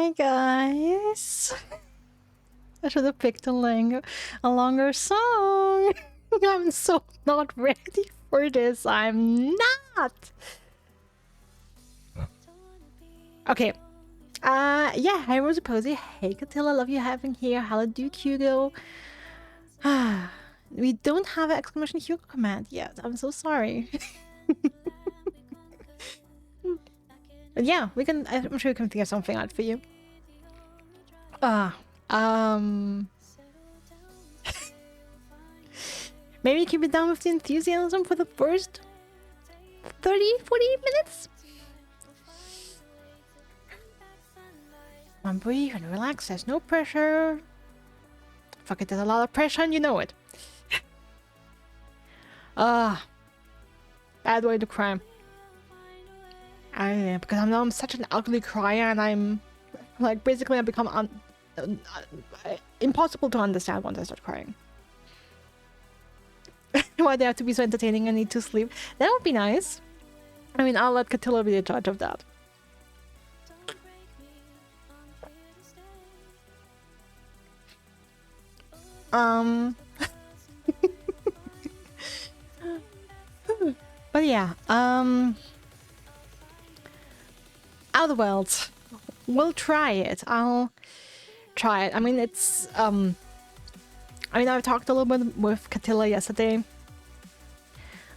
Hi guys. I should have picked a longer song. I'm so not ready for this. I'm not. Okay. Yeah, hi Rosa Posey. Hey Catilla, love you having here. Hello Duke Hugo. We don't have an exclamation Hugo command yet. I'm so sorry. But yeah, we can. I'm sure we can figure something out for you. Maybe keep it down with the enthusiasm for the first 30-40 minutes. And breathe and relax. There's no pressure. Fuck it, there's a lot of pressure and you know it. Bad way to cry. Because I'm such an ugly crier and I'm like basically I become impossible to understand once I start crying. Why they have to be so entertaining and need to sleep. That would be nice. I mean, I'll let Catilla be in charge of that. But yeah, Outer Worlds. We'll try it. I'll try it. I mean, it's I mean, I talked a little bit with Catilla yesterday.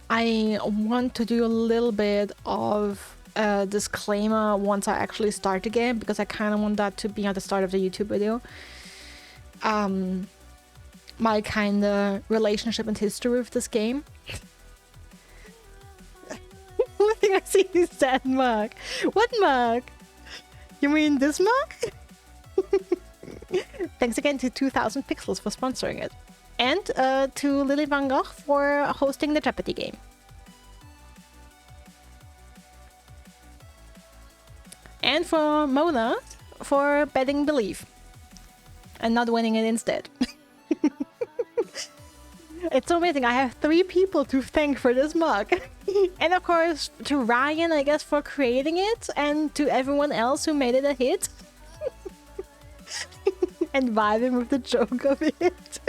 I want to do a little bit of a disclaimer once I actually start the game, because I kind of want that to be at the start of the YouTube video. My kind of relationship and history with this game. Only thing I see is that mug. What mug? You mean this mug? Thanks again to 2000 Pixels for sponsoring it. And to Lily Van Gogh for hosting the Jeopardy game. And for Mona for betting Believe. And not winning it instead. It's so amazing. I have 3 people to thank for this mug. And of course to Ryan, I guess, for creating it. And to everyone else who made it a hit. And vibing with the joke of it.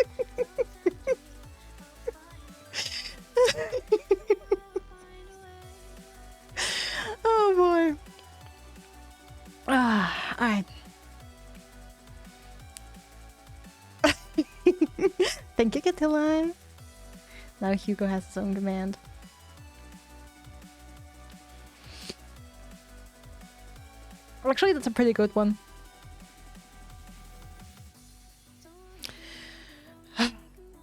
Oh boy. Alright. Thank you, Catilla. Now Hugo has his own command. Actually, that's a pretty good one.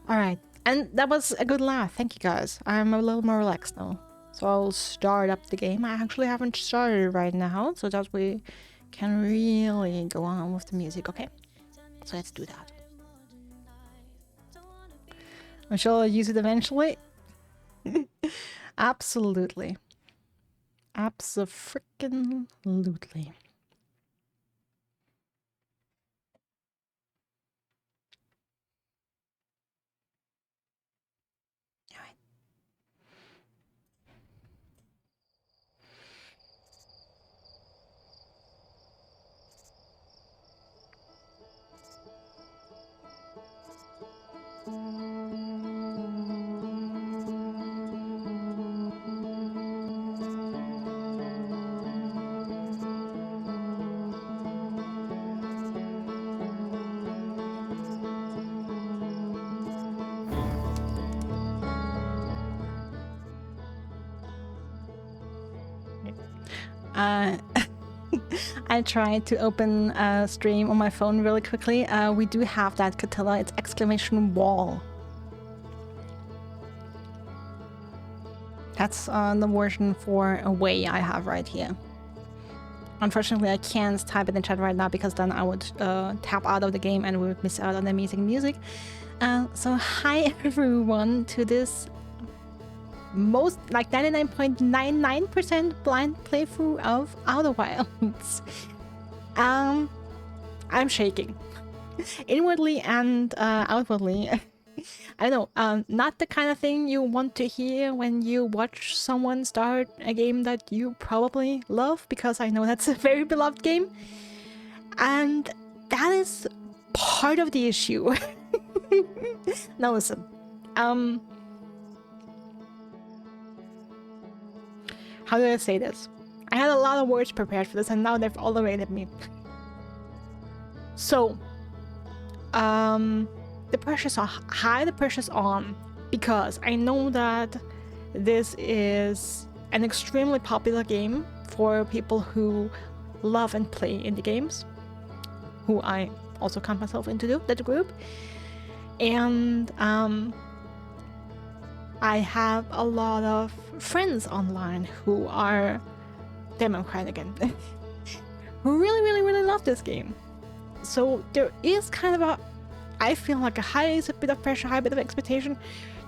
Alright, and that was a good laugh. Thank you guys. I'm a little more relaxed now. So I'll start up the game. I actually haven't started right now, so that we can really go on with the music. Okay, so let's do that. I'm sure I'll use it eventually. Absolutely. Abso-freaking-lutely. I tried to open a stream on my phone really quickly. We do have that, Catilla. It's exclamation wall. That's the version for away I have right here. Unfortunately, I can't type it in chat right now because then I would tap out of the game and we would miss out on the amazing music. So hi everyone to this most like 99.99% blind playthrough of Outer Wilds. I'm shaking inwardly and outwardly. I don't know, not the kind of thing you want to hear when you watch someone start a game that you probably love, because I know that's a very beloved game. And that is part of the issue. Now listen, how do I say this? I had a lot of words prepared for this and now they've all evaded me. So, the pressure's on, high the pressure's on, because I know that this is an extremely popular game for people who love and play indie games, who I also count myself into that group. And I have a lot of friends online who are, damn, I'm crying again, who really love this game. So there is kind of a, I feel like a bit of pressure, high bit of expectation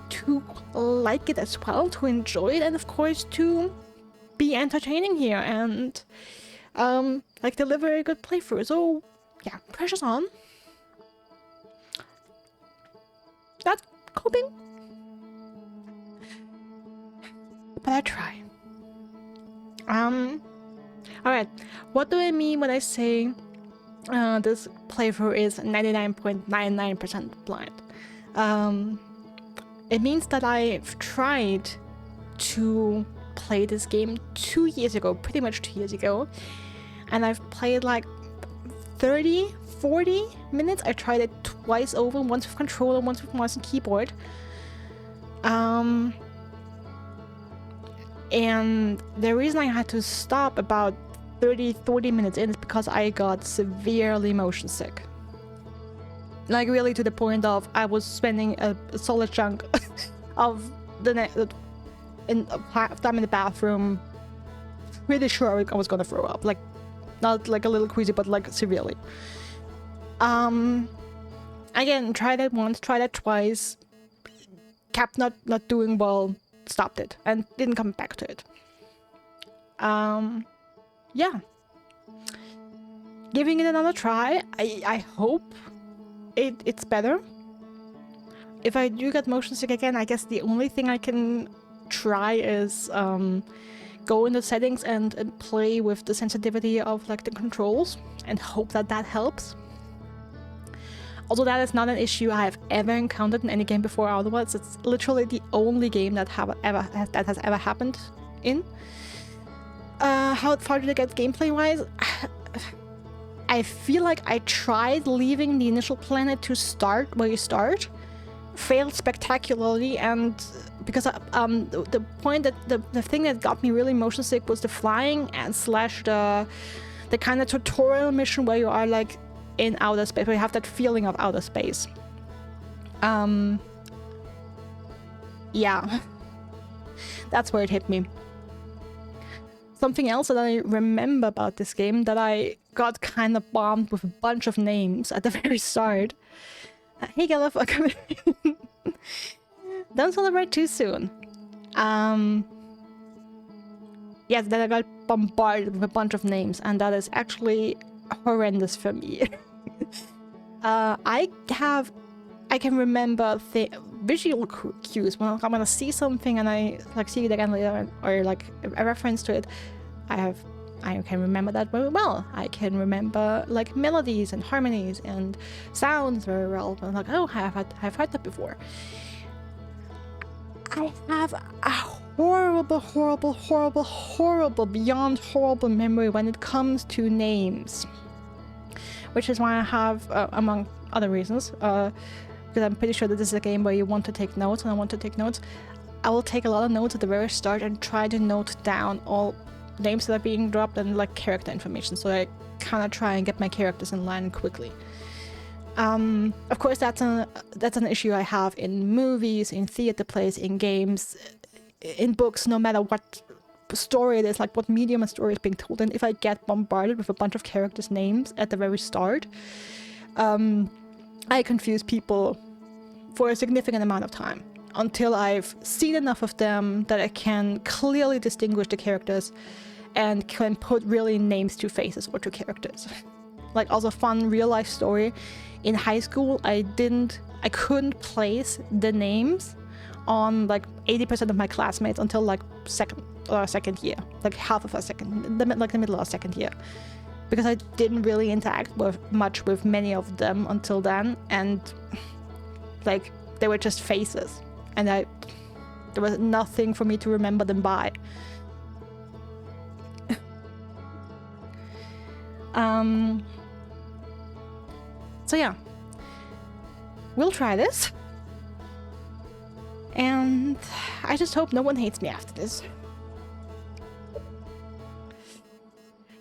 to like it as well, to enjoy it, and of course to be entertaining here and like deliver a good playthrough. So yeah, pressure's on. Not coping, but I try. Alright, what do I mean when I say this playthrough is 99.99% blind? It means that I've tried to play this game 2 years ago, pretty much 2 years ago, and I've played like 30-40 minutes. I tried it twice over, once with controller, once with mouse and keyboard. And the reason I had to stop about 30-40 minutes in is because I got severely motion sick. Like really to the point of I was spending a solid chunk of the time in the bathroom, really sure I was gonna throw up. Like, not like a little queasy, but like severely. Again, tried it once, tried it twice, kept not doing well, stopped it, and didn't come back to it. Yeah. Giving it another try. I hope it's better. If I do get motion sick again, I guess the only thing I can try is go in the settings and play with the sensitivity of like the controls and hope that that helps. Although that is not an issue I have ever encountered in any game before. Otherwise, it's literally the only game that has ever happened in. How far did I get gameplay-wise? I feel like I tried leaving the initial planet to start where you start, failed spectacularly, and because the point that the thing that got me really motion sick was the flying and slash the kind of tutorial mission where you are like in outer space, where you have that feeling of outer space. Yeah, that's where it hit me. Something else that I remember about this game, that I got kind of bombed with a bunch of names at the very start. Hey Galef, welcome. Don't celebrate too soon. Yes, then I got bombarded with a bunch of names, and that is actually horrendous for me. I can remember visual cues when I'm gonna see something and I like see it again later, or like a reference to it. I can remember that very well. I can remember like melodies and harmonies and sounds very well. I'm like, oh, I've heard that before. I have a horrible, beyond horrible memory when it comes to names. Which is why I have, among other reasons, because I'm pretty sure that this is a game where you want to take notes, and I want to take notes. I will take a lot of notes at the very start and try to note down all names that are being dropped and like character information, so I kind of try and get my characters in line quickly. Of course, that's an issue I have in movies, in theater plays, in games, in books, no matter what story it is, like what medium a story is being told. And if I get bombarded with a bunch of characters' names at the very start, I confuse people for a significant amount of time until I've seen enough of them that I can clearly distinguish the characters and can put really names to faces or to characters. Like, also fun real life story. In high school, I couldn't place the names on like 80% of my classmates until like second year, like half of a second, like the middle of second year, because I didn't really interact much with many of them until then, and like they were just faces, and there was nothing for me to remember them by. So yeah, we'll try this, and I just hope no one hates me after this.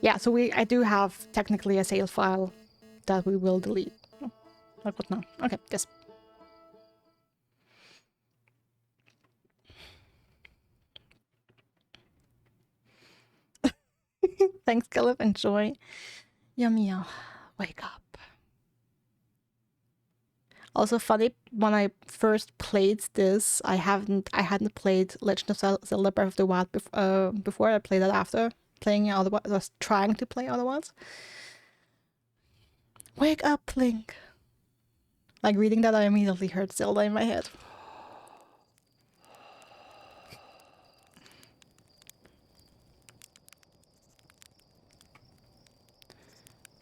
Yeah, so I do have technically a save file that we will delete. Like what now? Okay, yes. Thanks, Caleb. Enjoy. Yummy. Wake up. Also funny, when I first played this, I hadn't played Legend of Zelda Breath of the Wild before. I played that after playing Outer Wilds. I was trying to play Outer Wilds. Wake up, Link. Like reading that, I immediately heard Zelda in my head.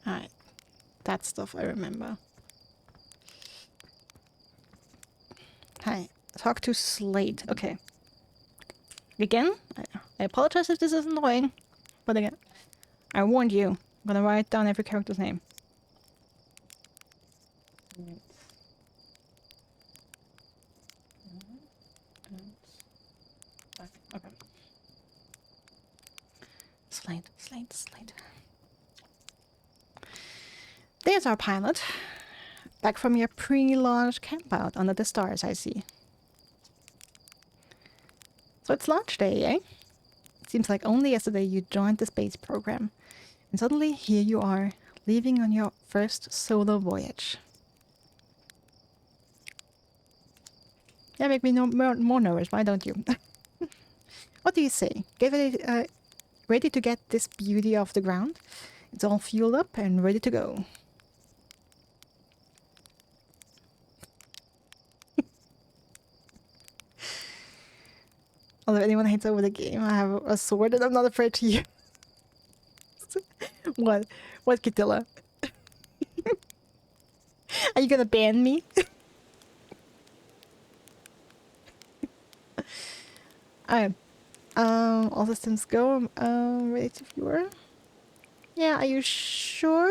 Alright, that stuff I remember. Hi, talk to Slate. Okay. Again, I apologize if this is annoying, but again, I warned you. I'm gonna write down every character's name. Okay. Slate. There's our pilot. Back from your pre-launch campout under the stars, I see. So it's launch day, eh? Seems like only yesterday you joined the space program. And suddenly, here you are, leaving on your first solo voyage. Yeah, make me more nervous, why don't you? What do you say? Ready to get this beauty off the ground? It's all fueled up and ready to go. Although anyone hates over the game, I have a sword and I'm not afraid to use. What? What, Catilla? Are you gonna ban me? Alright. All systems go. Ready to viewer. Yeah, are you sure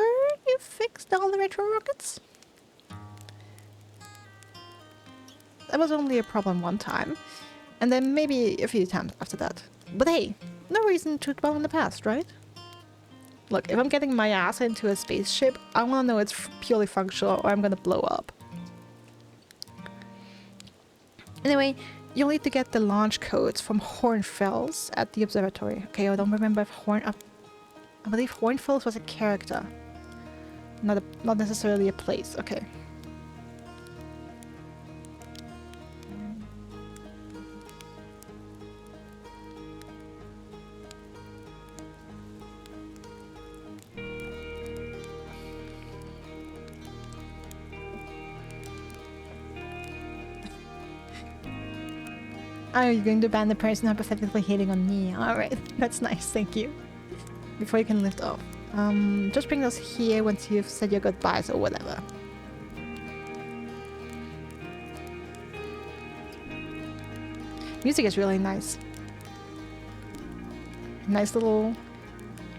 you fixed all the retro rockets? That was only a problem one time. And then maybe a few times after that. But hey, no reason to dwell in the past, right? Look, if I'm getting my ass into a spaceship, I want to know it's purely functional or I'm gonna blow up. Anyway, you'll need to get the launch codes from Hornfels at the observatory. Okay, I don't remember if I believe Hornfels was a character. Not necessarily a place. Okay. Are you going to ban the person hypothetically hitting on me? Alright, that's nice, thank you. Before you can lift off. Just bring us here once you've said your goodbyes or whatever. Music is really nice. Nice little...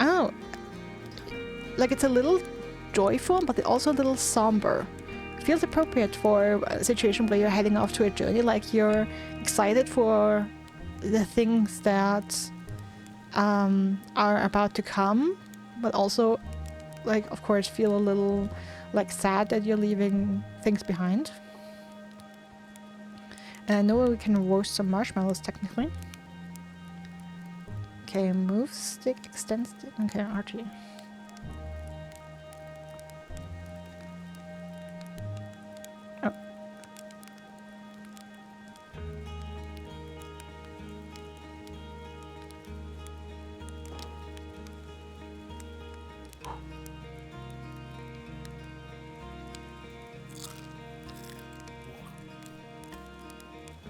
Oh! Like it's a little joyful, but also a little somber. Feels appropriate for a situation where you're heading off to a journey, like you're excited for the things that are about to come, but also, like, of course, feel a little, like, sad that you're leaving things behind. And I know we can roast some marshmallows, technically. Okay, move stick, extend stick. Okay, RT. Oh.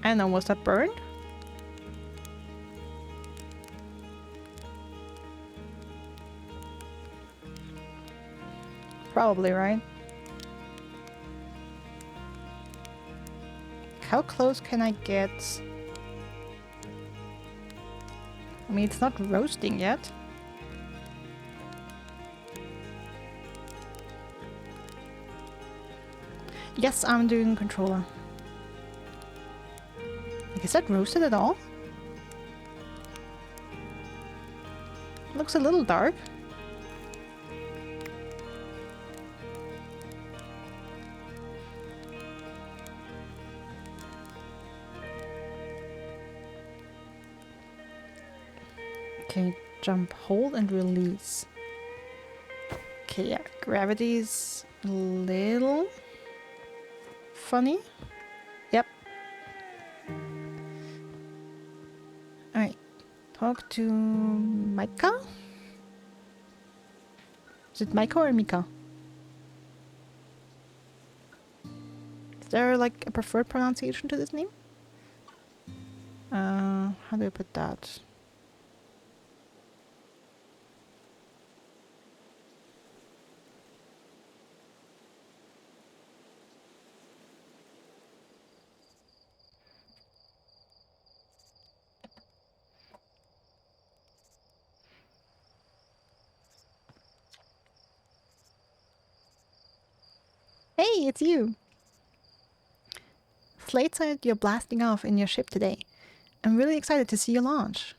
I don't know, was that burned? Probably, right? How close can I get? I mean, it's not roasting yet. Yes, I'm doing controller. Like, is that roasted at all? Looks a little dark. Okay, jump, hold, and release. Okay, yeah, gravity's a little funny. Yep. Alright, talk to Micah? Is it Micah or Mika? Is there like a preferred pronunciation to this name? How do I put that? Hey, it's you! Slate said you're blasting off in your ship today. I'm really excited to see you launch.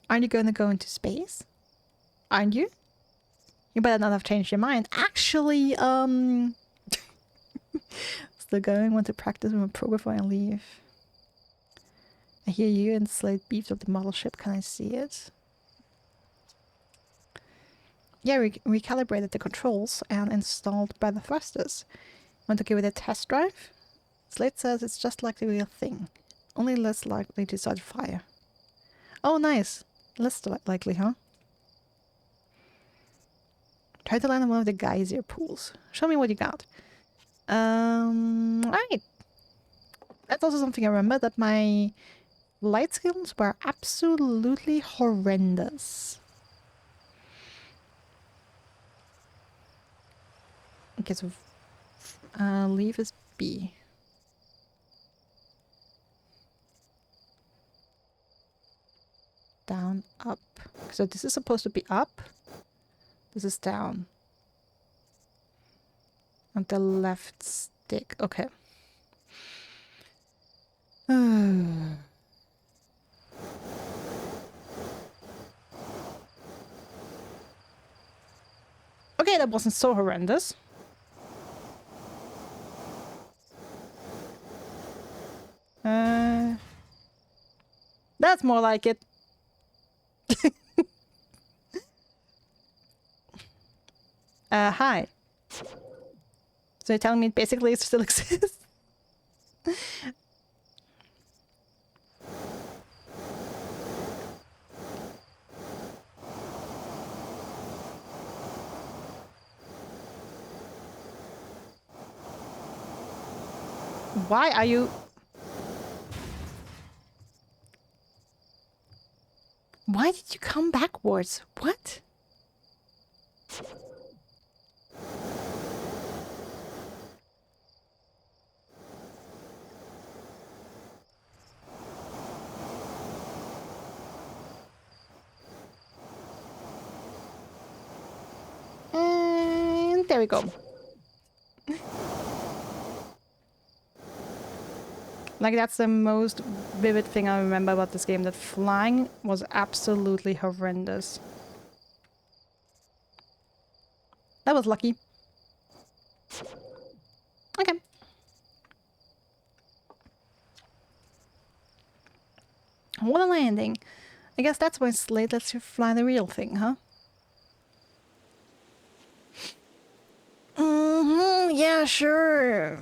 Aren't you going to go into space? Aren't you? You better not have changed your mind. Actually, still going. Want to practice with a pro before I leave. I hear you and Slate beefed up the model ship. Can I see it? Yeah, recalibrated the controls and installed better thrusters. Want to give it a test drive? Slate says it's just like the real thing. Only less likely to start fire. Oh, nice. Less likely, huh? Try to land in one of the geyser pools. Show me what you got. Alright. That's also something I remember, that my light skills were absolutely horrendous. Okay, so leave is B. Down, up. So this is supposed to be up. This is down. And the left stick. Okay. Okay, that wasn't so horrendous. That's more like it. Hi. So you're telling me basically it still exists? Why are you... Why did you come backwards? What? And there we go. Like, that's the most vivid thing I remember about this game, that flying was absolutely horrendous. That was lucky. Okay. What a landing. I guess that's why Slate lets you fly the real thing, huh? Mm-hmm, yeah, sure.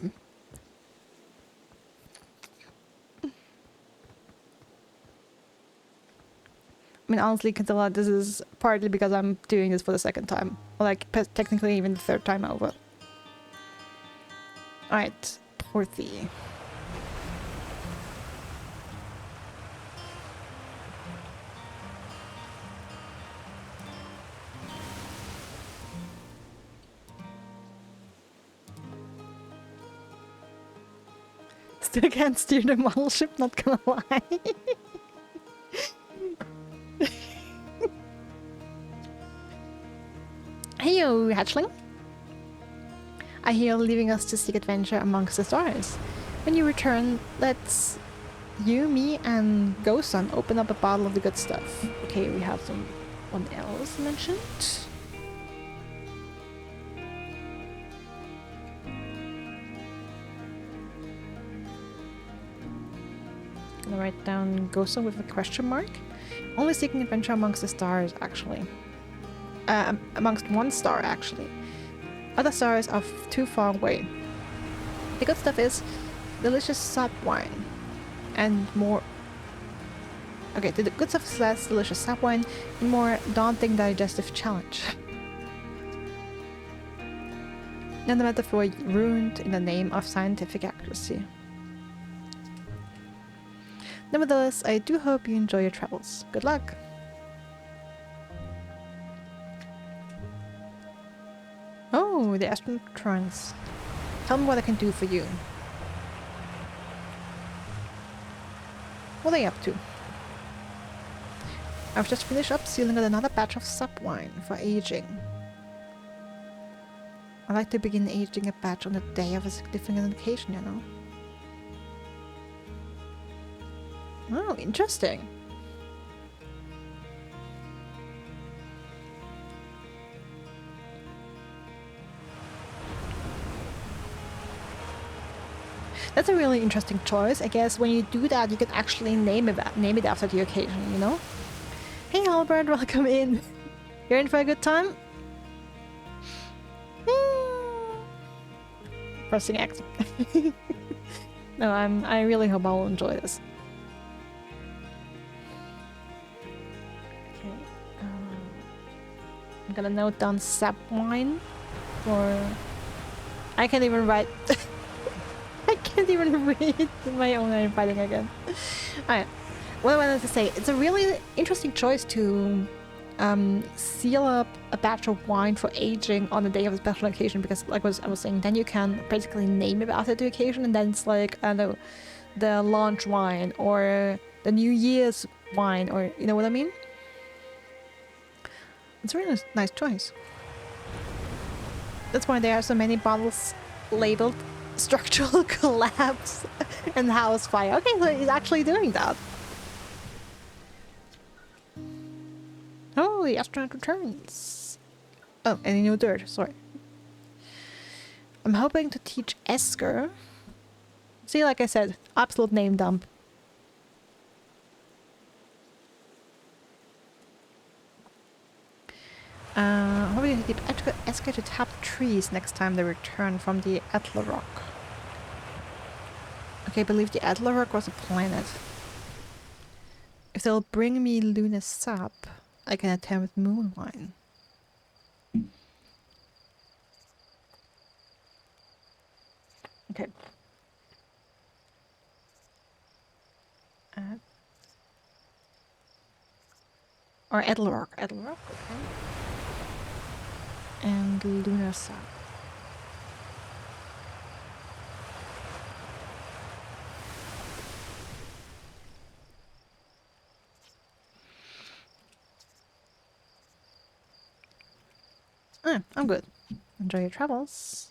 I mean, honestly, Cantilla, this is partly because I'm doing this for the second time. Or like, technically even the third time over. Alright, Porthy. Still can't steer the model ship, not gonna lie. Hey yo, hatchling. I hear you're leaving us to seek adventure amongst the stars. When you return, let's you, me, and Gosun open up a bottle of the good stuff. Okay, we have someone else mentioned. Gonna write down Gosun with a question mark. Only seeking adventure amongst the stars, actually. Amongst one star, actually. Other stars are too far away. The good stuff is delicious sap wine and more. Okay, the good stuff is less delicious sap wine and more daunting digestive challenge. And the metaphor ruined in the name of scientific accuracy. Nevertheless, I do hope you enjoy your travels. Good luck! Oh, the astronaut returns. Tell me what I can do for you. What are they up to? I've just finished up sealing another batch of sap wine for aging. I like to begin aging a batch on the day of a significant occasion, you know. Oh, interesting. That's a really interesting choice. I guess when you do that, you can actually name it after the occasion, you know? Hey Albert, welcome in. You're in for a good time? Pressing X. No, I really hope I will enjoy this. Okay. I'm gonna note down sap wine for. I can't even write. I can't even read my own writing again. Alright. What I wanted to say, it's a really interesting choice to seal up a batch of wine for aging on the day of a special occasion, because like I was saying, then you can basically name it after the occasion, and then it's like, I don't know, the launch wine or the New Year's wine, or you know what I mean? It's a really nice choice. That's why there are so many bottles labeled structural collapse and house fire. Okay, so he's actually doing that. Oh, the astronaut returns. Oh, and new dirt, sorry. I'm hoping to teach Esker. See, like I said, absolute name dump. Hoping to teach Esker to tap trees next time they return from the Atla Rock. Okay, I believe the Atla Rock was a planet. If they'll bring me lunar sap, I can attempt moon wine. Okay. Or Edelrock. Edelrock, okay. And lunar sap. I'm good. Enjoy your travels.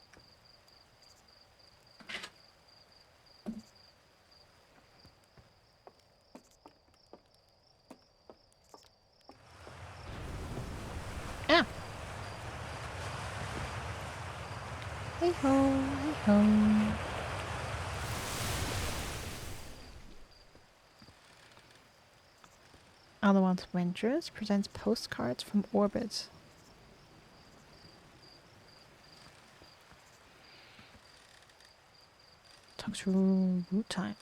Yeah. Hey ho, hey ho. Other One's Ventures presents postcards from orbit. Talk to root time.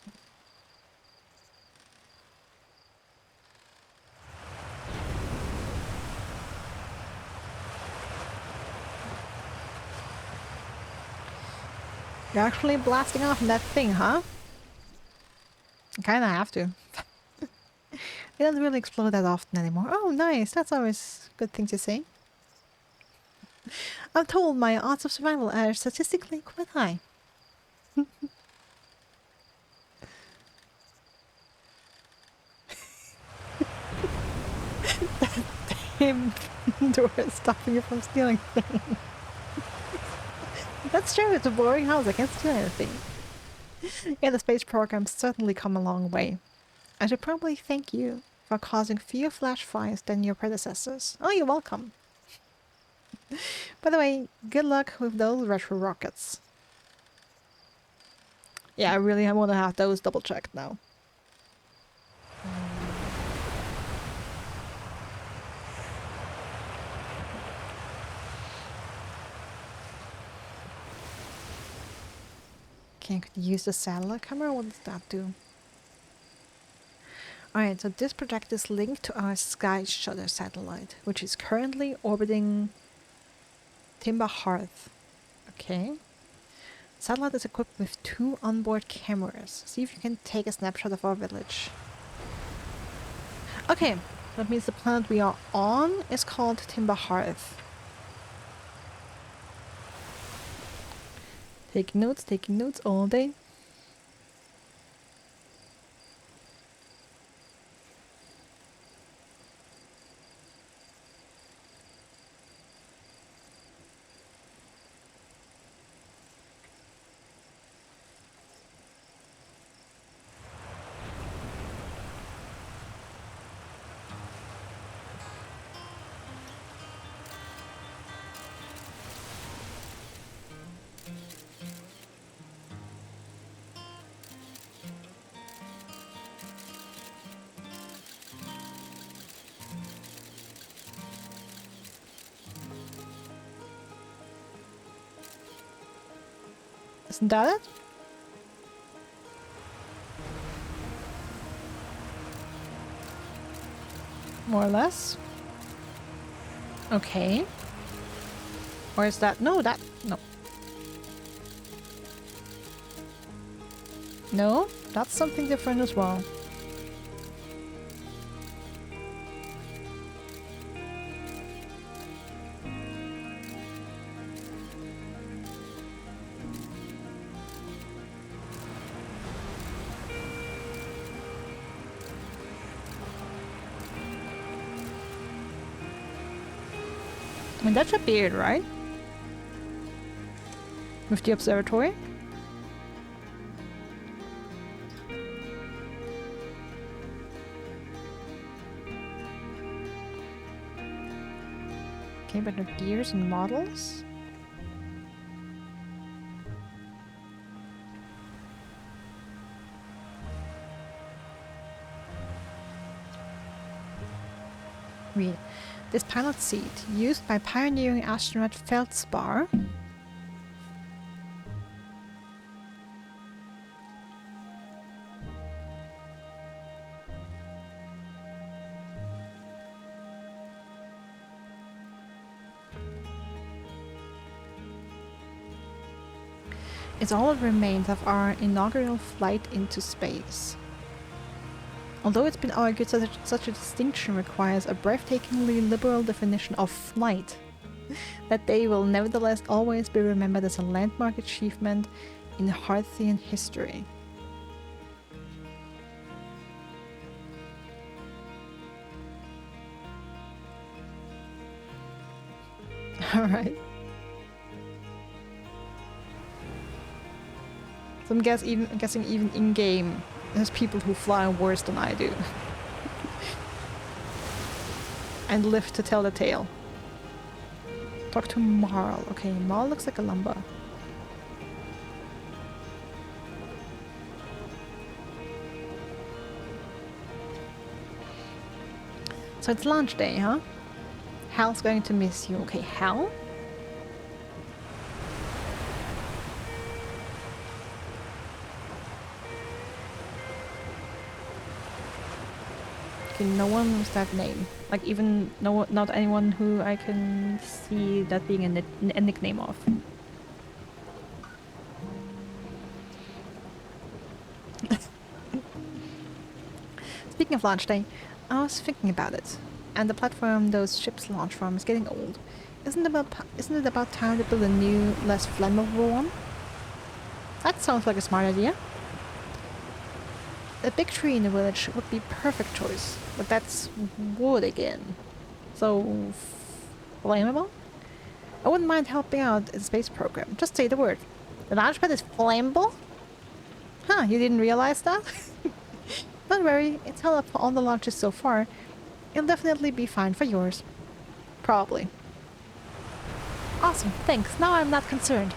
You're actually blasting off in that thing, huh? I kinda have to. It doesn't really explode that often anymore. Oh, nice. That's always a good thing to say. I'm told my odds of survival are statistically quite high. door stopping you from stealing things. That's true, it's a boring house, I can't steal anything. Yeah, the space program's certainly come a long way. I should probably thank you for causing fewer flash fires than your predecessors. Oh, you're welcome. By the way, good luck with those retro rockets. Yeah, I really want to have those double checked now. Okay, I could use the satellite camera. What does that do? Alright, so this project is linked to our Sky Shudder satellite, which is currently orbiting Timber Hearth. Okay. Satellite is equipped with 2 onboard cameras. See if you can take a snapshot of our village. Okay, that means the planet we are on is called Timber Hearth. Taking notes all day. Isn't that it? More or less. Okay. Or is that... No, that... No. No, that's something different as well. I mean, that should be it, right? With the observatory? Okay, but no gears and models? Read. This pilot seat, used by pioneering astronaut Feldspar, is all that remains of our inaugural flight into space. Although it's been argued such a distinction requires a breathtakingly liberal definition of flight, that day will nevertheless always be remembered as a landmark achievement in Hearthian history. Alright. So I'm guessing even in-game there's people who fly worse than I do. And live to tell the tale. Talk to Marl. Okay, Marl looks like a lumber. So it's launch day, huh? Hal's going to miss you. Okay, Hal? Okay, no one with that name. Like even not anyone who I can see that being a nickname of. Speaking of launch day, I was thinking about it, and the platform those ships launch from is getting old. Isn't it about time to build a new, less flammable one? That sounds like a smart idea. A big tree in the village would be perfect choice, but that's wood again. So, flammable? I wouldn't mind helping out the space program. Just say the word. The launch pad is flammable? Huh, you didn't realize that? Don't worry, it's held up for all the launches so far. It'll definitely be fine for yours. Probably. Awesome, thanks. Now I'm not concerned.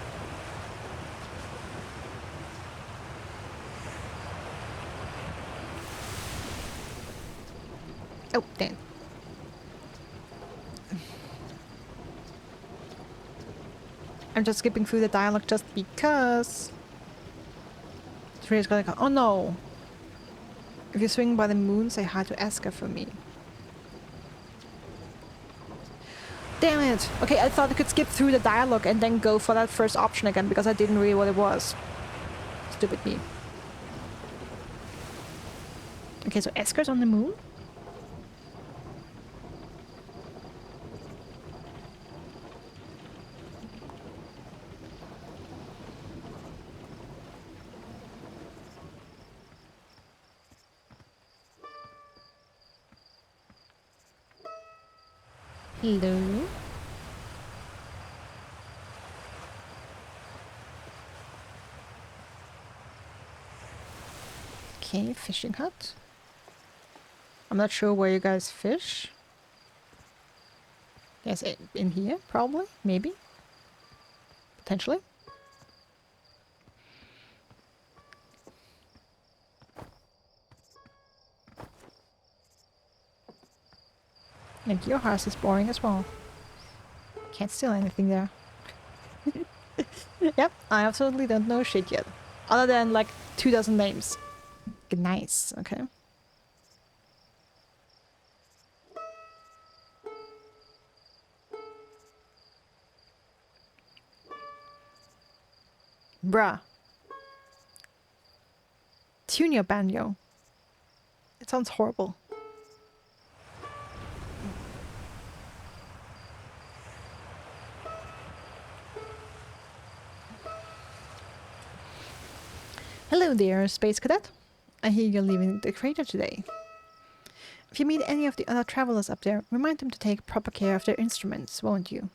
Oh, damn. I'm just skipping through the dialogue just because. Trina's gonna go, oh no! If you swing by the moon, say hi to Eska for me. Damn it! Okay, I thought I could skip through the dialogue and then go for that first option again because I didn't read what it was. Stupid me. Okay, so Eska's on the moon? Hello? Okay, fishing hut. I'm not sure where you guys fish. Yes, in here, probably, maybe, potentially. And your house is boring as well. Can't steal anything there. Yep, I absolutely don't know shit yet. Other than like 2,000 names. Nice, okay. Bruh. Tune your banjo. It sounds horrible. Hello there, Space Cadet. I hear you're leaving the crater today. If you meet any of the other travelers up there, remind them to take proper care of their instruments, won't you?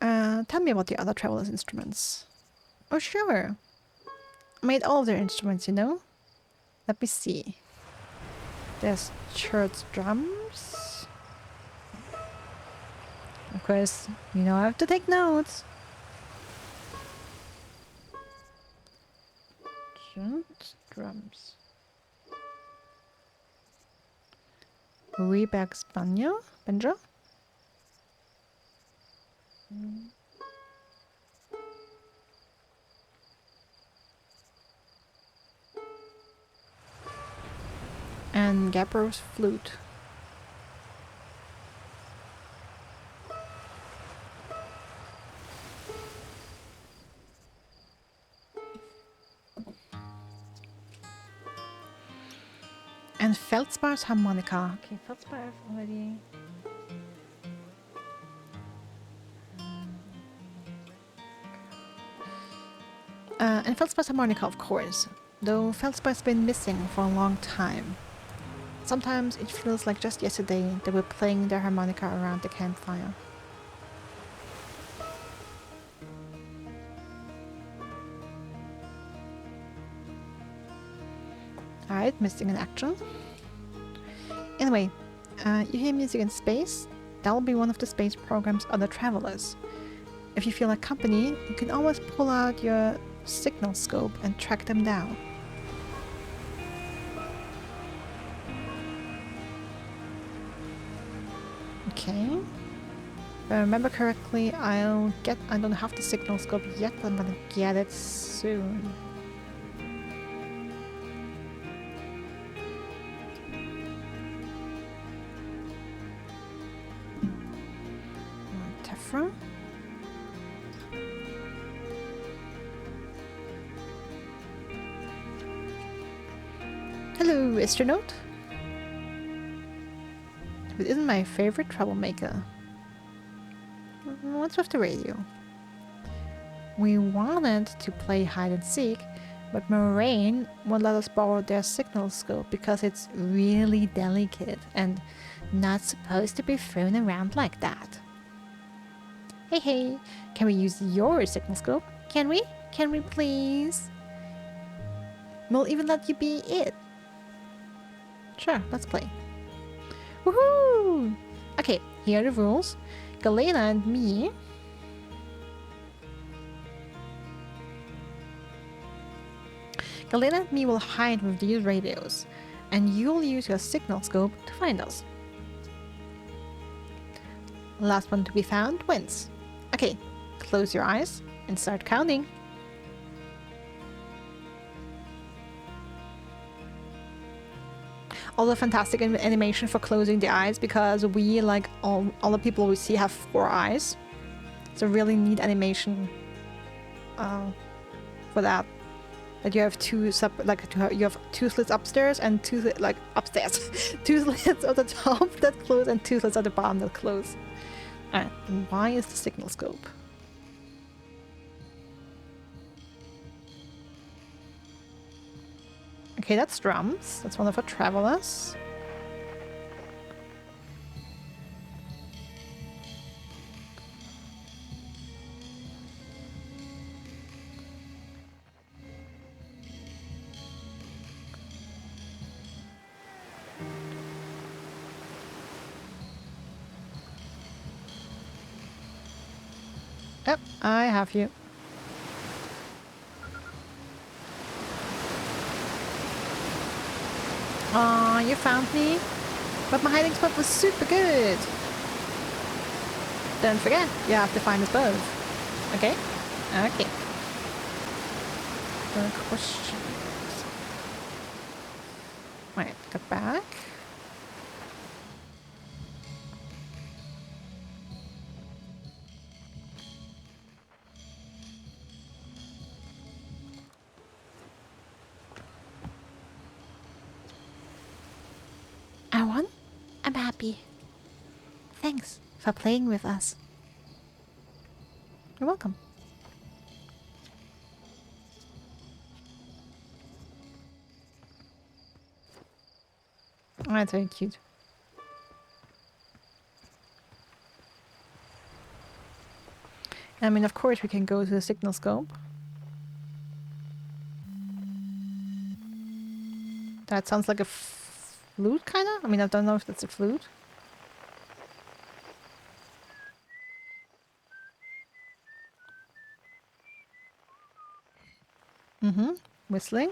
Tell me about the other travelers' instruments. Oh, sure. I made all of their instruments, you know? Let me see. There's church drums. Of course, you know I have to take notes. Church drums. Reback's banjo? Banjo? And Gabbro's flute. And Feldspar's harmonica. Okay, Feldspar I've already... and Feldspar's harmonica, of course. Though Feldspar's been missing for a long time. Sometimes it feels like just yesterday they were playing their harmonica around the campfire. Alright, missing in action. Anyway, you hear music in space? That'll be one of the space program's other travelers. If you feel like company, you can always pull out your signal scope and track them down. Okay. If I remember correctly, I don't have the signal scope yet, but I'm gonna get it soon. Tefra. Hello, astronaut. It isn't my favorite troublemaker. What's with the radio? We wanted to play hide and seek, but Moraine won't let us borrow their signal scope because it's really delicate and Not supposed to be thrown around like that. Hey, hey, can we use your signal scope? Can we? Can we please? We'll even let you be it. Sure, let's play. Woohoo! Okay, here are the rules. Galena and me will hide with these radios, and you'll use your signal scope to find us. Last one to be found wins. Okay, close your eyes and start counting. Also fantastic animation for closing the eyes, because we, like all the people we see, have 4 eyes. It's a really neat animation for that. That you have you have 2 slits upstairs and 2 upstairs, 2 slits at the top that close and 2 slits at the bottom that close. Alright, why is the signal scope? Okay, that's drums. That's one of our travelers. Yep, I have you. Aw, you found me, but my hiding spot was super good. Don't forget, you have to find us both. Okay? Okay. Good questions. Right, get back. I won? I'm happy. Thanks for playing with us. You're welcome. Oh, that's very cute. I mean, of course we can go to the signal scope. That sounds like a flute, kind of? I mean, I don't know if that's a flute. Mm-hmm. Whistling.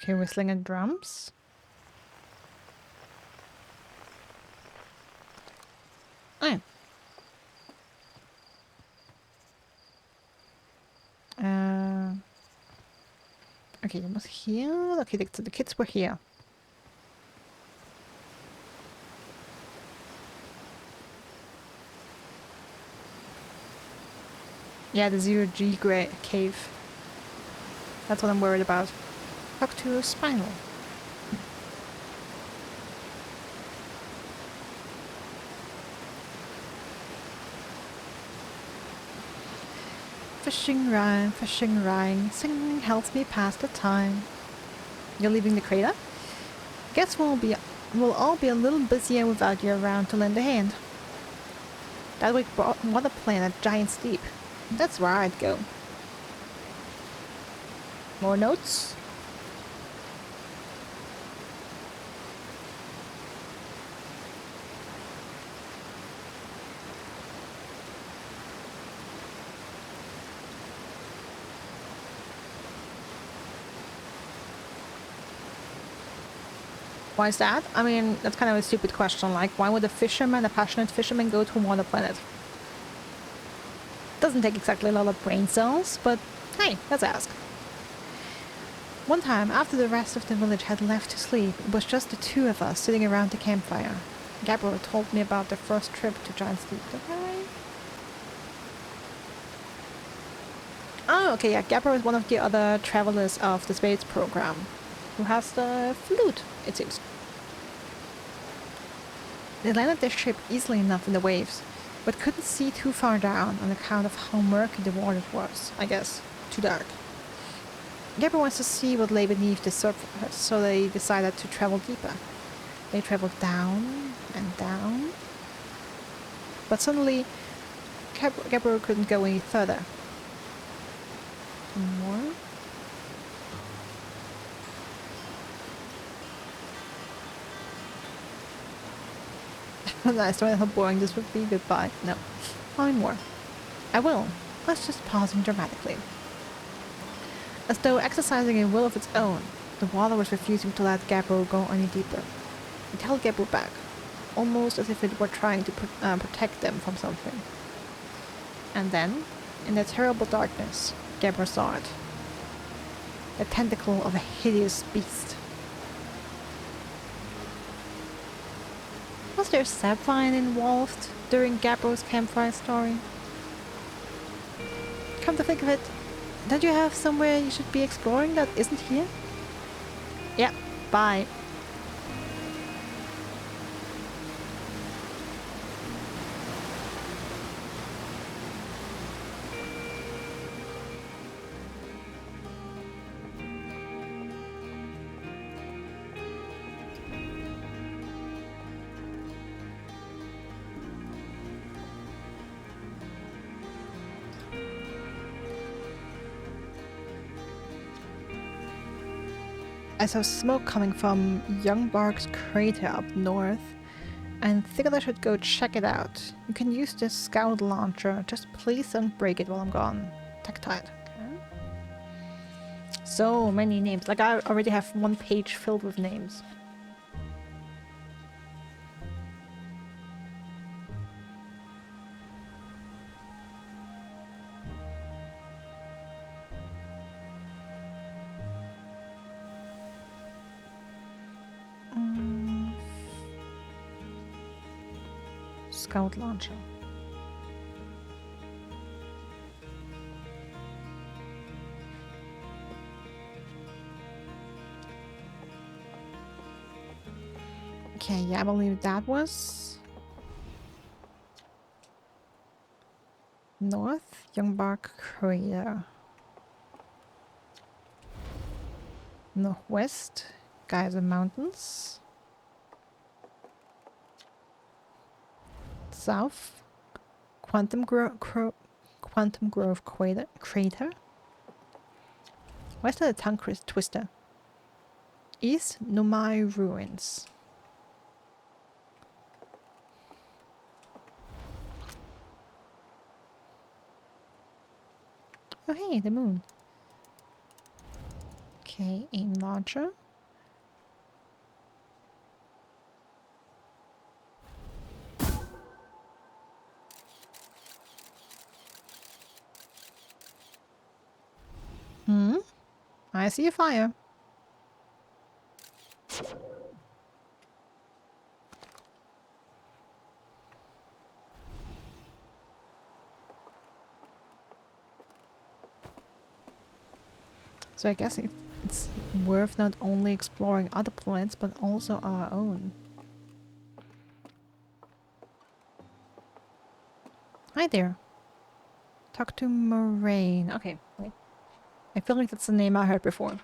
Okay, whistling and drums. Oh. Okay, it was here. Okay, the kids were here. Yeah, the 0G cave. That's what I'm worried about. Talk to Spinal. Fishing rhyme, singing helps me pass the time. You're leaving the crater? Guess we'll all be a little busier without you around to lend a hand. That week brought Mother Planet Giant's Deep. That's where I'd go. More notes? Why is that? I mean, that's kind of a stupid question. Like, why would a passionate fisherman, go to another planet? Doesn't take exactly a lot of brain cells, but hey, let's ask. One time, after the rest of the village had left to sleep, it was just the 2 of us sitting around the campfire. Gabriel told me about their first trip to Giant's Deep. Oh, okay, yeah, Gabriel is one of the other travelers of the Spades program, who has the flute, it seems. They landed their ship easily enough in the waves. but couldn't see too far down on account of how murky the water was, I guess. Too dark. Gabber wants to see what lay beneath the surface, so they decided to travel deeper. They traveled down and down, but suddenly Gabber couldn't go any further. More. Nice, I how boring this would be. Goodbye. No. Find more. I will. Let's just pausing dramatically. As though exercising a will of its own, the water was refusing to let Gabber go any deeper. It held Gabber back, almost as if it were trying to protect them from something. And then, in the terrible darkness, Gabber saw it. The tentacle of a hideous beast. Was there sapphire involved during Gabber's campfire story? Come to think of it, don't you have somewhere you should be exploring that isn't here? Yeah, bye. I saw smoke coming from Youngbark's crater up north, and figured I should go check it out. You can use this scout launcher, just please don't break it while I'm gone. Tactile. Okay. So many names, like I already have one page filled with names. Scout launcher. Okay, yeah, I believe that was north, Youngbark crater. Northwest, Geyser Mountains. South, Quantum Grove crater. West of the tongue twister. East, Nomai ruins. Oh hey, the moon. Okay, aim launcher. I see a fire. So I guess it's worth not only exploring other planets, but also our own. Hi there. Talk to Moraine. Okay, wait. I feel like that's the name I heard before.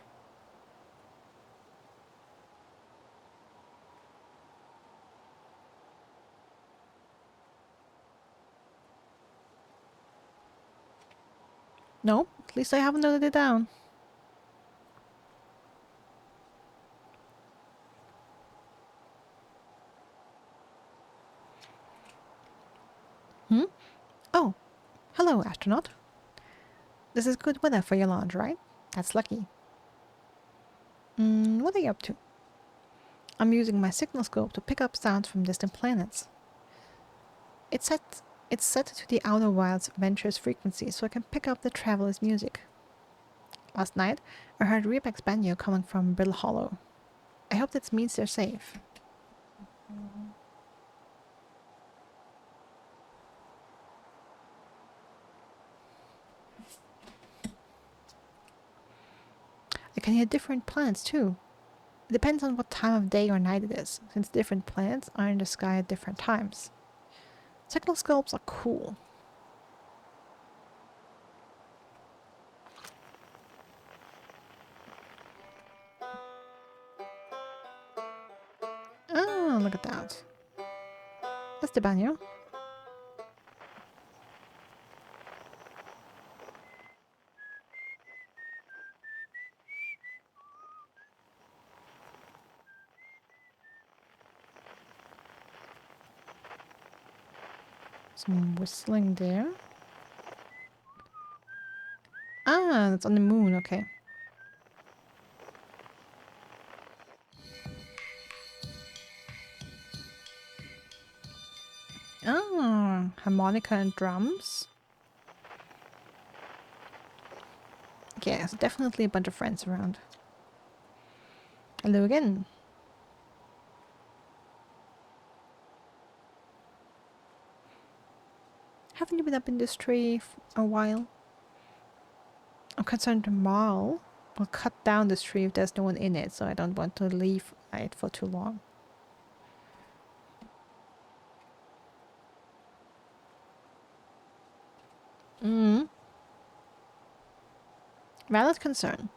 No, at least I haven't noted it down. Oh, hello, astronaut. This is good weather for your launch, right? That's lucky. What are you up to? I'm using my signal scope to pick up sounds from distant planets. It's set to the Outer Wilds Ventures frequency, so I can pick up the traveler's music. Last night, I heard Rebec's banjo coming from Brittle Hollow. I hope that means they're safe. I can hear different planets too. It depends on what time of day or night it is, since different planets are in the sky at different times. Techno sculpts are cool. Oh, look at that. That's the banyo. Some whistling there. Ah, that's on the moon, okay. Ah, harmonica and drums. Okay, so definitely a bunch of friends around. Hello again. Haven't you been up in this tree for a while? I'm concerned the Marl will cut down this tree if there's no one in it, so I don't want to leave it for too long. Valid concern.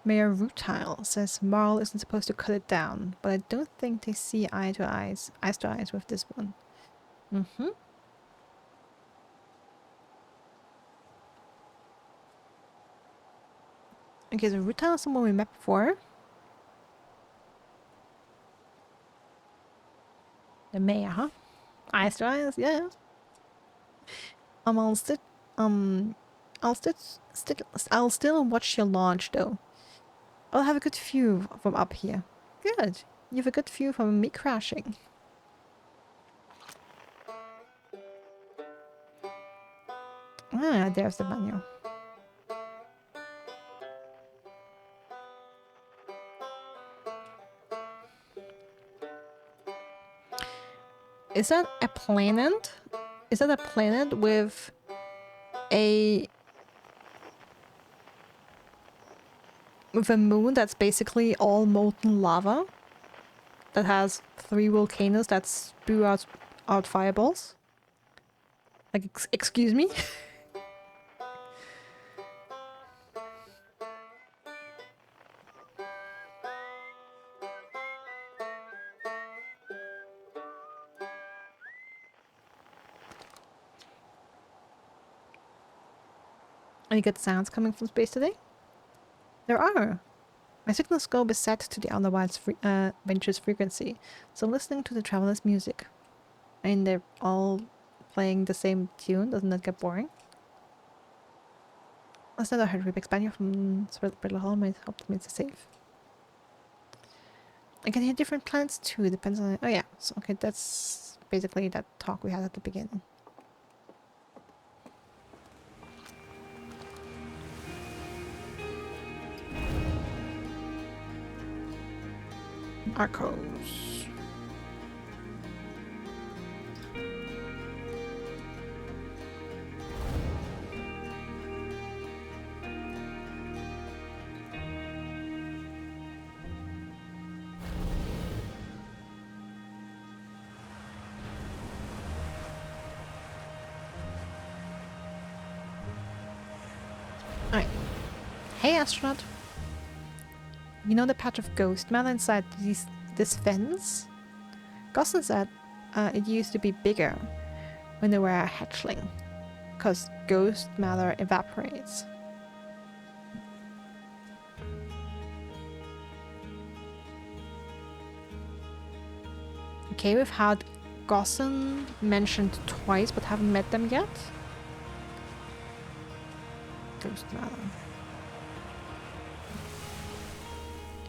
Mayor Rutile says Marl isn't supposed to cut it down, but I don't think they see eyes to eyes with this one. Okay, so Rutile is someone we met before. The mayor, huh? Eyes to eyes, yeah. I'll still watch your launch though. I'll have a good view from up here. Good. You have a good view from me crashing. Ah, there's the manual. Is that a planet? Is that a planet with a moon that's basically all molten lava? That has 3 volcanoes that spew out fireballs? Like, excuse me? Any good sounds coming from space today? There are. My signal scope is set to the otherwise Venture's frequency, so listening to the traveler's music. I mean, they're all playing the same tune. Doesn't that get boring? That's not a hard Rubik's Banjo from Brittle Hall. Might help me to save. I can hear different planets too. Depends on. Oh yeah. So okay, that's basically that talk we had at the beginning. Arcos. Alright. Hey, astronaut. You know the patch of ghost matter inside this fence? Gosson said it used to be bigger when they were a hatchling, because ghost matter evaporates. Okay, we've had Gosson mentioned twice, but haven't met them yet. Ghost matter.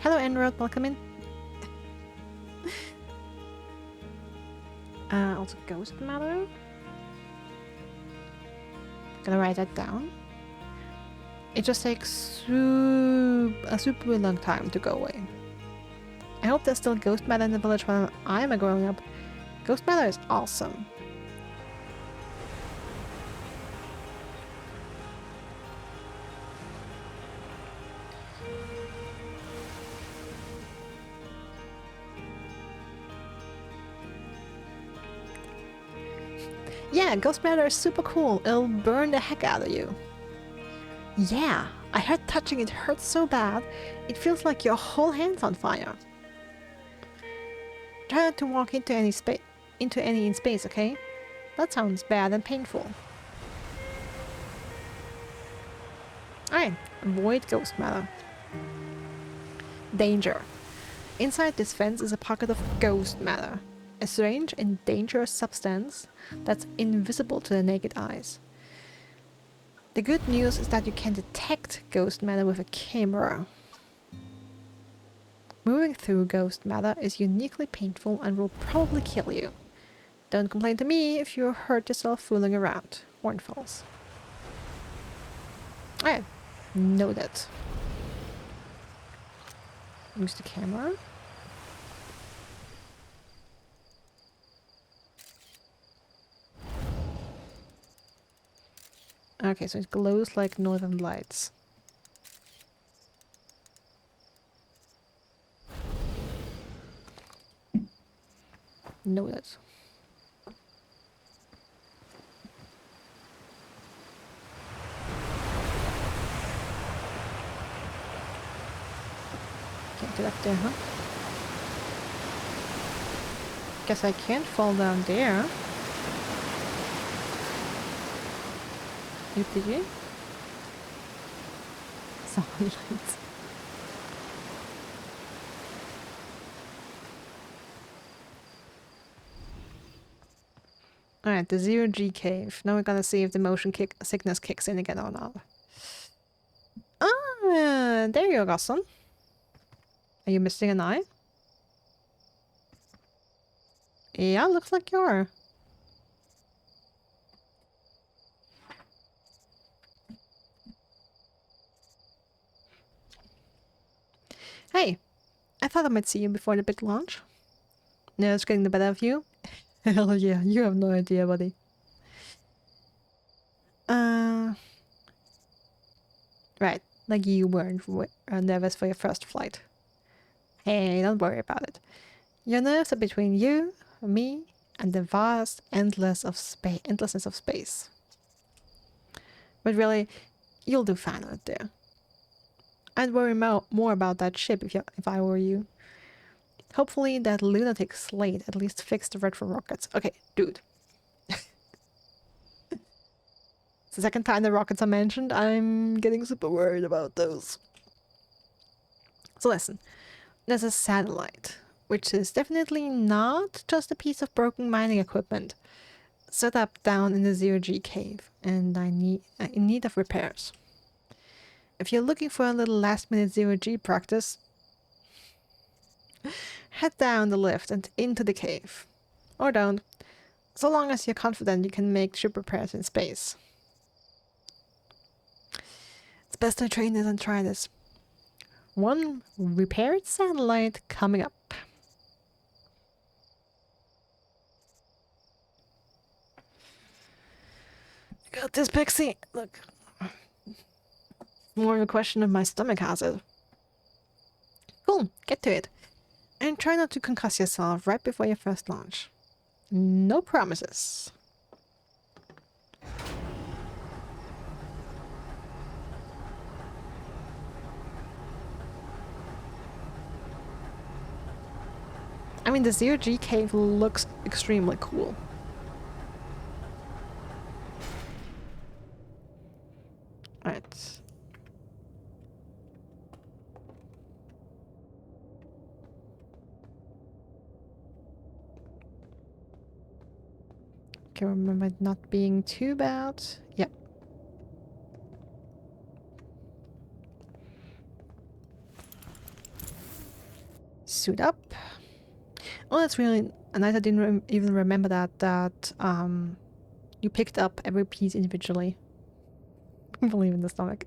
Hello, Enroad, welcome in. Also ghost matter. Gonna write that down. It just takes a super long time to go away. I hope there's still ghost matter in the village when I'm growing up. Ghost matter is awesome. Yeah, ghost matter is super cool. It'll burn the heck out of you. Yeah, I heard touching it hurts so bad, it feels like your whole hand's on fire. Try not to walk into any in space, okay? That sounds bad and painful. Alright, avoid ghost matter. Danger. Inside this fence is a pocket of ghost matter, a strange and dangerous substance that's invisible to the naked eyes. The good news is that you can detect ghost matter with a camera. Moving through ghost matter is uniquely painful and will probably kill you. Don't complain to me if you hurt yourself fooling around. Horn falls. Alright, noted. Use the camera. Okay, so it glows like northern lights. Noted. Can't get up there, huh? Guess I can't fall down there. Yippee. Solid lights. Alright, the 0G cave. Now we gotta see if the motion sickness kicks in again or not. Ah, there you go, son. Are you missing an eye? Yeah, looks like you are. Hey, I thought I might see you before the big launch. No, it's getting the better of you? Hell yeah, you have no idea, buddy. Right, like you weren't nervous for your first flight. Hey, don't worry about it. Your nerves are between you, me, and the vast endlessness of space. But really, you'll do fine out there. I'd worry more about that ship if I were you. Hopefully that lunatic Slade at least fixed the retro rockets. Okay, dude. It's the second time the rockets are mentioned. I'm getting super worried about those. So listen, there's a satellite, which is definitely not just a piece of broken mining equipment, set up down in the 0G cave, and in need of repairs. If you're looking for a little last-minute 0G practice, head down the lift and into the cave. Or don't, so long as you're confident you can make ship repairs in space. It's best to train this and try this. One repaired satellite coming up. Got this, Pixie. Look. More of a question of my stomach has it. Cool, get to it. And try not to concuss yourself right before your first launch. No promises. I mean, the 0G cave looks extremely cool. Alright. Okay, remember it not being too bad. Yep. Suit up. Oh, that's really nice. I didn't even remember that you picked up every piece individually. Believe in the stomach.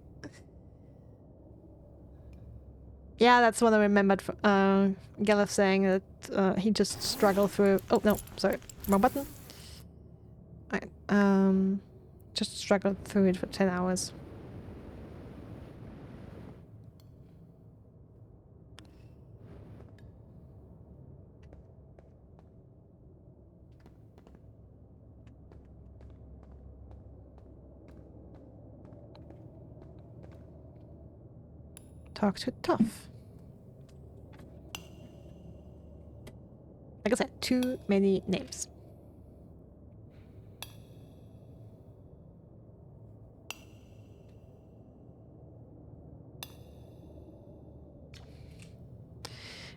Yeah, that's what I remembered from Galef saying that he just struggled through. Oh no, sorry, wrong button. Alright, just struggled through it for 10 hours. Talk to Tough. Like I said, too many names.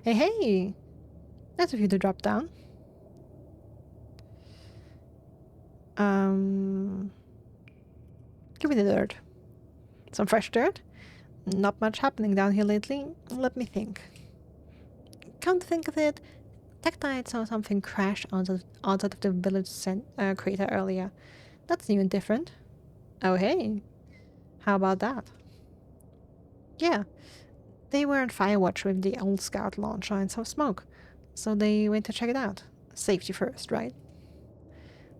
Hey, hey! Nice of you to drop down. Give me the dirt. Some fresh dirt? Not much happening down here lately. Let me think. Come to think of it, Tectite saw something crash outside of the village crater earlier. That's new and different. Oh hey, how about that? Yeah, they were on Firewatch with the old scout launcher and saw smoke, so they went to check it out. Safety first, right?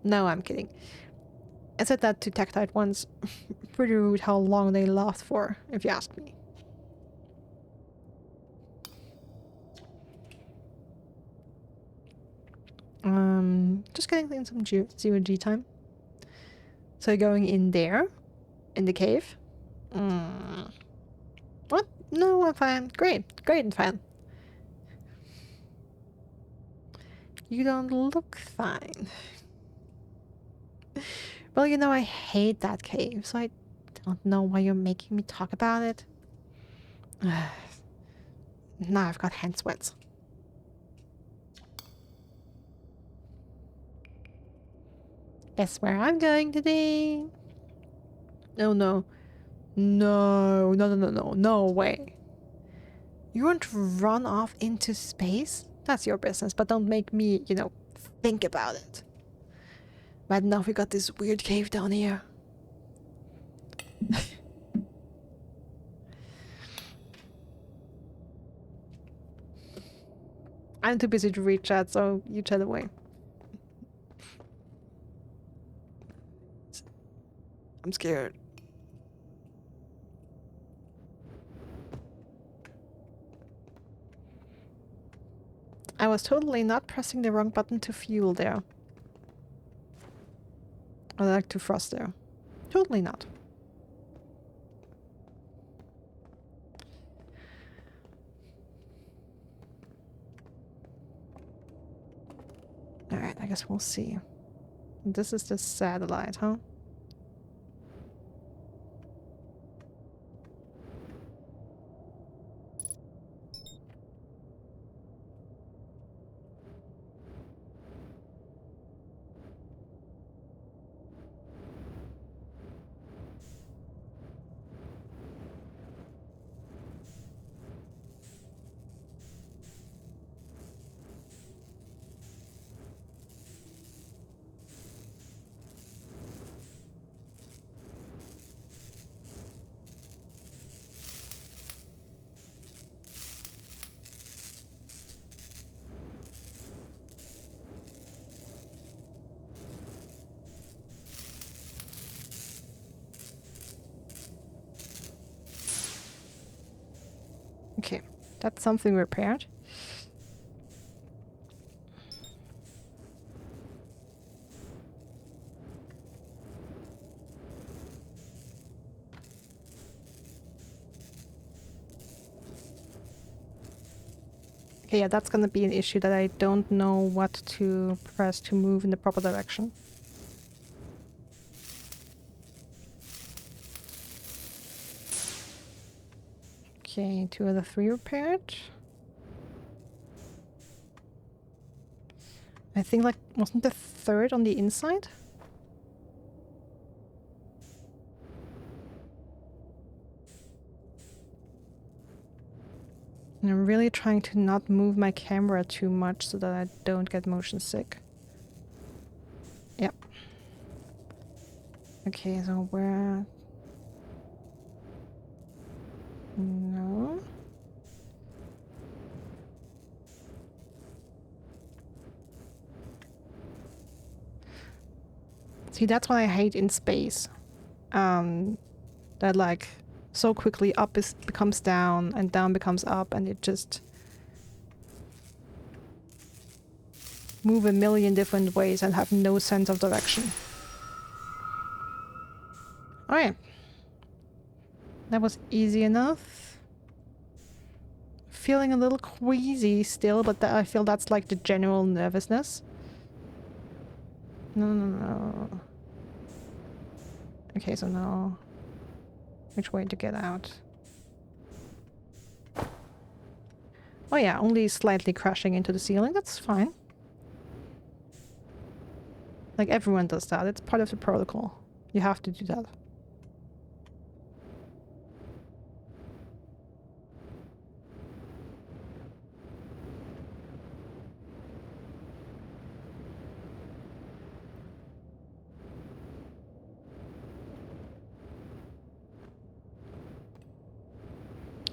No, I'm kidding. I said that to Tectite once. Pretty rude how long they laughed for, if you ask me. Just getting in some zero G time. So going in there? In the cave? What? No, I'm fine. Great and fine. You don't look fine. Well, you know, I hate that cave, so I don't know why you're making me talk about it. Now I've got hand sweats. Guess where I'm going today? Oh no. No way. You want to run off into space? That's your business, but don't make me, you know, think about it. Bad enough we got this weird cave down here. I'm too busy to read chat, so you chat away. I'm scared. I was totally not pressing the wrong button to fuel there. Or like to frost there. Totally not. Alright, I guess we'll see. This is the satellite, huh? Okay, that's something repaired. Okay, yeah, that's gonna be an issue that I don't know what to press to move in the proper direction. Okay, 2 of the 3 repaired. I think, like, wasn't the 3rd on the inside? And I'm really trying to not move my camera too much so that I don't get motion sick. Yep. Okay, so where... No. See, that's what I hate in space. That like so quickly up becomes down and down becomes up, and it just move a million different ways and have no sense of direction. Alright. That was easy enough. feeling a little queasy still, but I feel that's like the general nervousness. No. Okay, so now... Which way to get out? Oh yeah, only slightly crashing into the ceiling. That's fine. Like, everyone does that. It's part of the protocol. You have to do that.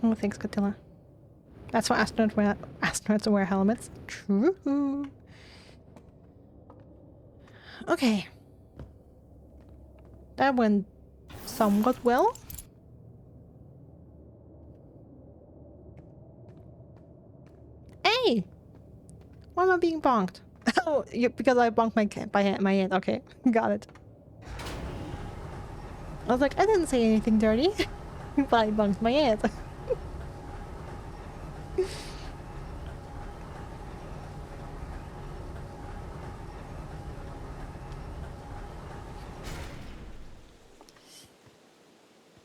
Oh, thanks, Catilla. That's why astronauts wear helmets. True. Okay. That went somewhat well. Hey! Why am I being bonked? Oh, because I bonked my head. Okay, got it. I was like, I didn't say anything dirty, but I bonked my head.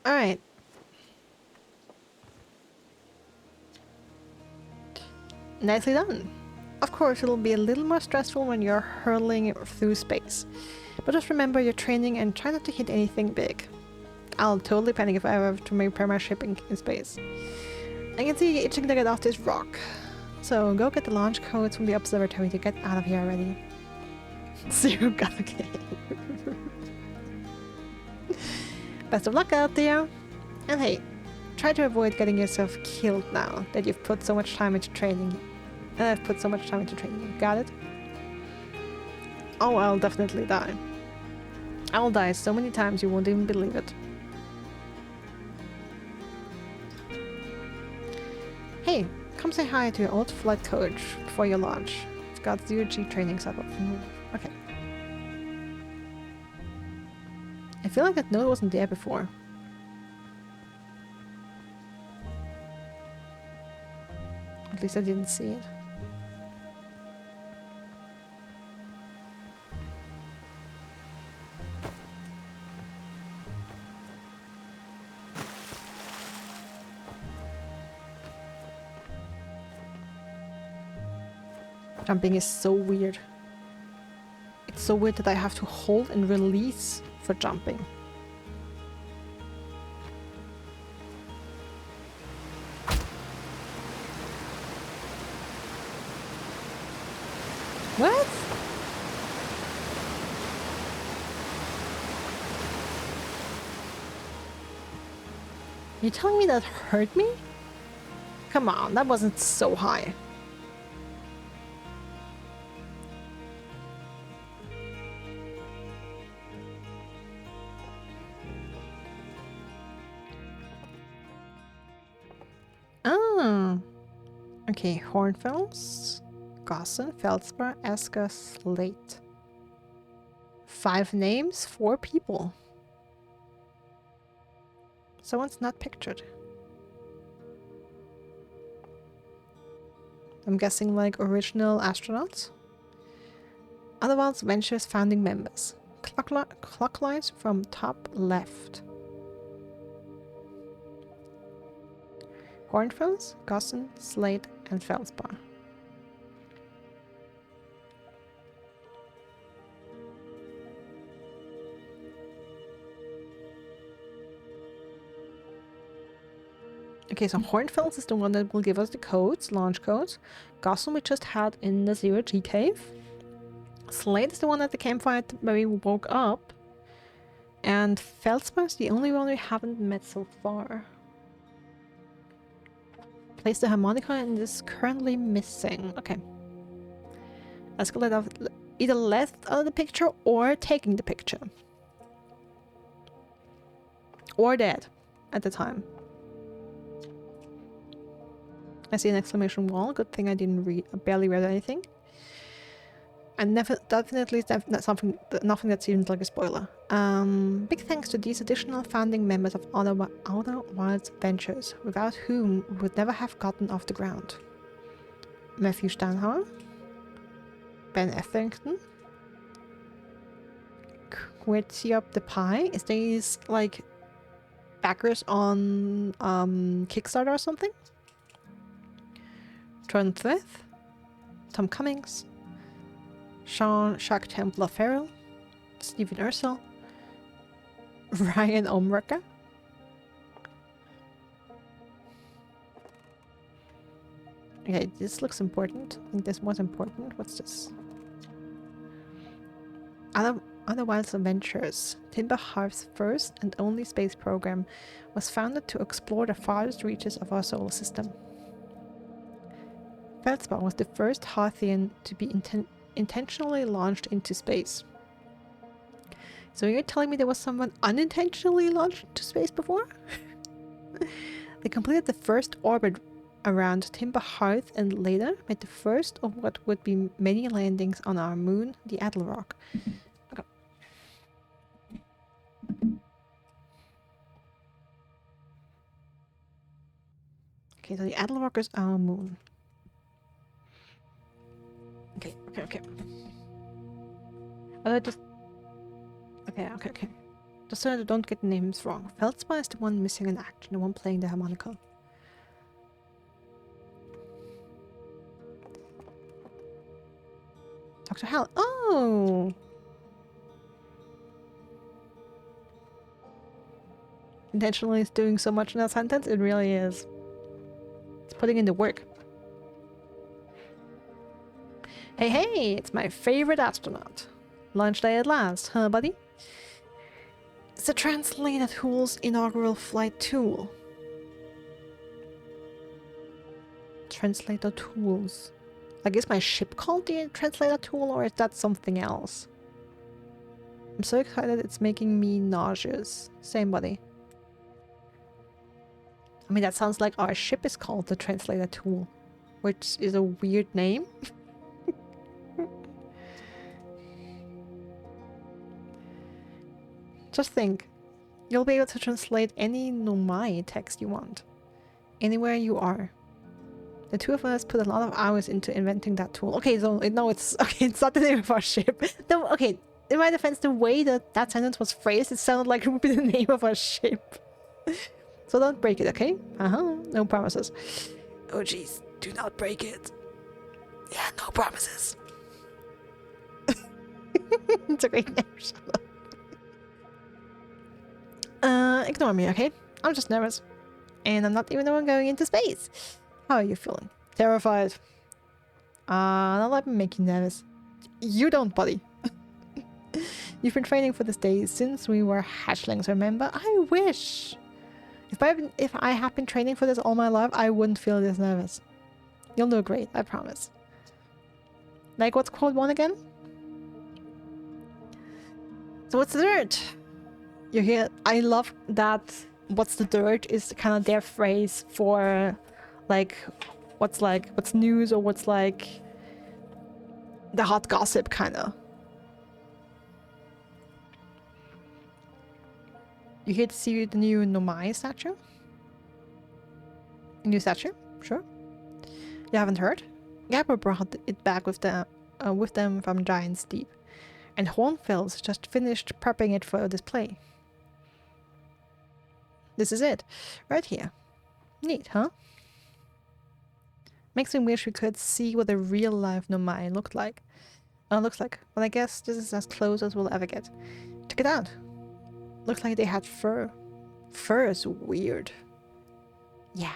Alright. Nicely done. Of course, it'll be a little more stressful when you're hurling through space. But just remember your training and try not to hit anything big. I'll totally panic if I ever have to repair my ship in space. I can see you itching to get off this rock. So go get the launch codes from the observatory to get out of here already. Zero got okay. Best of luck out there. And hey, try to avoid getting yourself killed now that you've put so much time into training. And I've put so much time into training. Got it? Oh, I'll definitely die. I will die so many times you won't even believe it. Hey, come say hi to your old flight coach before you launch. It's got 0G training set up. Okay. I feel like that note wasn't there before. At least I didn't see it. Jumping is so weird. It's so weird that I have to hold and release for jumping. What? You're telling me that hurt me? Come on, that wasn't so high. Oh. Okay, Hornfels, Gossen, Feldspar, Eska, Slate. 5 names, 4 people. Someone's not pictured. I'm guessing like original astronauts. Otherwise, Venture's founding members. Clockwise from top left. Hornfels, Gossen, Slate, and Feldspar. Okay, so Hornfels is the one that will give us the codes, launch codes. Gossen we just had in the 0G cave. Slate is the one at the campfire where we woke up. And Feldspar is the only one we haven't met so far. Place the harmonica and is currently missing. Okay. Escalate either left out of the picture or taking the picture. Or dead at the time. I see an exclamation wall. Good thing I didn't read. I barely read anything. And definitely nothing that seems like a spoiler. Big thanks to these additional founding members of Outer Wilds Ventures, without whom we would never have gotten off the ground. Matthew Steinhauer, Ben Etherington, Quetsiop the Pie. Is these like backers on Kickstarter or something? Tron Thwith, Tom Cummings, Sean Shark Templar Farrell, Stephen Ursel, Ryan Omwerker, okay, this looks important. I think this was important. What's this? Outer Wilds Adventures, Timber Hearth's first and only space program, was founded to explore the farthest reaches of our solar system. Feldspar was the first Hearthian to be intentionally launched into space. So you're telling me there was someone unintentionally launched into space before? They completed the first orbit around Timber Hearth and later made the first of what would be many landings on our moon, the Adlerrock. Okay. Okay, so the Adlerrock is our moon. Okay. I just... Okay. Just so I don't get names wrong. Feldspar is the one missing in action, the one playing the harmonica. Dr. Hal. Oh! Intentionally is doing so much in that sentence? It really is. It's putting in the work. Hey, it's my favorite astronaut. Lunch day at last, huh, buddy? It's the Translator Tool's inaugural flight tool. Translator Tools. Like, is my ship called the Translator Tool, or is that something else? I'm so excited it's making me nauseous. Same, buddy. I mean, that sounds like our ship is called the Translator Tool, which is a weird name. Just think, you'll be able to translate any Nomai text you want, anywhere you are. The two of us put a lot of hours into inventing that tool. Okay, so no, it's not the name of our ship. No, okay, in my defense, the way that sentence was phrased, it sounded like it would be the name of our ship. So don't break it, okay? No promises. Oh jeez, do not break it. Yeah, no promises. It's a great name, shut up. Ignore me, okay? I'm just nervous. And I'm not even the one going into space. How are you feeling? Terrified. Don't let me make you nervous. You don't, buddy. You've been training for this day since we were hatchlings, remember? I wish. If I had been training for this all my life, I wouldn't feel this nervous. You'll do great, I promise. Like, what's quote 1 again? So what's the dirt? You hear? I love that what's the dirt is kind of their phrase for like what's news, or what's like the hot gossip kind of. You here to see the new Nomai statue? A new statue? Sure. You haven't heard? Gabber brought it back with them from Giant's Deep, and Hornfels just finished prepping it for display. This is it, right here. Neat, huh? Makes me wish we could see what a real-life Nomai looks like. But I guess this is as close as we'll ever get. Check it out. Looks like they had fur. Fur is weird. Yeah,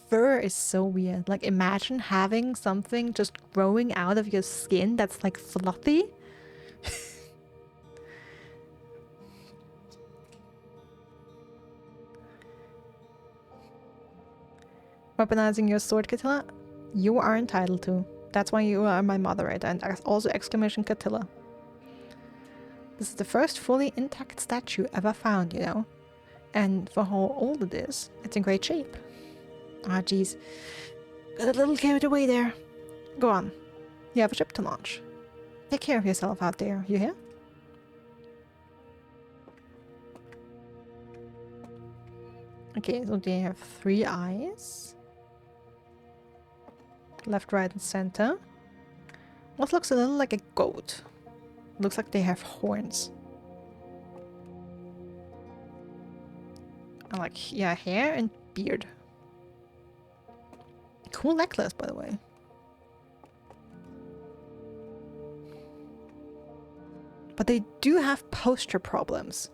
fur is so weird. Like, imagine having something just growing out of your skin that's like fluffy. Weaponizing your sword, Catilla? You are entitled to. That's why you are my moderator, and also exclamation Catilla. This is the first fully intact statue ever found, you know? And for how old it is, it's in great shape. Ah, jeez. Got a little carried away there. Go on. You have a ship to launch. Take care of yourself out there, you hear? Okay, so they have 3 eyes. Left, right, and center. What looks a little like a goat. Looks like they have horns. And like, yeah, hair and beard. Cool necklace, by the way. But they do have posture problems.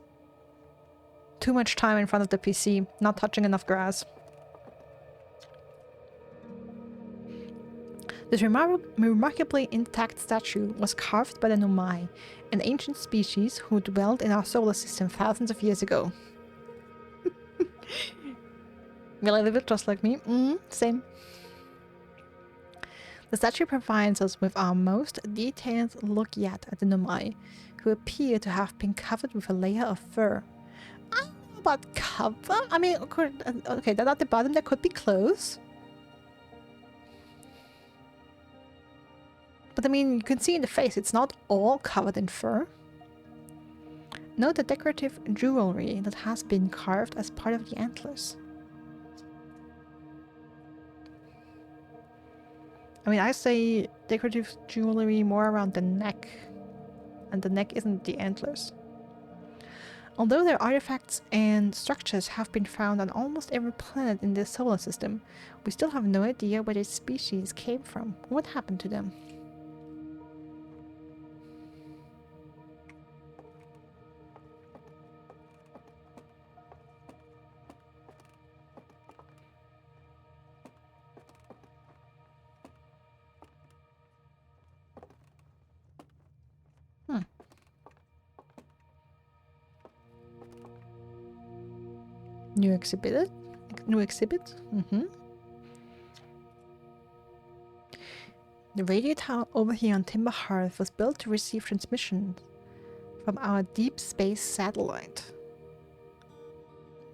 Too much time in front of the PC, not touching enough grass. This remarkably intact statue was carved by the Nomai, an ancient species who dwelled in our solar system thousands of years ago. Will I live it just like me? Same. The statue provides us with our most detailed look yet at the Nomai, who appear to have been covered with a layer of fur. I don't know about cover. I mean, okay, that at the bottom there could be clothes. But I mean, you can see in the face, it's not all covered in fur. Note the decorative jewelry that has been carved as part of the antlers. I mean, I say decorative jewelry more around the neck. And the neck isn't the antlers. Although their artifacts and structures have been found on almost every planet in the solar system, we still have no idea where this species came from. What happened to them? New exhibit? New exhibit? The radio tower over here on Timber Hearth was built to receive transmissions from our deep space satellite.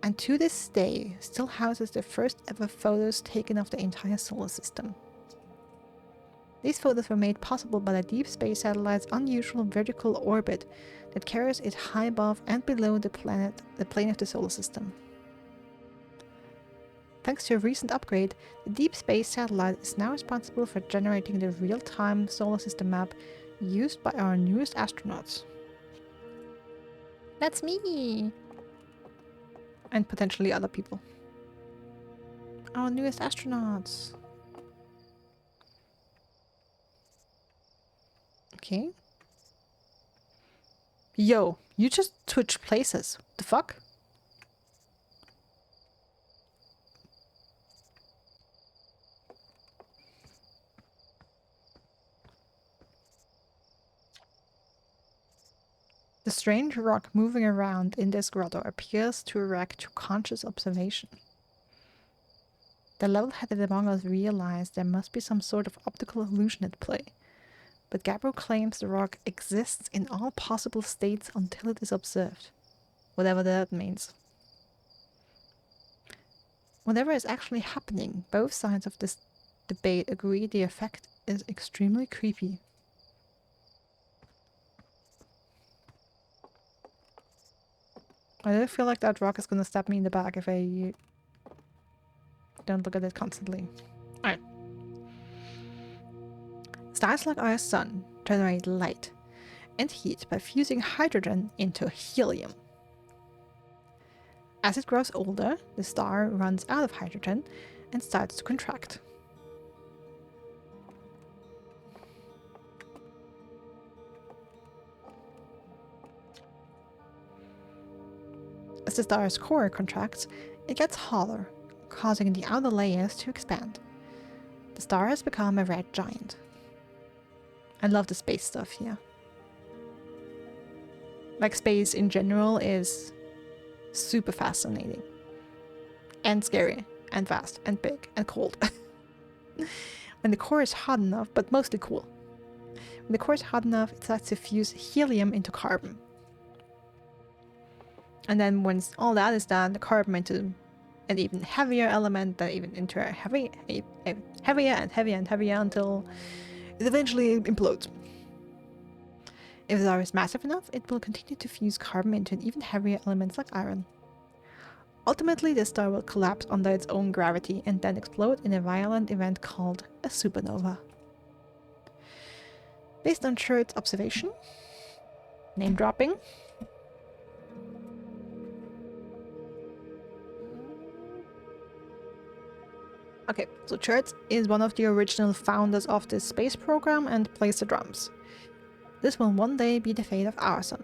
And to this day, still houses the first ever photos taken of the entire solar system. These photos were made possible by the deep space satellite's unusual vertical orbit that carries it high above and below the plane of the solar system. Thanks to a recent upgrade, the Deep Space Satellite is now responsible for generating the real-time solar system map used by our newest astronauts. That's me! And potentially other people. Our newest astronauts. Okay. Yo, you just switched places. The fuck? The strange rock moving around in this grotto appears to erect to conscious observation. The level-headed among us realize there must be some sort of optical illusion at play, but Gabriel claims the rock exists in all possible states until it is observed, whatever that means. Whatever is actually happening, both sides of this debate agree the effect is extremely creepy. I do feel like that rock is gonna stab me in the back if I don't look at it constantly. Alright. Stars like our sun generate light and heat by fusing hydrogen into helium. As it grows older, the star runs out of hydrogen and starts to contract. As the star's core contracts, it gets holler, causing the outer layers to expand. The star has become a red giant. I love the space stuff here. Like, space in general is super fascinating. And scary, and vast, and big, and cold. When the core is hot enough, but mostly cool. When the core is hot enough, it starts to fuse helium into carbon. And then once all that is done, the carbon into an even heavier element, that even into a heavier and heavier and heavier until it eventually implodes. If the star is massive enough, it will continue to fuse carbon into even heavier elements like iron. Ultimately, the star will collapse under its own gravity and then explode in a violent event called a supernova. Based on Church's observation, name dropping, okay, so Church is one of the original founders of this space program and plays the drums. This will one day be the fate of our sun.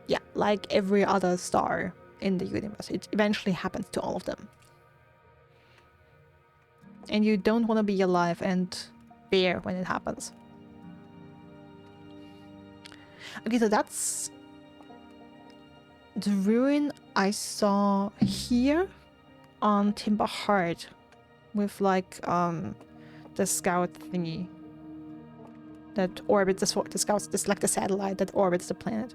Yeah, like every other star in the universe, it eventually happens to all of them. And you don't want to be alive and there when it happens. Okay, so that's the ruin I saw here on Timber Heart with like the scout thingy that orbits the scouts. This like the satellite that orbits the planet.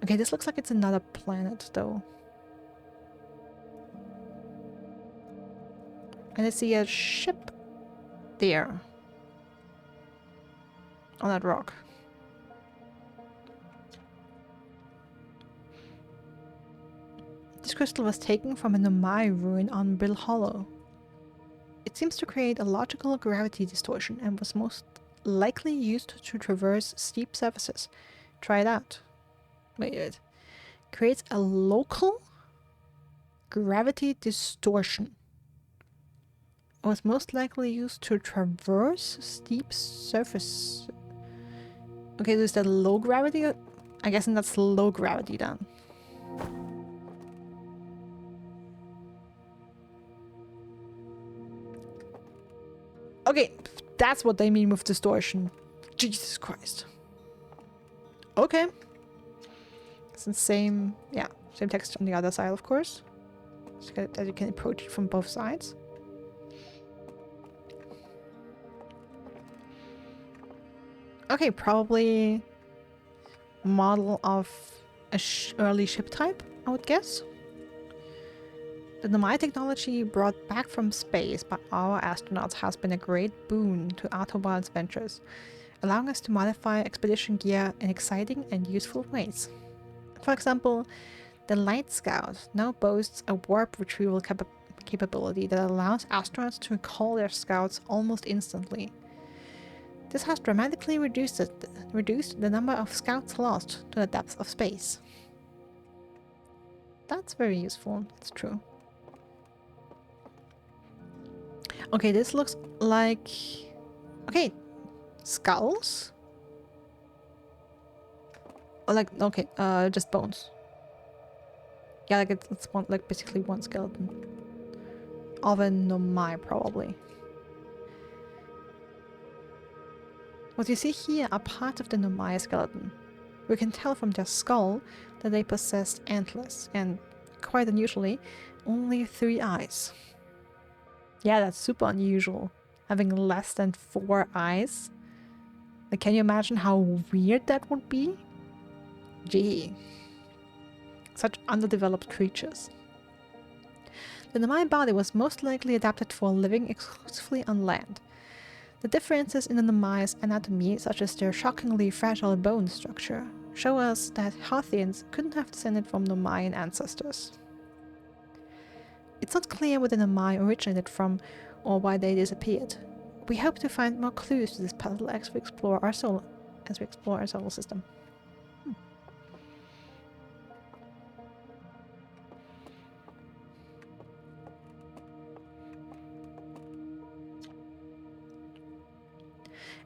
Okay, this looks like it's another planet though. And I see a ship there on that rock. This crystal was taken from a Nomai ruin on Brill Hollow. It seems to create a logical gravity distortion and was most likely used to traverse steep surfaces. Try that. Wait, it creates a local gravity distortion. It was most likely used to traverse steep surface. Okay, so is that low gravity? I guess that's low gravity then. Okay, that's what they mean with distortion. Jesus Christ. Okay. It's the same, yeah, same text on the other side, of course. So that you can approach it from both sides. Okay, probably model of a early ship type, I would guess. The Nomai technology brought back from space by our astronauts has been a great boon to Outer Wilds ventures, allowing us to modify expedition gear in exciting and useful ways. For example, the Light Scout now boasts a warp retrieval capability that allows astronauts to recall their scouts almost instantly. This has dramatically reduced the number of scouts lost to the depths of space. That's very useful, it's true. Okay, this looks like... Okay, skulls? Oh, like, okay, just bones. Yeah, like it's one, like basically one skeleton. Of a Nomai, probably. What you see here are parts of the Nomai skeleton. We can tell from their skull that they possessed antlers, and quite unusually, only 3 eyes. Yeah, that's super unusual, having less than 4 eyes. Like, can you imagine how weird that would be? Gee. Such underdeveloped creatures. The Nomai body was most likely adapted for living exclusively on land. The differences in the Nomai's anatomy, such as their shockingly fragile bone structure, show us that Hothians couldn't have descended from Nomaian ancestors. It's not clear where the Nomai originated from or why they disappeared. We hope to find more clues to this puzzle as we explore our solar system.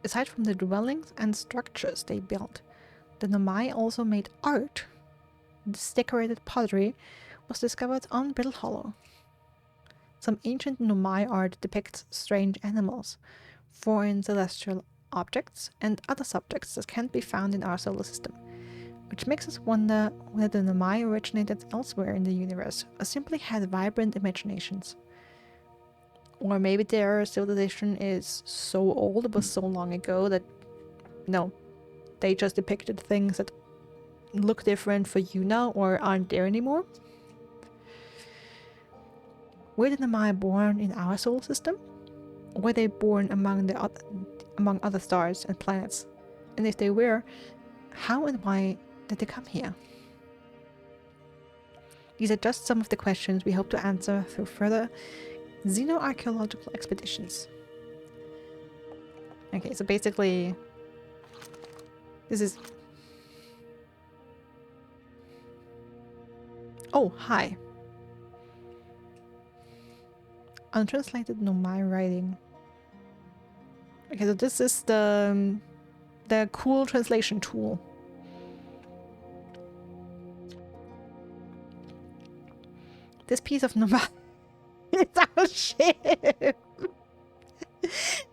Aside from the dwellings and structures they built, the Nomai also made art. This decorated pottery was discovered on Brill Hollow. Some ancient Nomai art depicts strange animals, foreign celestial objects, and other subjects that can't be found in our solar system, which makes us wonder whether the Nomai originated elsewhere in the universe or simply had vibrant imaginations. Or maybe their civilization is so old, it was so long ago that, no, they just depicted things that look different for you now or aren't there anymore. Were the Nomai born in our solar system? Or were they born among other stars and planets? And if they were, how and why did they come here? These are just some of the questions we hope to answer through further xenoarchaeological expeditions. Okay, so basically, this is... Oh, hi. Untranslated Nomai writing. Okay, so this is the cool translation tool. This piece of Nomai is our ship.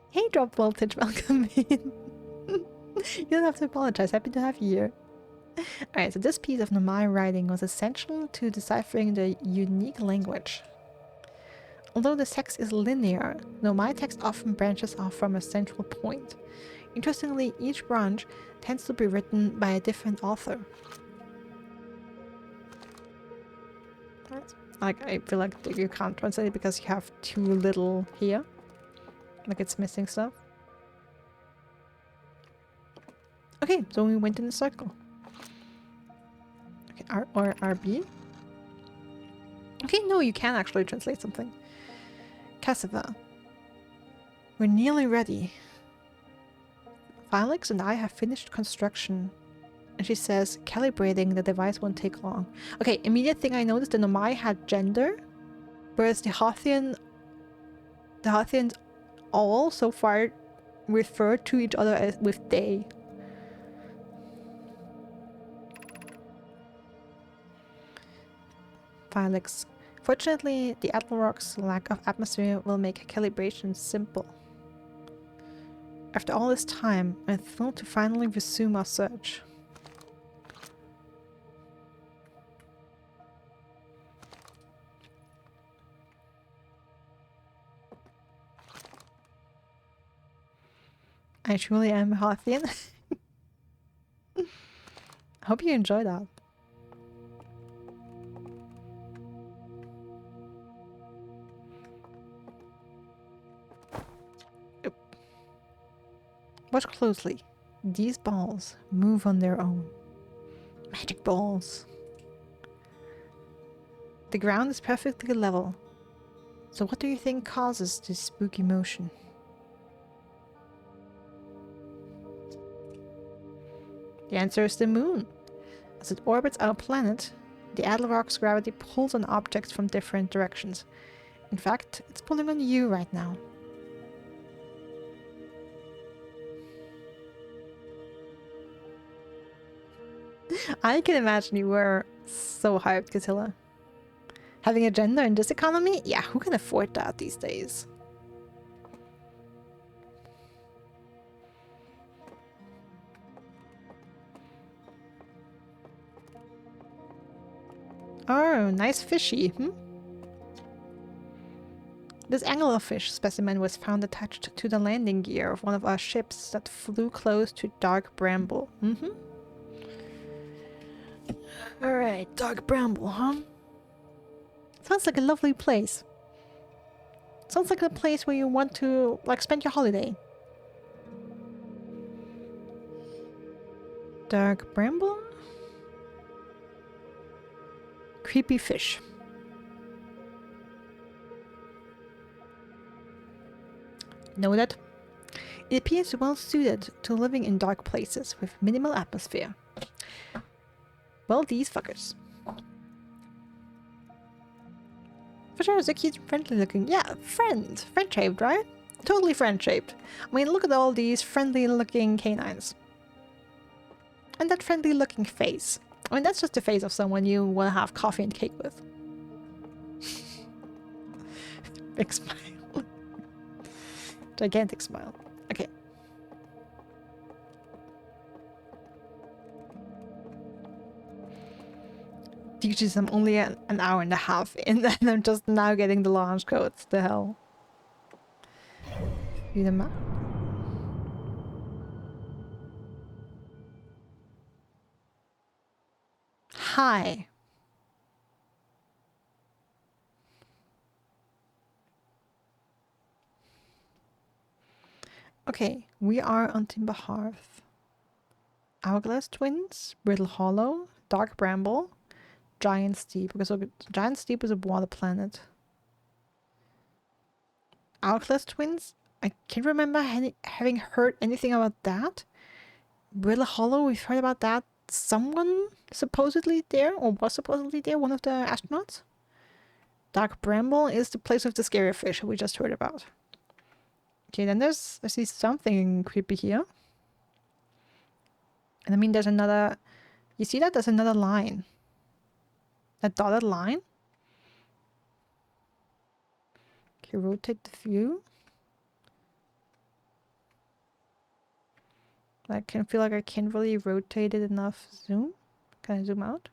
Hey, Drop Voltage, welcome in. You don't have to apologize. Happy to have you here. Alright, so this piece of Nomai writing was essential to deciphering the unique language. Although the text is linear, Nomai text often branches off from a central point. Interestingly, each branch tends to be written by a different author. Right. Like, I feel like you can't translate it because you have too little here. Like, it's missing stuff. Okay, so we went in a circle. Okay, R or RB? Okay, no, you can actually translate something. Cassava. We're nearly ready. Felix and I have finished construction. And she says, calibrating the device won't take long. Okay, immediate thing I noticed, the Nomai had gender, whereas the Hothians all so far refer to each other as with they. Felix. Fortunately, the Atlalrock's lack of atmosphere will make calibration simple. After all this time, I'm thrilled to finally resume our search. I truly am a Hothian. I hope you enjoy that. Watch closely. These balls move on their own. Magic balls. The ground is perfectly level. So what do you think causes this spooky motion? The answer is the moon. As it orbits our planet, the Atlalrock's gravity pulls on objects from different directions. In fact, it's pulling on you right now. I can imagine you were so hyped, Casilla. Having a gender in this economy? Yeah, who can afford that these days? Oh, nice fishy, This anglerfish specimen was found attached to the landing gear of one of our ships that flew close to Dark Bramble. Alright, Dark Bramble, huh? Sounds like a lovely place. Sounds like a place where you want to, like, spend your holiday. Dark Bramble? Creepy fish. Noted. It appears well suited to living in dark places with minimal atmosphere. Well, these fuckers. For sure, they're cute and friendly looking. Yeah, friend-shaped, right? Totally friend-shaped. I mean, look at all these friendly looking canines. And that friendly looking face. I mean, that's just the face of someone you want to have coffee and cake with. Big smile. Gigantic smile. Okay. Teaches I'm only an hour and a half in and I'm just now getting the launch codes. The hell. View the map. Hi. Okay, we are on Timber Hearth. Hourglass Twins, Brittle Hollow, Dark Bramble, Giant Steep. Because Giant Steep is a water planet. Hourglass Twins, I can't remember having heard anything about that. Brittle Hollow, we've heard about that. Someone supposedly there, or was supposedly there, one of the astronauts. Dark Bramble is the place of the scary fish we just heard about. Okay, then I see something creepy here. And I mean, there's another, you see that? There's another line. That dotted line. Okay, rotate the view. I can feel like I can't really rotate it enough. Zoom. Can I zoom out?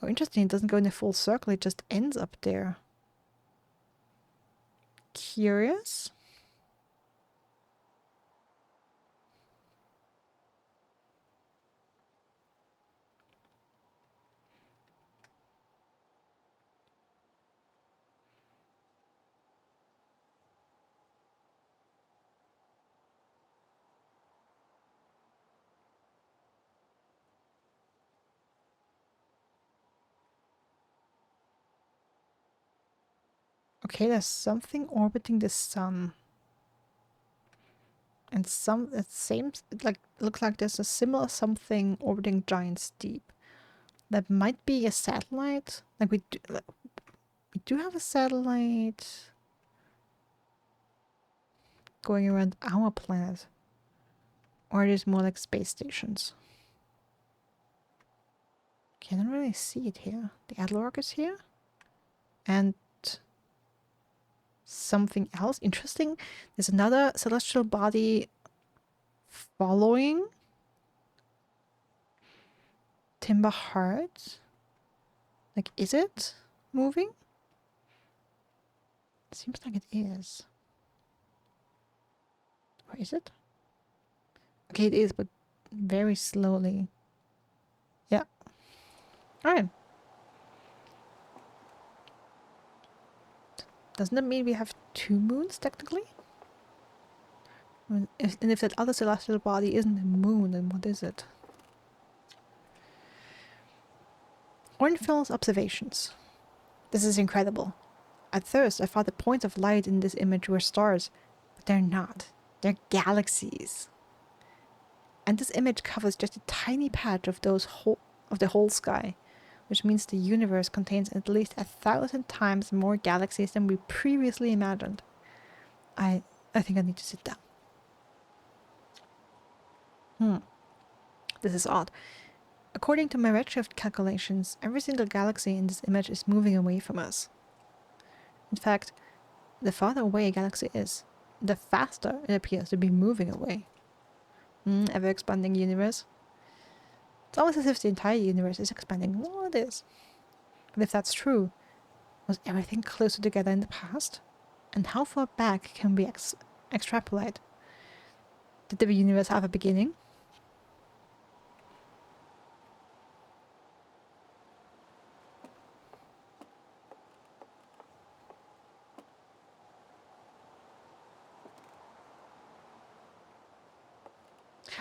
Oh, interesting. It doesn't go in a full circle. It just ends up there. Curious. Okay, there's something orbiting the sun. And it seems like looks like there's a similar something orbiting Giant Steep. That might be a satellite. Like we do have a satellite going around our planet. Or it is more like space stations. Okay, I don't really see it here. The Adlerark is here. And something else interesting. There's another celestial body following Timber Heart. Like, is it moving? It seems like it is. Or is it? Okay, it is, but very slowly. Yeah. Alright. Doesn't that mean we have 2 moons, technically? And if that other celestial body isn't a moon, then what is it? Ornfield's observations. This is incredible. At first, I thought the points of light in this image were stars, but they're not. They're galaxies. And this image covers just a tiny patch of the whole sky, which means the universe contains at least 1,000 times more galaxies than we previously imagined. I think I need to sit down. This is odd. According to my redshift calculations, every single galaxy in this image is moving away from us. In fact, the farther away a galaxy is, the faster it appears to be moving away. Ever-expanding universe. It's almost as if the entire universe is expanding. Well, it is. But if that's true, was everything closer together in the past? And how far back can we extrapolate? Did the universe have a beginning?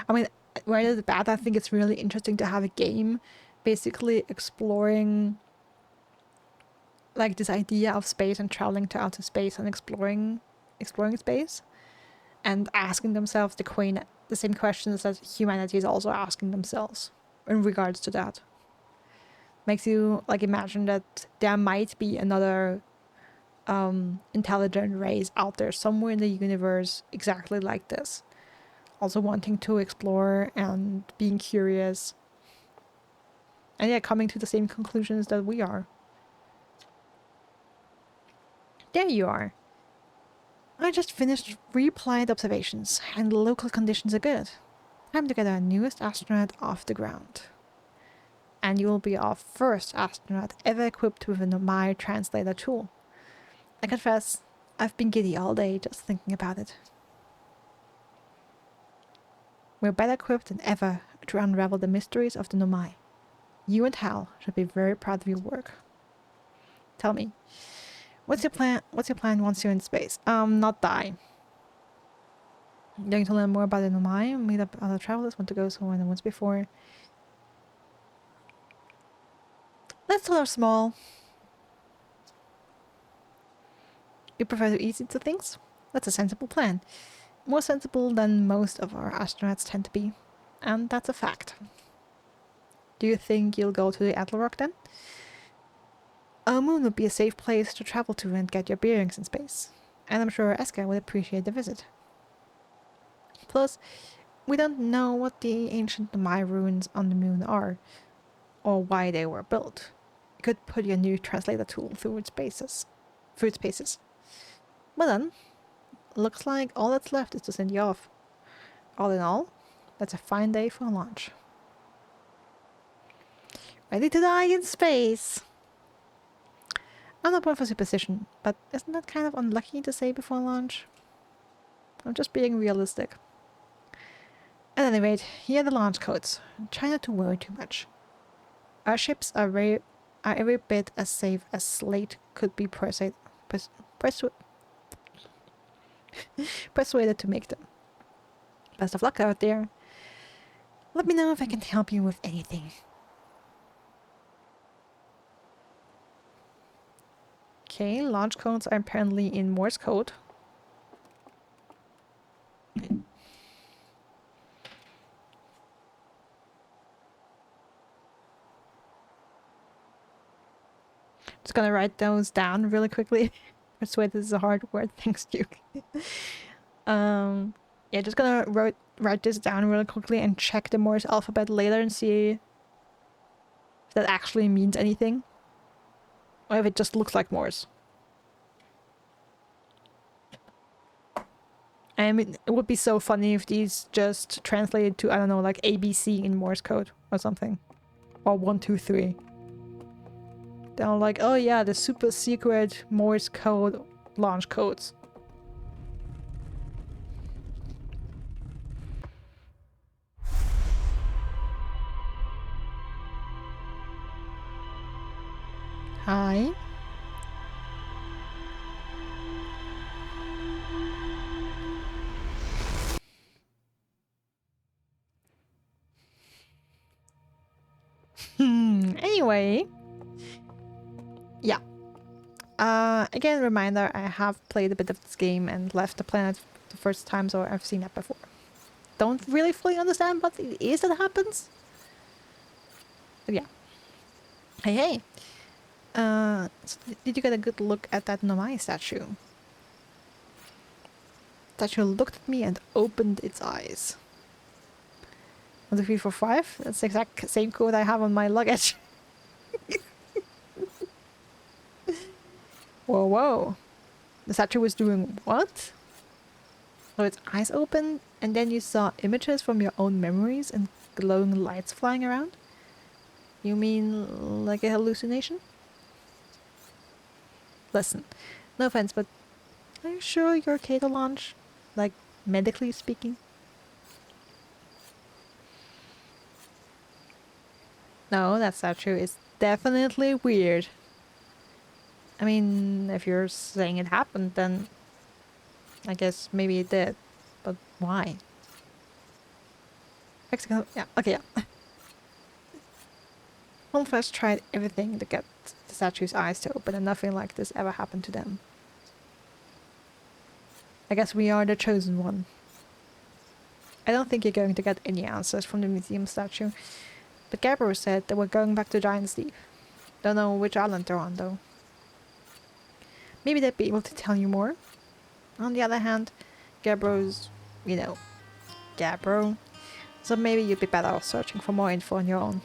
I mean, right at the bat, I think it's really interesting to have a game basically exploring like this idea of space and traveling to outer space and exploring space and asking themselves the same questions that humanity is also asking themselves in regards to that. Makes you like imagine that there might be another intelligent race out there somewhere in the universe exactly like this. Also wanting to explore and being curious. And yeah, coming to the same conclusions that we are. There you are. I just finished reapplied observations and the local conditions are good. Time to get our newest astronaut off the ground. And you will be our first astronaut ever equipped with a Nomai translator tool. I confess, I've been giddy all day just thinking about it. We're better equipped than ever to unravel the mysteries of the Nomai. You and Hal should be very proud of your work. Tell me, what's your plan once you're in space? Not die. Going to learn more about it Nomai, meet up other travelers, want to go somewhere than once before. Let's start small. You prefer to ease into things? That's a sensible plan. More sensible than most of our astronauts tend to be. And that's a fact. Do you think you'll go to the Atlas Rock then? Our moon would be a safe place to travel to and get your bearings in space. And I'm sure Eska would appreciate the visit. Plus, we don't know what the ancient Maya ruins on the moon are, or why they were built. You could put your new translator tool through its paces. Well then, looks like all that's left is to send you off. All in all, that's a fine day for a launch. Ready to die in space! I'm not one for superstition, but isn't that kind of unlucky to say before launch? I'm just being realistic. At any rate, here are the launch codes. Try not to worry too much. Our ships are every bit as safe as Slate could be persuaded to make them. Best of luck out there. Let me know if I can help you with anything. Okay, launch codes are apparently in Morse code. Just gonna write those down really quickly. Persuade is a hard word, thanks Duke. Yeah, just gonna write this down really quickly and check the Morse alphabet later and see if that actually means anything. Or if it just looks like Morse. I mean, it would be so funny if these just translated to, I don't know, like ABC in Morse code or something. Or 1, 2, 3. Then like, oh yeah, the super secret Morse code launch codes. Hi. Anyway. Yeah. Again, reminder, I have played a bit of this game and left the planet the first time, so I've seen that before. Don't really fully understand what it is that happens. But yeah. Hey. So did you get a good look at that Nomai statue? Statue looked at me and opened its eyes. 1, 2, 3, 4, 5. That's the exact same code I have on my luggage. Whoa, whoa. The statue was doing what? So its eyes opened, and then you saw images from your own memories and glowing lights flying around? You mean like a hallucination? Listen, no offense, but are you sure you're okay to launch? Like, medically speaking? No, that statue is definitely weird. I mean, if you're saying it happened, then I guess maybe it did. But why? Mexico, yeah, okay, yeah. Holmfest tried everything to get the statue's eyes to open, and nothing like this ever happened to them. I guess we are the chosen one. I don't think you're going to get any answers from the museum statue, but Gabriel said they were going back to Giant's Deep. Don't know which island they're on, though. Maybe they'd be able to tell you more. On the other hand, Gabriel's, you know, Gabriel. So maybe you'd be better off searching for more info on your own.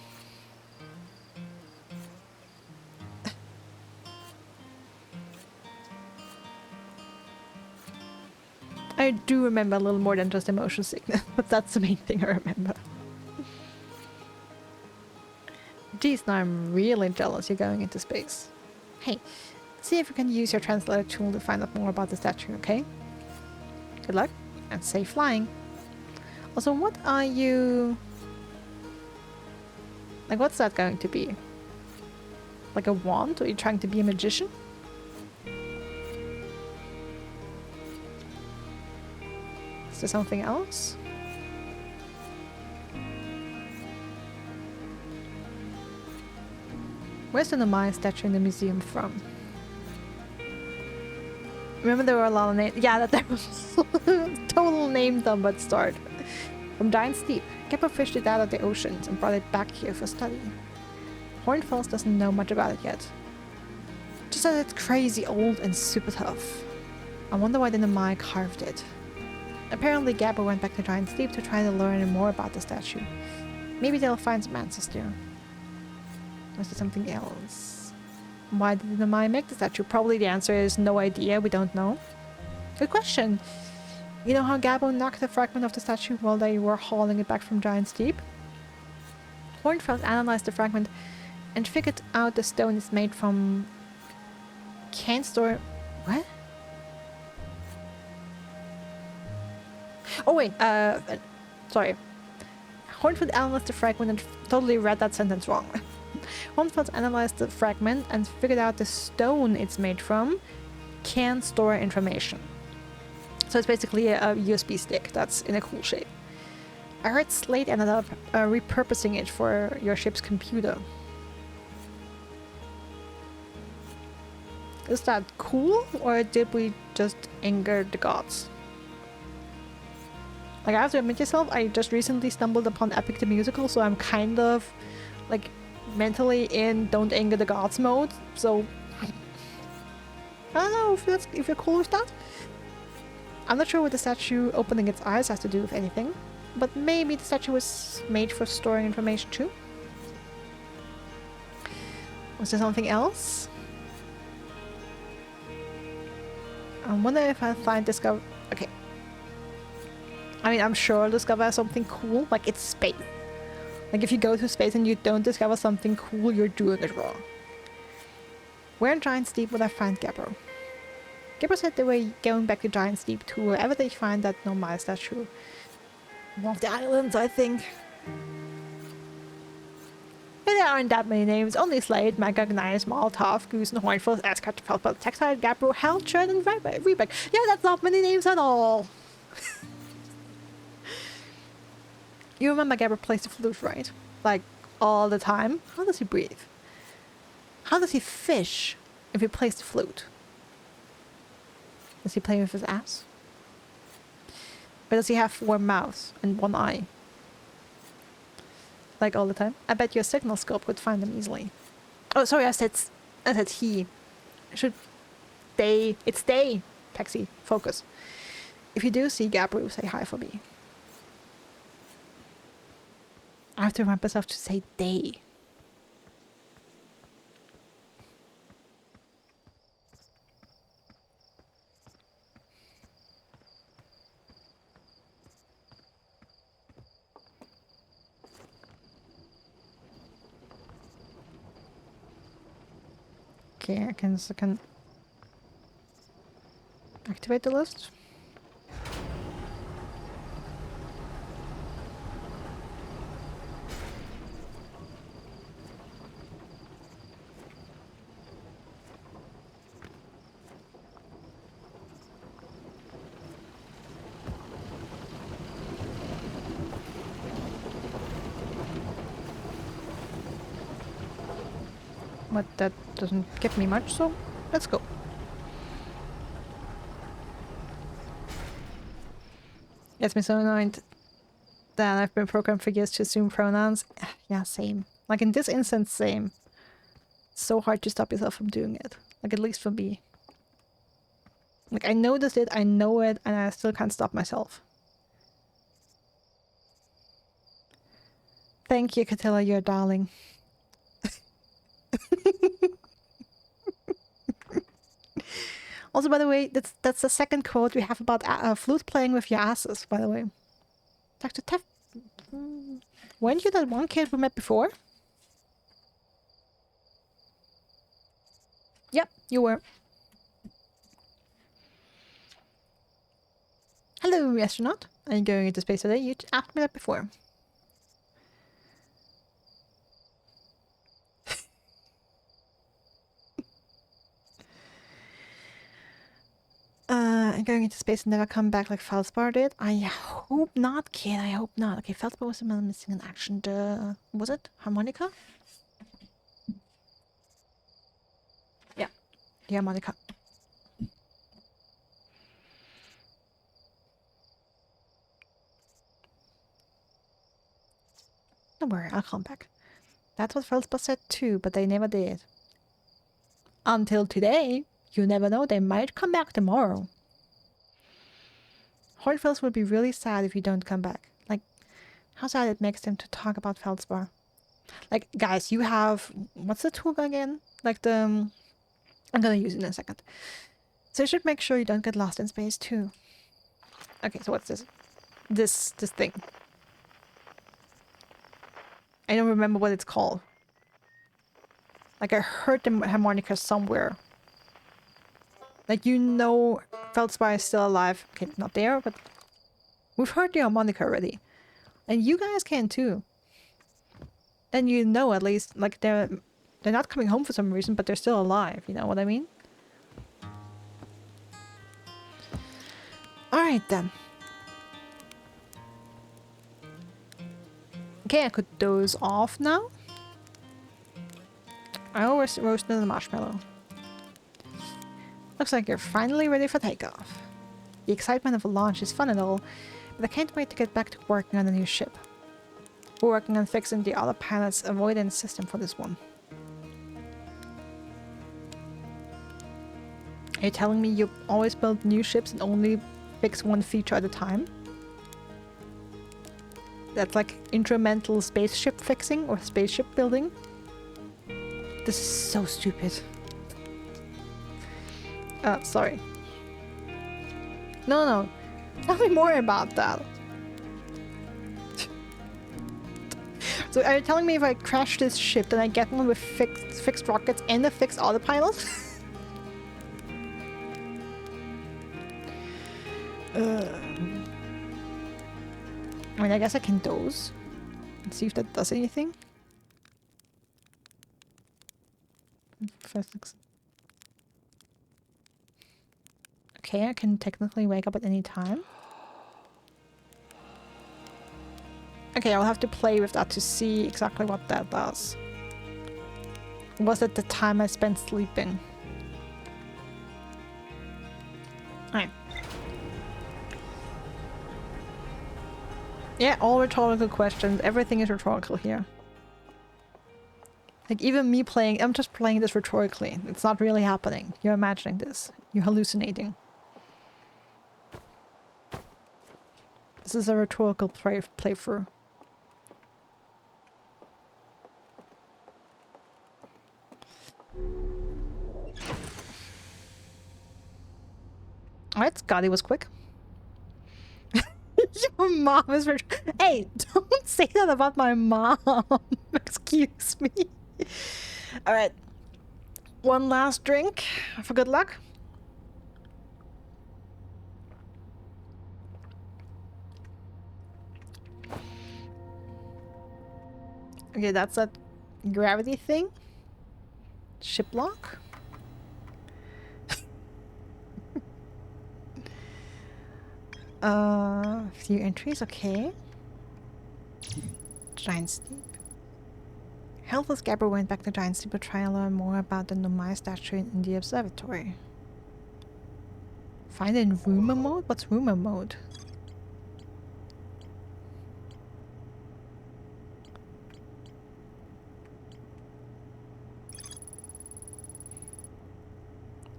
I do remember a little more than just emotion sickness, but that's the main thing I remember. Geez, now I'm really jealous you're going into space. Hey, see if you can use your translator tool to find out more about the statue, okay? Good luck, and safe flying. Also, what are you... Like, what's that going to be? Like a wand? Are you trying to be a magician? Is there something else? Where's the Namai statue in the museum from? Remember there were a lot of names. Yeah, that was total name dump at start. From Giant Steep, Kepler fished it out of the oceans and brought it back here for study. Hornfels doesn't know much about it yet. Just that it's crazy old and super tough. I wonder why the Namai carved it. Apparently Gabba went back to Giant Steep to try to learn more about the statue. Maybe they'll find some answers there. Or is there something else? Why did the Namai make the statue? Probably the answer is no idea, we don't know. Good question. You know how Gabbo knocked a fragment of the statue while they were hauling it back from Giant Steep? Hornfels analyzed the fragment and figured out the stone is made from... Can't store... What? Oh wait, sorry. Hornfels analyzed the fragment and totally read that sentence wrong. Hornfels analyzed the fragment and figured out the stone it's made from can store information. So it's basically a USB stick that's in a cool shape. I heard Slate ended up repurposing it for your ship's computer. Is that cool, or did we just anger the gods? Like, I have to admit yourself, I just recently stumbled upon Epic the Musical, so I'm kind of like mentally in don't anger the gods mode, so I don't know if you're cool with that. I'm not sure what the statue opening its eyes has to do with anything, but maybe the statue was made for storing information too. Was there something else? I wonder if I'll discover... Okay. I mean, I'm sure I'll discover something cool, like it's space. Like if you go to space and you don't discover something cool, you're doing it wrong. Where in Giant Steep would I find Gabbro? Gabbro said they were going back to Giant Steep to wherever they find that Nomai statue. One of the islands, I think. But there aren't that many names. Only Slade, Mega, Gneiss, Molotov, Goose, and Hornfels, Ascot, Felpel, Textile, Gabbro, Hell, Churn, and Rebeck. Yeah, that's not many names at all. You remember Gabbro plays the flute, right? Like, all the time? How does he breathe? How does he fish if he plays the flute? Does he play with his ass? Or does he have 4 mouths and 1 eye? Like all the time? I bet your signal scope would find them easily. Oh, sorry, I said he. Should they... It's they! Pexy, focus. If you do see Gabbro, say hi for me. I have to remind myself to say they. Okay, I can activate the list. But that doesn't give me much, so let's go. Gets me so annoyed that I've been programmed for years to assume pronouns. Yeah, same. Like in this instance, same. It's so hard to stop yourself from doing it. Like at least for me. Like I noticed it, I know it, and I still can't stop myself. Thank you, Catilla, you're a darling. Also, by the way, that's the second quote we have about flute playing with your asses, by the way. Dr. Tef... Weren't you that one kid we met before? Yep, you were. Hello, astronaut. Are you going into space today? You asked me that before. And going into space and never come back like Feldspar did? I hope not, kid. I hope not. Okay, Feldspar was missing in action. Was it harmonica? Yeah, the harmonica. Don't worry, I'll come back. That's what Feldspar said too, but they never did. Until today. You never know, they might come back tomorrow. Hornfels would be really sad if you don't come back. Like, how sad it makes them to talk about Feldspar. Like, guys, you have... What's the tool again? Like the... I'm gonna use it in a second. So you should make sure you don't get lost in space too. Okay, so what's this? This thing. I don't remember what it's called. Like, I heard the harmonica somewhere. Like, you know Feldspar is still alive. Okay, not there, but we've heard the harmonica already. And you guys can too. Then you know at least, like, they're not coming home for some reason, but they're still alive. You know what I mean? Alright then. Okay, I could doze off now. I always roasted the marshmallow. Looks like you're finally ready for takeoff. The excitement of a launch is fun and all, but I can't wait to get back to working on the new ship. We're working on fixing the other planet's avoidance system for this one. Are you telling me you always build new ships and only fix one feature at a time? That's like incremental spaceship fixing or spaceship building? This is so stupid. Sorry. No. Tell me more about that. So are you telling me if I crash this ship, then I get one with fixed rockets and a fixed autopilot? I mean, I guess I can doze. Let's see if that does anything. Okay, I can technically wake up at any time. Okay, I'll have to play with that to see exactly what that does. Was it the time I spent sleeping? Alright. Yeah, all rhetorical questions. Everything is rhetorical here. Like, even me playing, I'm just playing this rhetorically. It's not really happening. You're imagining this. You're hallucinating. This is a rhetorical playthrough. Alright, Scotty was quick. Your mom is rich. Hey, don't say that about my mom. Excuse me. Alright. One last drink for good luck. Okay, that's that gravity thing. Ship lock. Few entries, okay. Giant Steep. Helpless Gabber went back to Giant Steep to try and learn more about the Nomai statue in the observatory. Find it in rumor mode? What's rumor mode?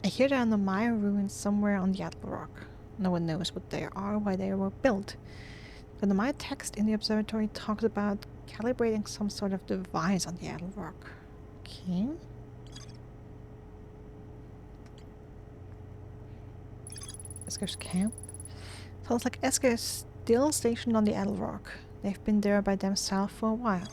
I hear there are Nomai ruins somewhere on the Atlas Rock. No one knows what they are or why they were built. The Nomai text in the observatory talks about calibrating some sort of device on the Atlas Rock. Okay. Esker's camp. Sounds like Esker is still stationed on the Atlas Rock. They've been there by themselves for a while.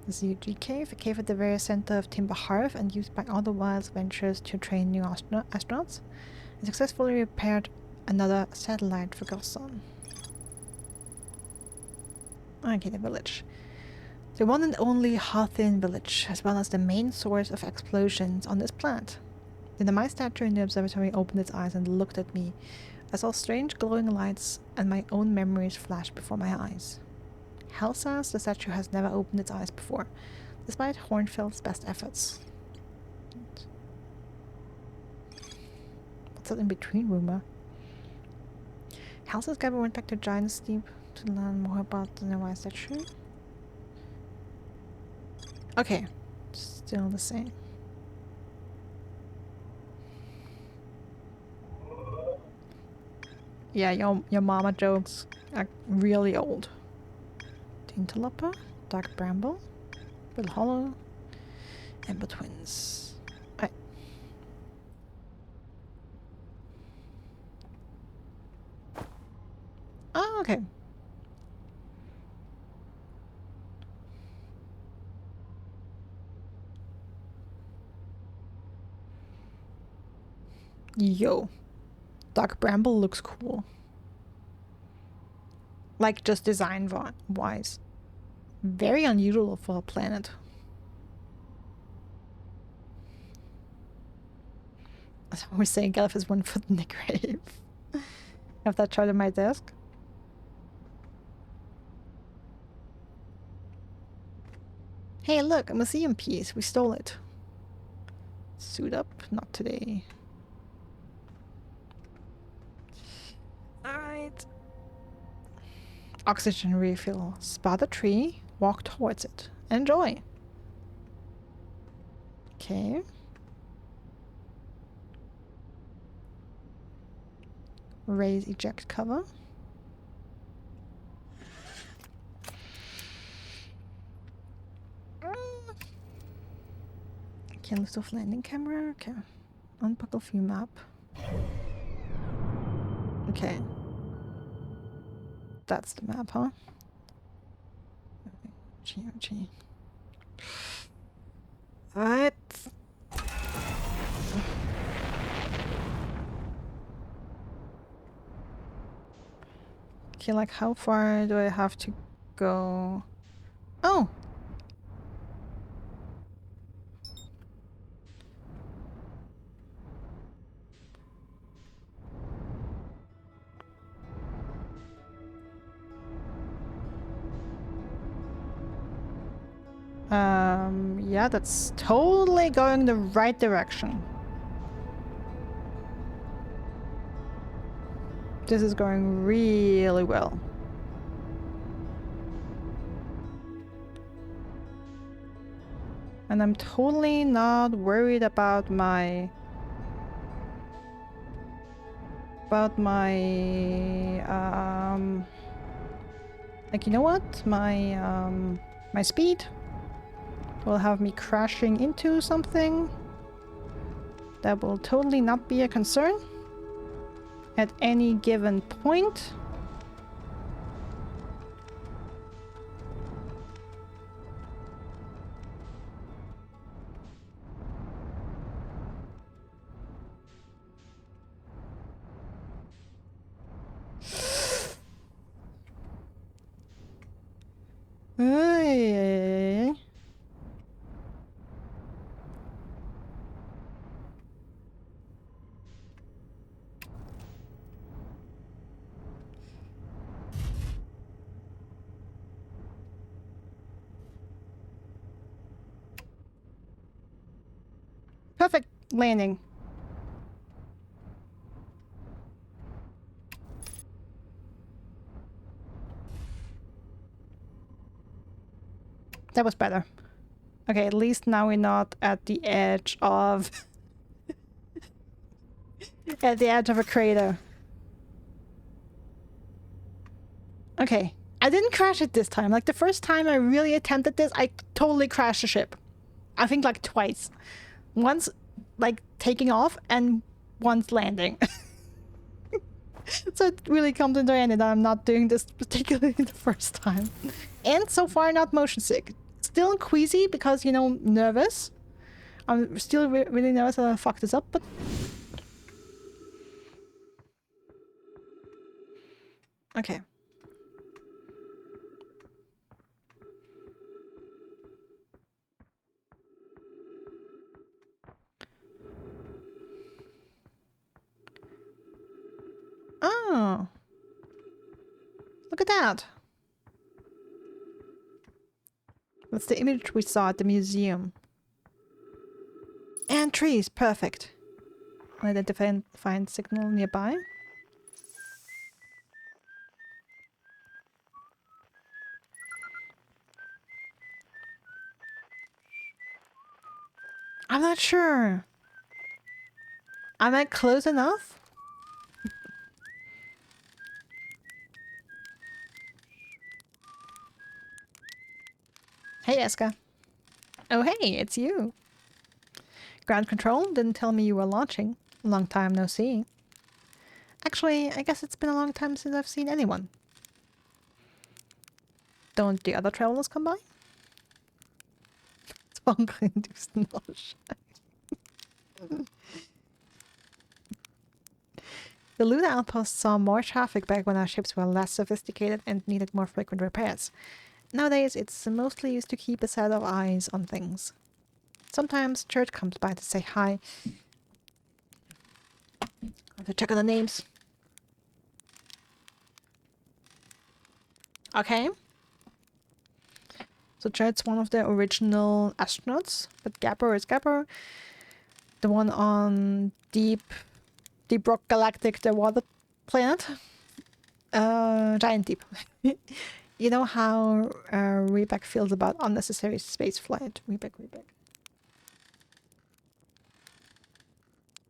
The ZUG cave, a cave at the very center of Timber Harv and used by all the Wilds Ventures to train new astronauts, and successfully repaired another satellite for Gulson. Okay, the village. The one and only Hathin village, as well as the main source of explosions on this planet. The my statue in the observatory opened its eyes and looked at me. I saw strange glowing lights and my own memories flashed before my eyes. Hell says the statue has never opened its eyes before, despite Hornfield's best efforts. What's that in between rumor? Hell says Gabby went back to Giant Steep to learn more about the nearby statue. Okay, still the same. Yeah, your mama jokes are really old. Interloper, Dark Bramble, Bill Hollow, Ember Twins. Right. Oh, okay. Yo. Dark Bramble looks cool. Like, just design-wise. Very unusual for a planet. As I was saying, Gelf is 1 foot in the grave. Have that chart on my desk. Hey, look, a museum piece. We stole it. Suit up? Not today. Alright. Oxygen refill. Spot a tree. Walk towards it. Enjoy. Okay. Raise eject cover. Okay, list of landing camera. Okay. Unbuckle view map. Okay. That's the map, huh? G. Alright. Okay, like how far do I have to go? Oh! Yeah, that's totally going the right direction. This is going really well. And I'm totally not worried about my... like, you know what? My speed will have me crashing into something. That will totally not be a concern at any given point. Perfect landing. That was better. Okay, at least now we're not at the edge of... at the edge of a crater. Okay, I didn't crash it this time. Like, the first time I really attempted this, I totally crashed the ship. I think, like, twice. Once, like, taking off, and once landing. So it really comes into end that I'm not doing this particularly the first time. And so far, not motion sick. Still queasy because, you know, nervous. I'm still really nervous that I fucked this up, but... Okay. Oh. Look at that. That's the image we saw at the museum. And trees, perfect. Identifying signal nearby. I'm not sure. Am I close enough? Hey, Eska. Oh, hey, it's you. Ground control didn't tell me you were launching. Long time no see. Actually, I guess it's been a long time since I've seen anyone. Don't the other travelers come by? Zwang-induced nausea. The lunar outpost saw more traffic back when our ships were less sophisticated and needed more frequent repairs. Nowadays, it's mostly used to keep a set of eyes on things. Sometimes Church comes by to say hi. I have to check on the names. Okay. So Church's one of the original astronauts, but Gapper is Gapper. The one on Deep Rock Galactic, the water planet. Giant Deep. You know how Rebek feels about unnecessary space flight. Rebek.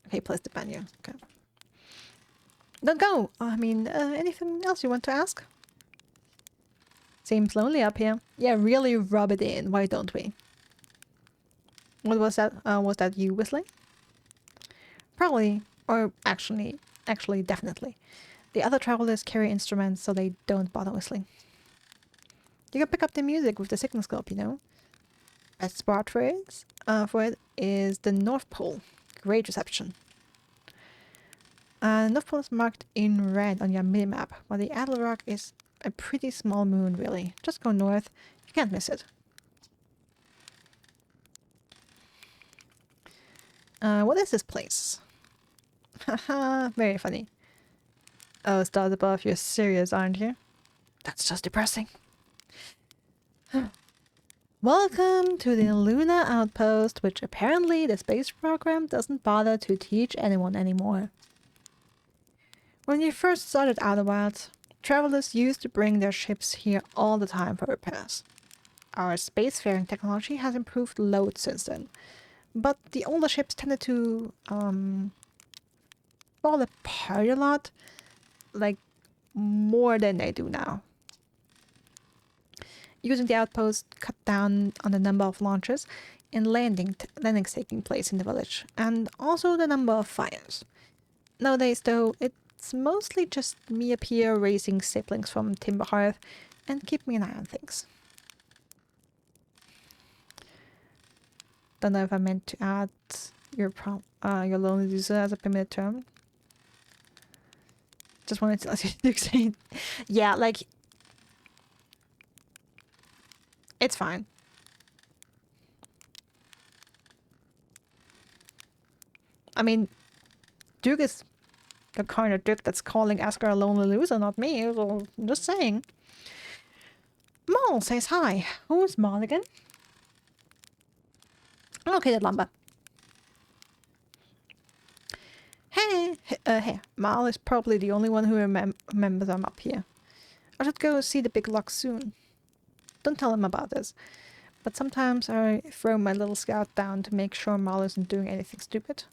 Okay, place the menu. Okay. Don't go! I mean, anything else you want to ask? Seems lonely up here. Yeah, really rub it in. Why don't we? What was that? Was that you whistling? Probably. Or actually, definitely. The other travelers carry instruments, so they don't bother whistling. You can pick up the music with the signal scope, you know. Best spot for it is the North Pole. Great reception. North Pole is marked in red on your minimap, while the Adel Rock is a pretty small moon, really. Just go north. You can't miss it. What is this place? Haha, very funny. Oh, stars above, you're serious, aren't you? That's just depressing. Welcome to the Lunar Outpost, which apparently the space program doesn't bother to teach anyone anymore. When you first started Outer Wilds, travelers used to bring their ships here all the time for repairs. Our spacefaring technology has improved loads since then, but the older ships tended to fall apart a lot, like more than they do now. Using the outpost cut down on the number of launches and landings taking place in the village, and also the number of fires. Nowadays, though, it's mostly just me up here raising siblings from Timber Hearth and keeping an eye on things. Don't know if I meant to add your lonely user as a permitted term. Just wanted to let you say, yeah, like, it's fine. I mean, Duke is the kind of Duke that's calling Asker a lonely loser, not me. So I'm just saying. Maul says hi. Who's Maul again? Located lumber. Hey, hey. Maul is probably the only one who remembers I'm up here. I should go see the big lock soon. Don't tell him about this. But sometimes I throw my little scout down to make sure Maul isn't doing anything stupid.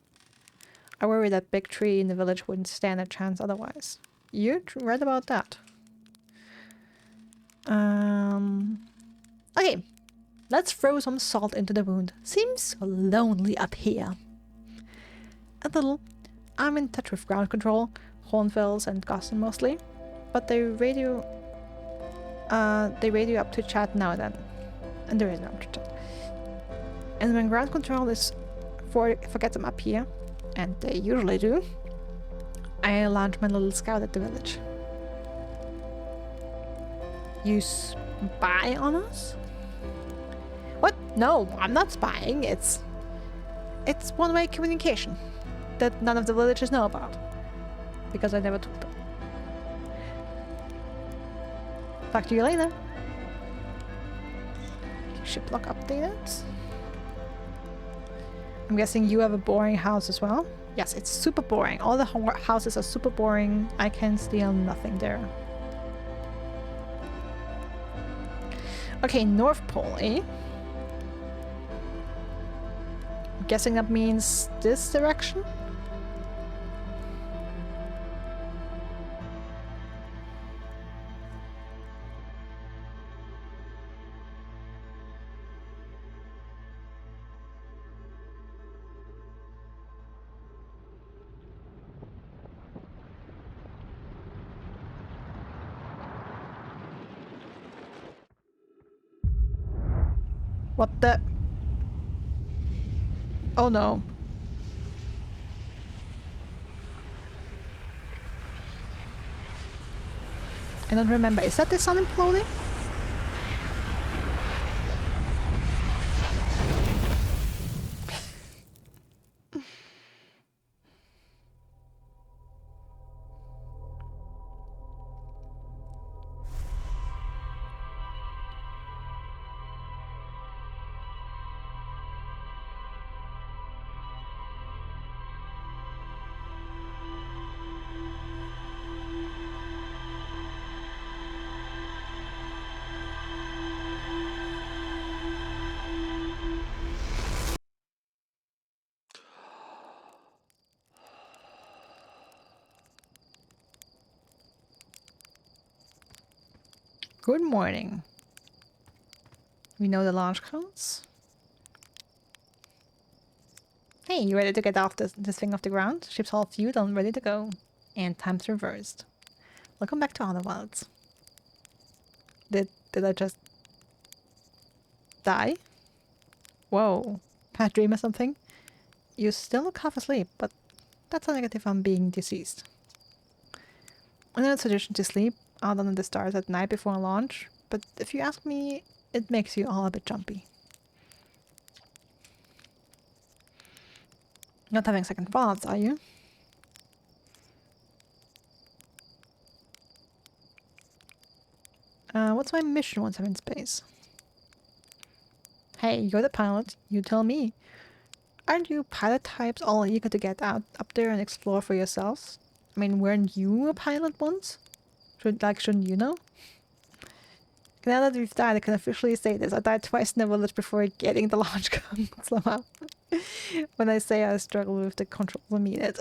I worry that big tree in the village wouldn't stand a chance otherwise. You're right about that. Okay. Let's throw some salt into the wound. Seems so lonely up here. A little. I'm in touch with ground control, Hornfells and Gossen mostly. But they radio up to chat now and then. And there is no to chat. And when ground control forgets I'm up here, and they usually do, I launch my little scout at the village. You spy on us? What? No, I'm not spying. It's one-way communication that none of the villagers know about, because I never told them. Talk to you later. Ship lock updated. I'm guessing you have a boring house as well? Yes, it's super boring. All the houses are super boring. I can steal nothing there. Okay, North Pole, eh? I'm guessing that means this direction? What the? Oh no. I don't remember. Is that the sun imploding? Good morning. We know the launch codes. Hey, you ready to get off this thing off the ground? Ship's all fueled and ready to go. And time's reversed. Welcome back to Outer Wilds. Did I just die? Whoa. Bad dream or something? You still look half asleep, but that's a negative on being deceased. Another suggestion to sleep out under the stars at night before launch, but if you ask me, it makes you all a bit jumpy. Not having second thoughts, are you? What's my mission once I'm in space? Hey, you're the pilot. You tell me. Aren't you pilot types all eager to get out up there and explore for yourselves? I mean, weren't you a pilot once? Shouldn't you know? Now that we've died, I can officially say this. I died twice in the village before getting the launch somehow. When I say I struggle with the controls, I mean it.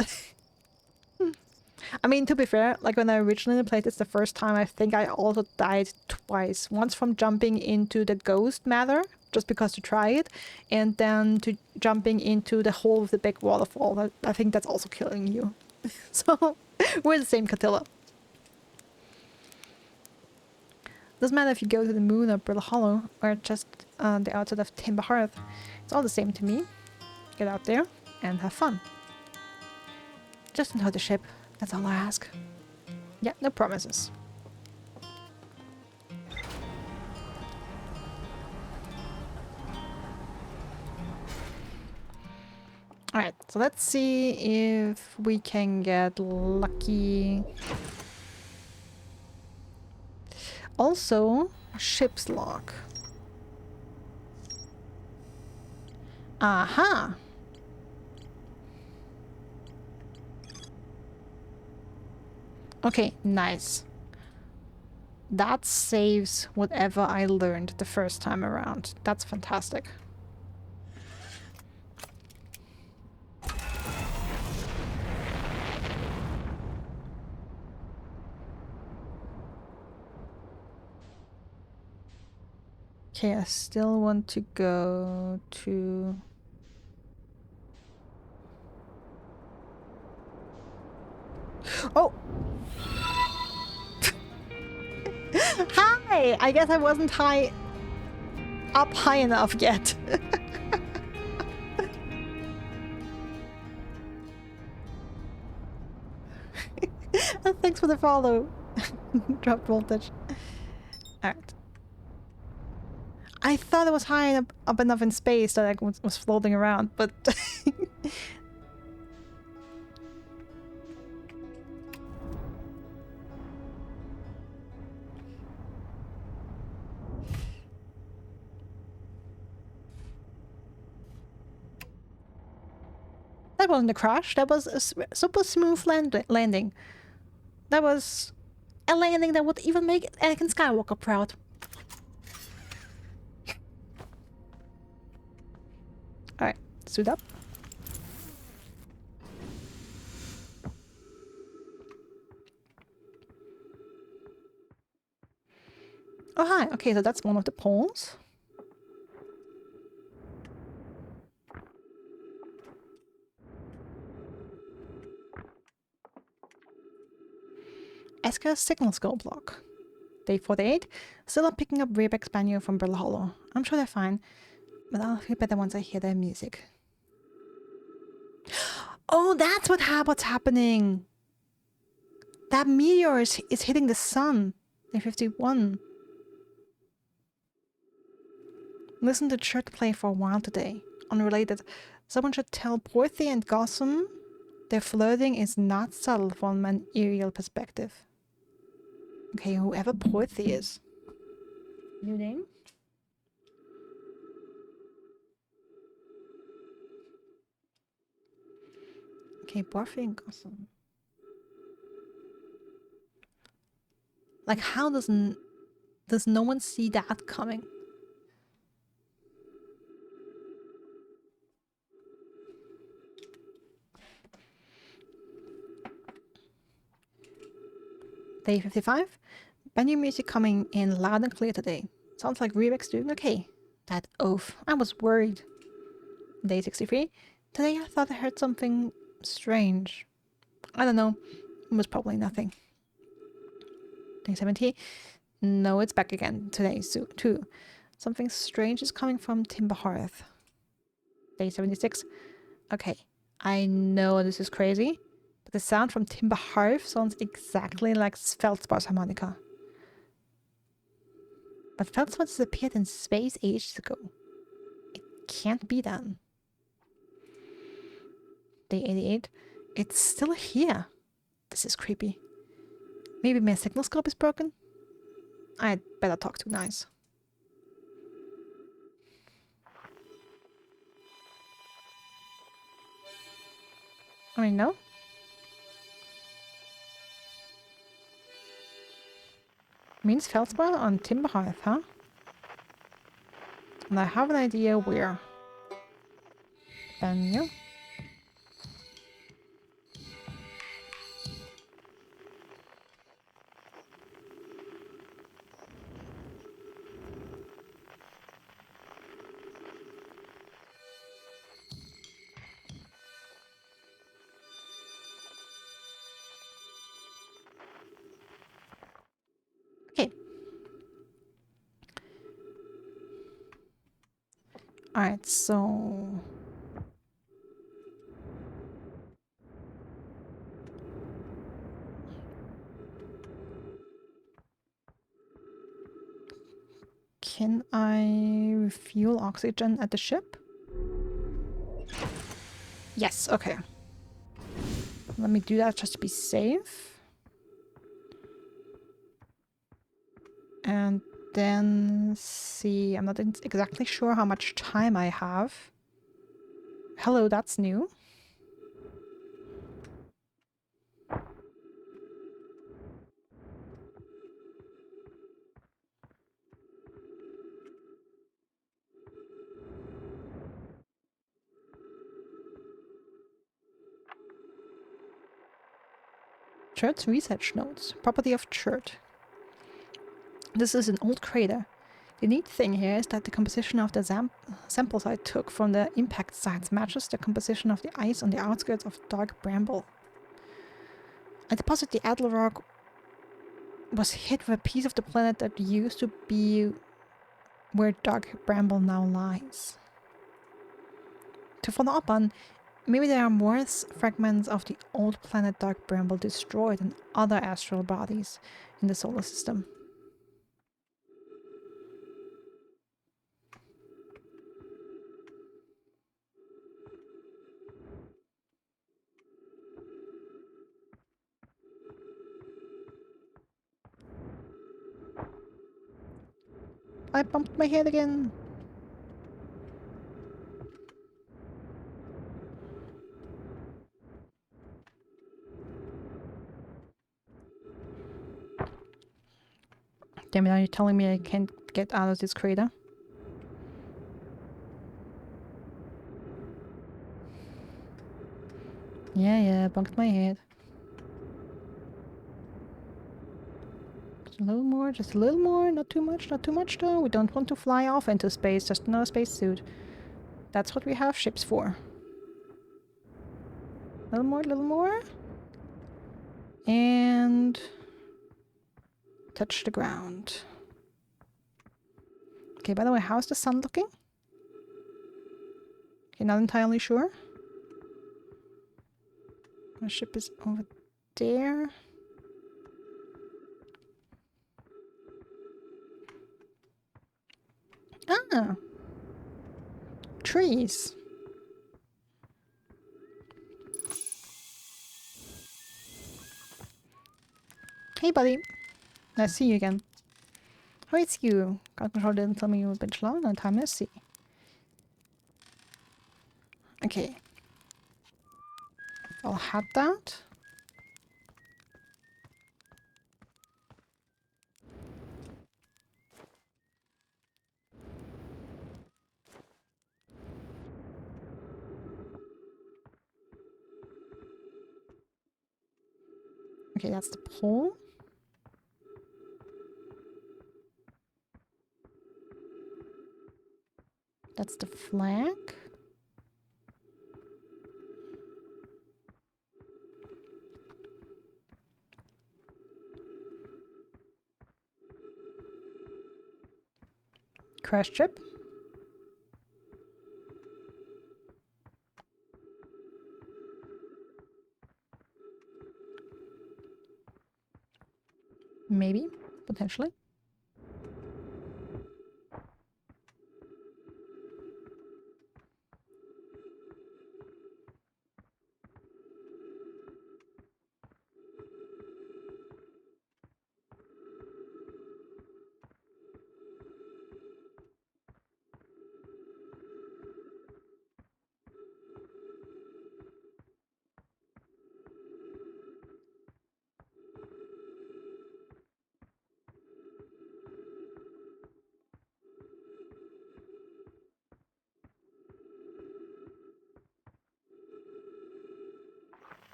I mean, to be fair, like when I originally played this the first time, I think I also died twice. Once from jumping into the ghost matter, just because to try it, and then to jumping into the hole of the big waterfall. I think that's also killing you. So, we're the same Catilla. Doesn't matter if you go to the moon or Brittle Hollow, or just the outside of Timber Hearth. It's all the same to me. Get out there and have fun. Just enjoy the ship. That's all I ask. Yeah, no promises. Alright, so let's see if we can get lucky. Also, ship's lock. Aha! Okay, nice. That saves whatever I learned the first time around. That's fantastic. Okay, I still want to go to... Oh! Hi! I guess I wasn't up high enough yet. Thanks for the follow. Dropped voltage. Alright. I thought it was high up enough in space that I was floating around, but... That wasn't a crash. That was a super smooth landing. That was a landing that would even make Anakin Skywalker proud. Alright, suit up. Oh, hi. Okay, so that's one of the poles. Eska's signal skull block. Day 48. Still not picking up Rebec's banjo from Brill Hollow. I'm sure they're fine, but I'll feel better once I hear their music. Oh, that's what's happening! That meteor is hitting the sun. Day 51. Listen to Chert play for a while today. Unrelated. Someone should tell Porthy and Gossam their flirting is not subtle from an aerial perspective. Okay, whoever Porthy is. New name? Okay, Porthy and Gossam. Like, how does no one see that coming? Day 55. Banjo music coming in loud and clear today. Sounds like Rebec's doing okay. That oaf. I was worried. Day 63. Today I thought I heard something strange. I don't know. It was probably nothing. Day 70. No, it's back again today, too. Something strange is coming from Timber Hearth. Day 76. Okay, I know this is crazy, but the sound from Timber Hearth sounds exactly like Feldspar's harmonica. But Feldspar disappeared in space ages ago. It can't be done. Day 88. It's still here. This is creepy. Maybe my signal scope is broken? I'd better talk to Nice. I mean, no? Means Feldspar on Timber Hearth, huh? And I have an idea where. Banjo. Okay. Alright, so... Can I refuel oxygen at the ship? Yes, okay. Let me do that just to be safe. And then see, I'm not exactly sure how much time I have. Hello, that's new. Chert's research notes. Property of Chert. This is an old crater. The neat thing here is that the composition of the samples I took from the impact sites matches the composition of the ice on the outskirts of Dark Bramble. I deposit the Adler rock was hit with a piece of the planet that used to be where Dark Bramble now lies. To follow up on, maybe there are more fragments of the old planet Dark Bramble destroyed in other astral bodies in the solar system. I bumped my head again. Damn it, are you telling me I can't get out of this crater? Yeah, bunked my head. Just a little more, just a little more. Not too much though. We don't want to fly off into space, just another spacesuit. That's what we have ships for. A little more. And touch the ground. Okay, by the way, how's the sun looking? Okay, not entirely sure. My ship is over there. Ah! Trees. Hey, buddy. Nice to see you again. How is you? God control didn't tell me you were a bit long. No time to see. Okay. I'll have that. Okay, that's the pole. That's the flag. Crash chip. Maybe. Potentially.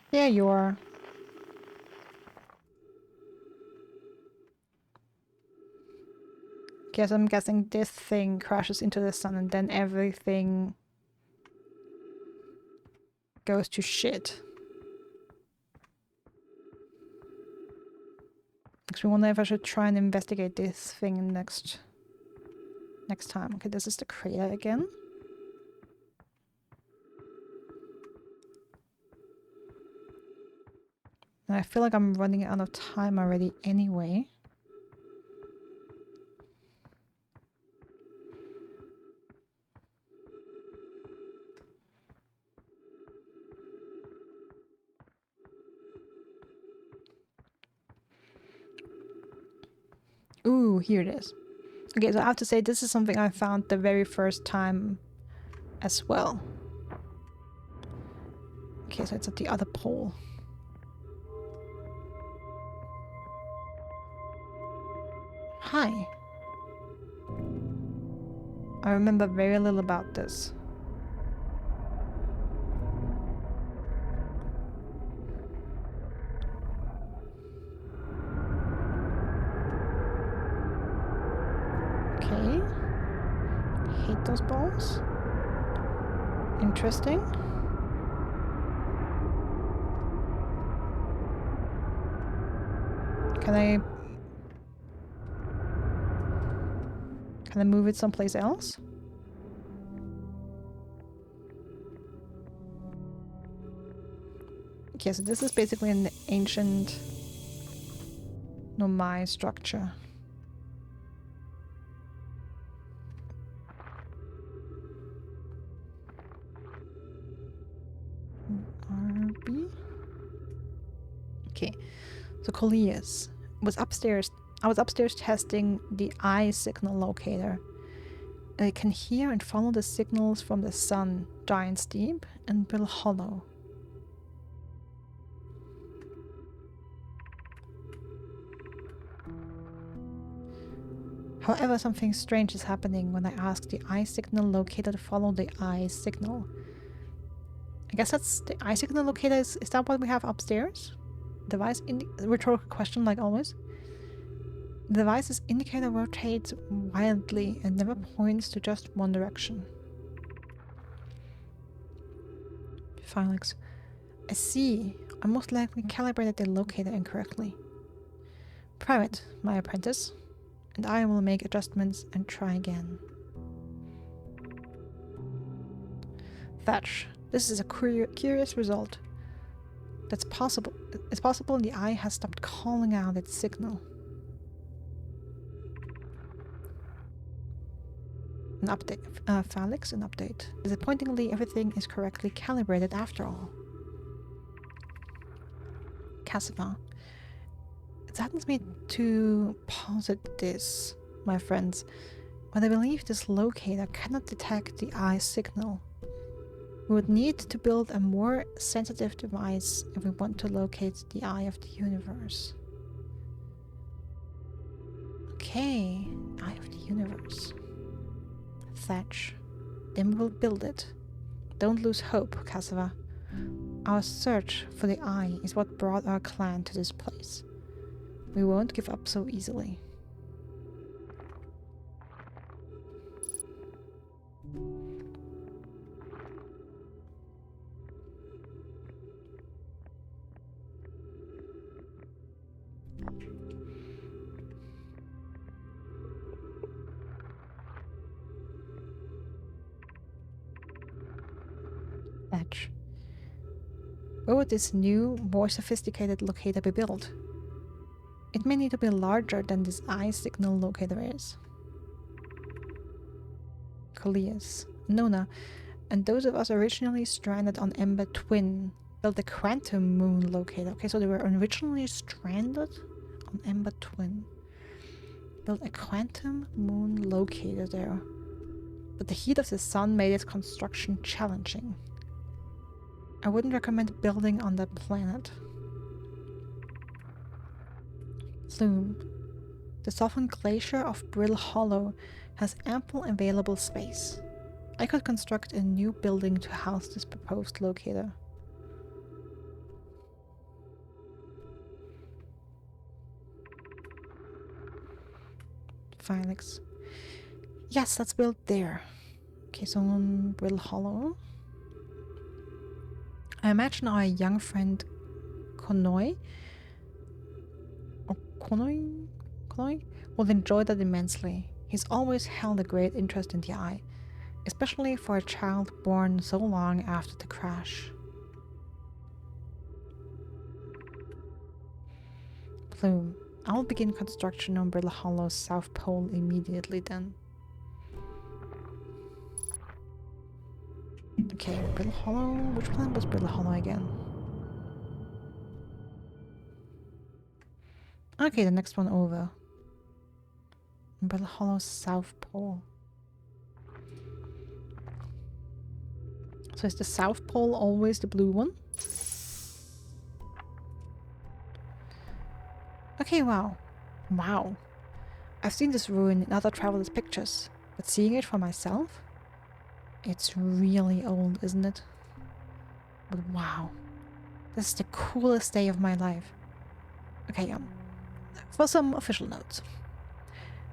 There you are. Guess I'm guessing this thing crashes into the sun and then everything goes to shit. Because we wonder if I should try and investigate this thing next time. Okay, this is the crater again. And I feel like I'm running out of time already anyway. Ooh, here it is. Okay, so I have to say this is something I found the very first time as well. Okay, so it's at the other pole. Hi. I remember very little about this. Okay. Hate those balls. Interesting. Can I move it someplace else? Okay, so this is basically an ancient Nomai structure. RB. Okay, so Coleus was upstairs. I was upstairs testing the eye signal locator. I can hear and follow the signals from the sun, Giant's Deep, and Bill Hollow. However, something strange is happening when I ask the eye signal locator to follow the eye signal. I guess that's the eye signal locator. Is that what we have upstairs? Device rhetorical question like always. The device's indicator rotates wildly and never points to just one direction. Felix, I see. I most likely calibrated the locator incorrectly. Private, my apprentice, and I will make adjustments and try again. Thatch, this is a curious result. That's possible. It's possible the eye has stopped calling out its signal. An update. Felix, an update. Disappointingly, everything is correctly calibrated after all. Cassava. It saddens me to posit this, my friends, but I believe this locator cannot detect the eye signal. We would need to build a more sensitive device if we want to locate the eye of the universe. Okay, eye of the universe. Thatch. Then we will build it. Don't lose hope, Cassava. Our search for the eye is what brought our clan to this place. We won't give up so easily. Thatch. Where would this new, more sophisticated locator be built? It may need to be larger than this eye signal locator is. Coleus, Nona, and those of us originally stranded on Ember Twin built a quantum moon locator. Okay, so they were originally stranded on Ember Twin. Built a quantum moon locator there. But the heat of the sun made its construction challenging. I wouldn't recommend building on that planet. Plume. The softened glacier of Brill Hollow has ample available space. I could construct a new building to house this proposed locator. Felix. Yes, let's build there. Okay, so on Brill Hollow. I imagine our young friend Konoi will enjoy that immensely. He's always held a great interest in the eye, especially for a child born so long after the crash. Plume. I'll begin construction on Brill Hollow's south pole immediately then. Okay, Brill Hollow. Which planet was Brill Hollow again? Okay, the next one over. Brill Hollow's south pole. So is the south pole always the blue one? Okay, wow. Wow. I've seen this ruin in other travelers' pictures, but seeing it for myself? It's really old, isn't it? But wow. This is the coolest day of my life. Okay, for some official notes.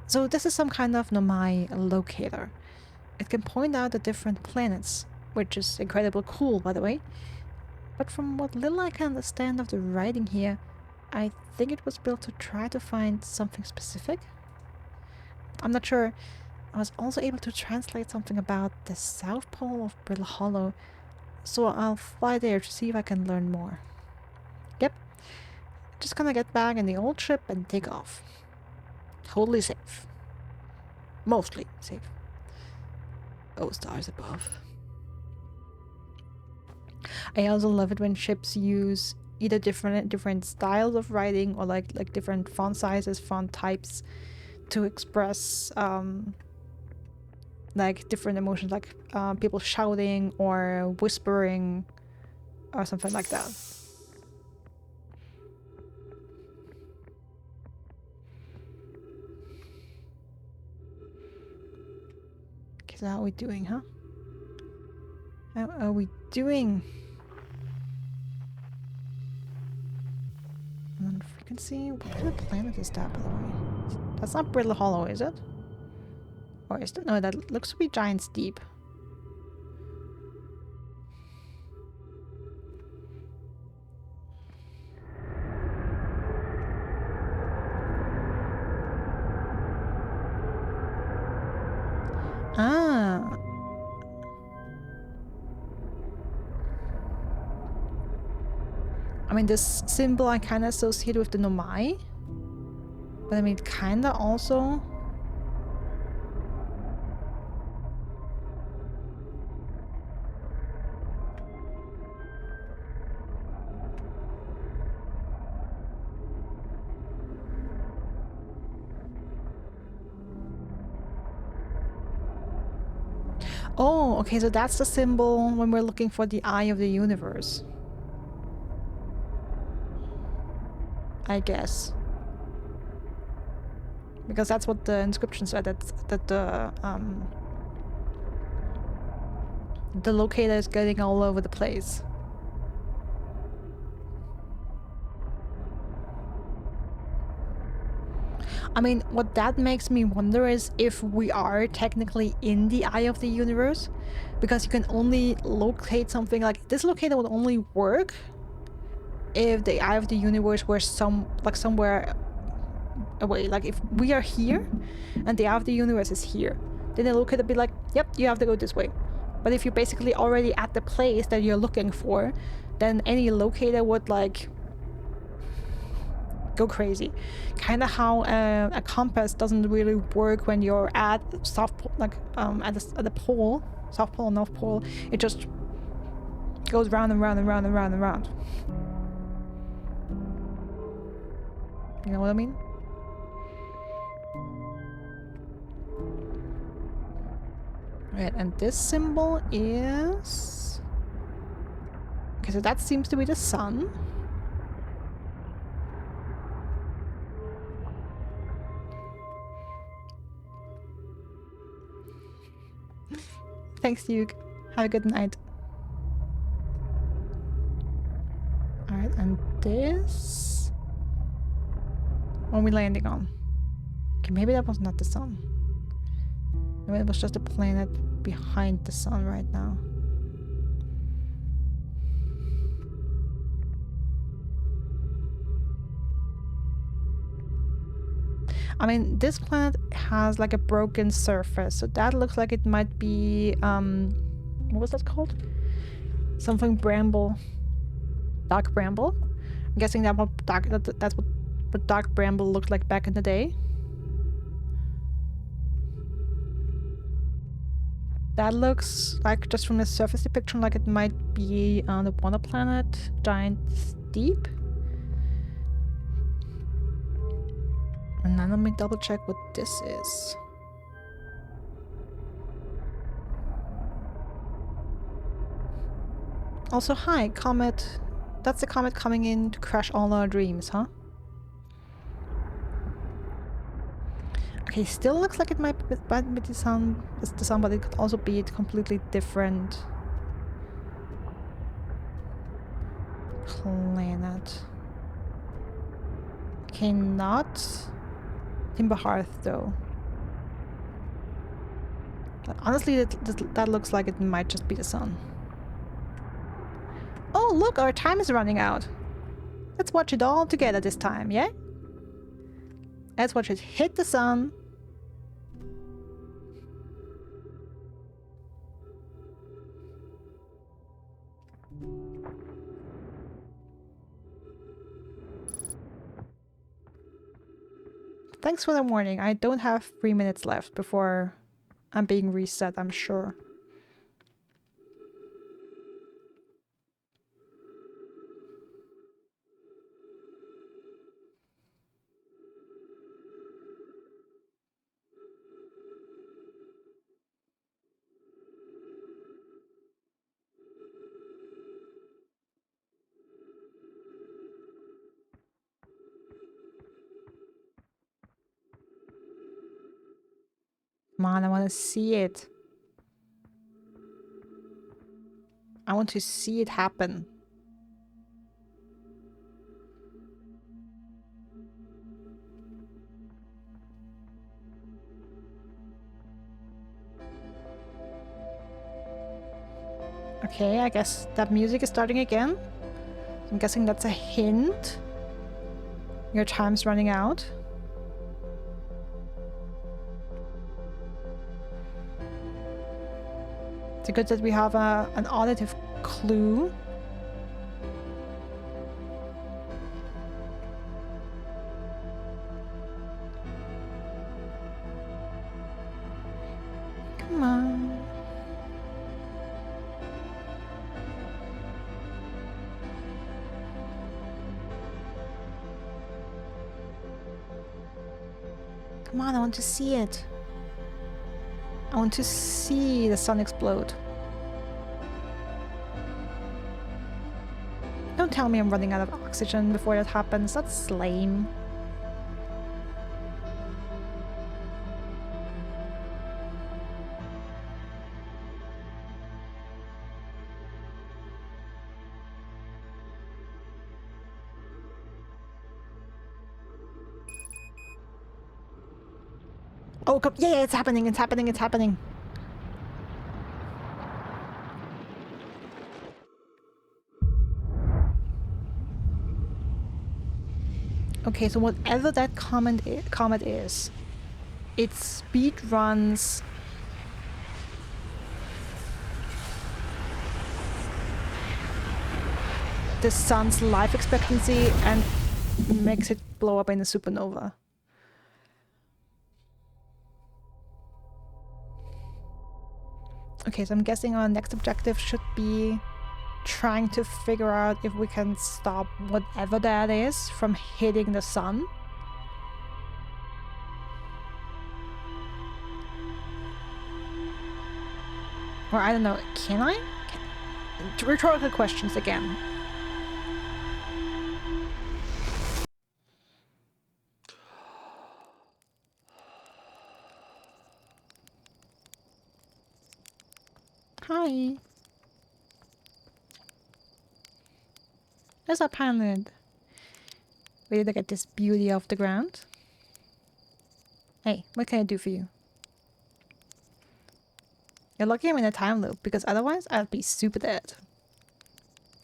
So this is some kind of Nomai locator. It can point out the different planets, which is incredibly cool, by the way. But from what little I can understand of the writing here, I think it was built to try to find something specific. I'm not sure. I was also able to translate something about the south pole of Brill Hollow, so I'll fly there to see if I can learn more. Yep, just gonna get back in the old ship and take off. Totally safe. Mostly safe. Oh, stars above. I also love it when ships use either different styles of writing or like different font sizes, font types to express like different emotions, like people shouting or whispering or something like that. Okay, so how are we doing, huh? How are we doing? On frequency? What kind of planet is that, by the way? That's not Brittle Hollow, is it? Or is it? No, that looks to be Giant's Deep. Ah. I mean, this symbol I kind of associate with the Nomai. But I mean, kind of also... Oh, okay, so that's the symbol when we're looking for the Eye of the Universe. I guess. Because that's what the inscription said, that the locator is getting all over the place. I mean, what that makes me wonder is if we are technically in the Eye of the Universe, because you can only locate something like this. Locator would only work if the Eye of the Universe were somewhere away. Like if we are here and the Eye of the Universe is here, then the locator would be like, yep, you have to go this way. But if you're basically already at the place that you're looking for, then any locator would like go crazy. Kind of how a compass doesn't really work when you're at South Pole, like at the pole, South Pole, North Pole. It just goes round and round and round and round and round. You know what I mean? Right, and this symbol is... Okay, so that seems to be the sun. Thanks, Duke. Have a good night. Alright, and this... What are we landing on? Okay, maybe that was not the sun. Maybe it was just a planet behind the sun right now. I mean, this planet has like a broken surface, so that looks like it might be, what was that called? Something bramble. Dark bramble? I'm guessing that's what dark bramble looked like back in the day. That looks like, just from the surface depiction, like it might be the Wonder Planet, Giant's Deep. And then let me double check what this is. Also, hi, comet. That's the comet coming in to crash all our dreams, huh? Okay, still looks like it might be the sun, but it could also be a completely different planet. Okay, not Timber Hearth though. But honestly, that looks like it might just be the sun. Oh, look, our time is running out. Let's watch it all together this time, yeah? Let's watch it hit the sun. Thanks for the warning. I don't have 3 minutes left before I'm being reset, I'm sure. Come on, I want to see it. I want to see it happen. Okay, I guess that music is starting again. I'm guessing that's a hint. Your time's running out. It's good that we have an auditive clue. Come on. Come on, I want to see it. I want to see the sun explode. Don't tell me I'm running out of oxygen before that happens. That's lame. Oh, come, yeah, it's happening, it's happening, it's happening. Okay, so whatever that comet is, it speed runs the sun's life expectancy and makes it blow up in a supernova. Okay, so I'm guessing our next objective should be trying to figure out if we can stop whatever that is from hitting the sun. Or I don't know, can I? Rhetorical questions again. Hi. There's our planet. Ready to get this beauty off the ground? Hey, what can I do for you? You're lucky I'm in a time loop, because otherwise I'd be super dead.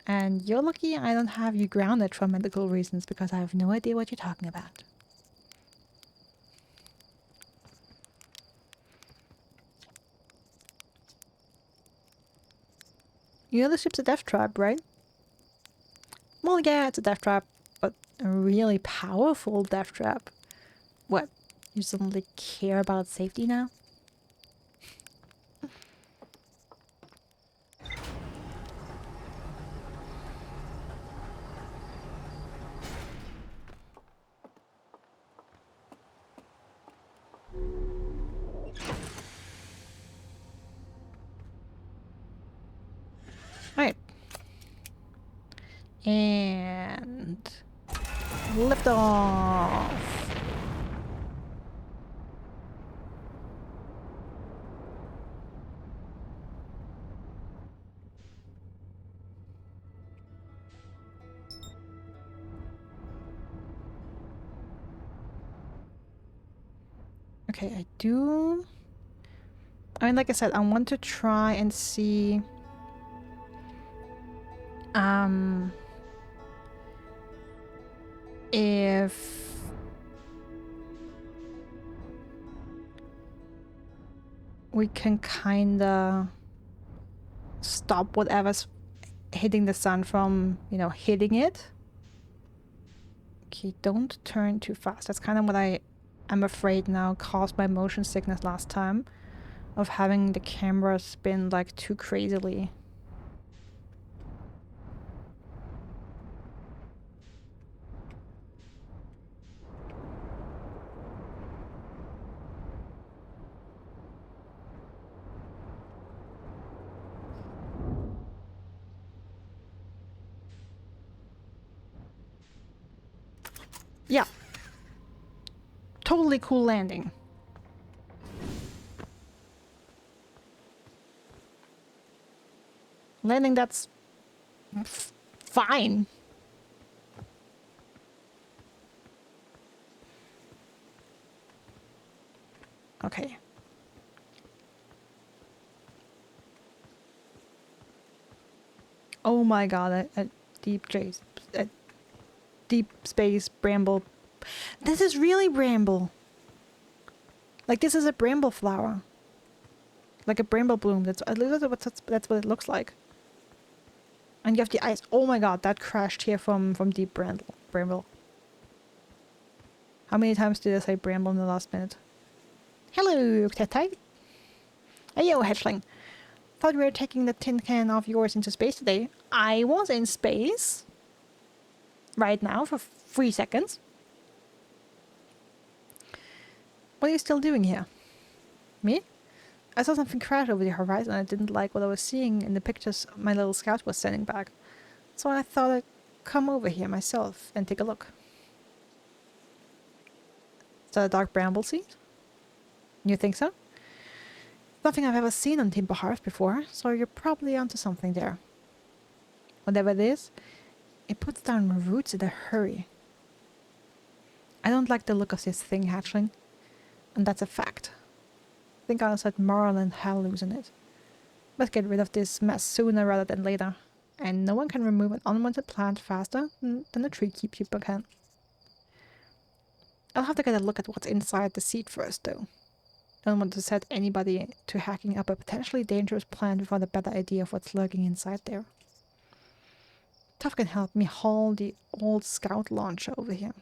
And you're lucky I don't have you grounded for medical reasons, because I have no idea what you're talking about. You know the ship's a death trap, right? Well, yeah, it's a death trap, but a really powerful death trap. What? You suddenly care about safety now? Alright. And lift off. Okay, I mean, like I said, I want to try and see if we can kinda stop whatever's hitting the sun from, you know, hitting it. Okay, don't turn too fast. That's kind of what I'm afraid now caused my motion sickness last time, of having the camera spin like too crazily. Yeah. Totally cool landing. Landing, that's fine. Okay. Oh my god, a a deep space bramble. This is really bramble. Like, this is a bramble flower. Like a bramble bloom. That's at least that's what it looks like. And you have the ice. Oh my god, that crashed here from deep bramble. How many times did I say bramble in the last minute? Hello, Tetai. Hey, yo, hatchling. Thought we were taking the tin can of yours into space today. I was in space right now for 3 seconds. What are you still doing here? Me? I saw something crash over the horizon and I didn't like what I was seeing in the pictures my little scout was sending back. So I thought I'd come over here myself and take a look. Is that a dark bramble seed? You think so? Nothing I've ever seen on Timber Hearth before, so you're probably onto something there. Whatever it is, it puts down roots in a hurry. I don't like the look of this thing, hatchling, and that's a fact. I think I'll set moral and hell loose in it. Let's get rid of this mess sooner rather than later. And no one can remove an unwanted plant faster than a tree keeper can. I'll have to get a look at what's inside the seed first, though. Don't want to set anybody to hacking up a potentially dangerous plant without a better idea of what's lurking inside there. Tuff can help me haul the old scout launcher over here.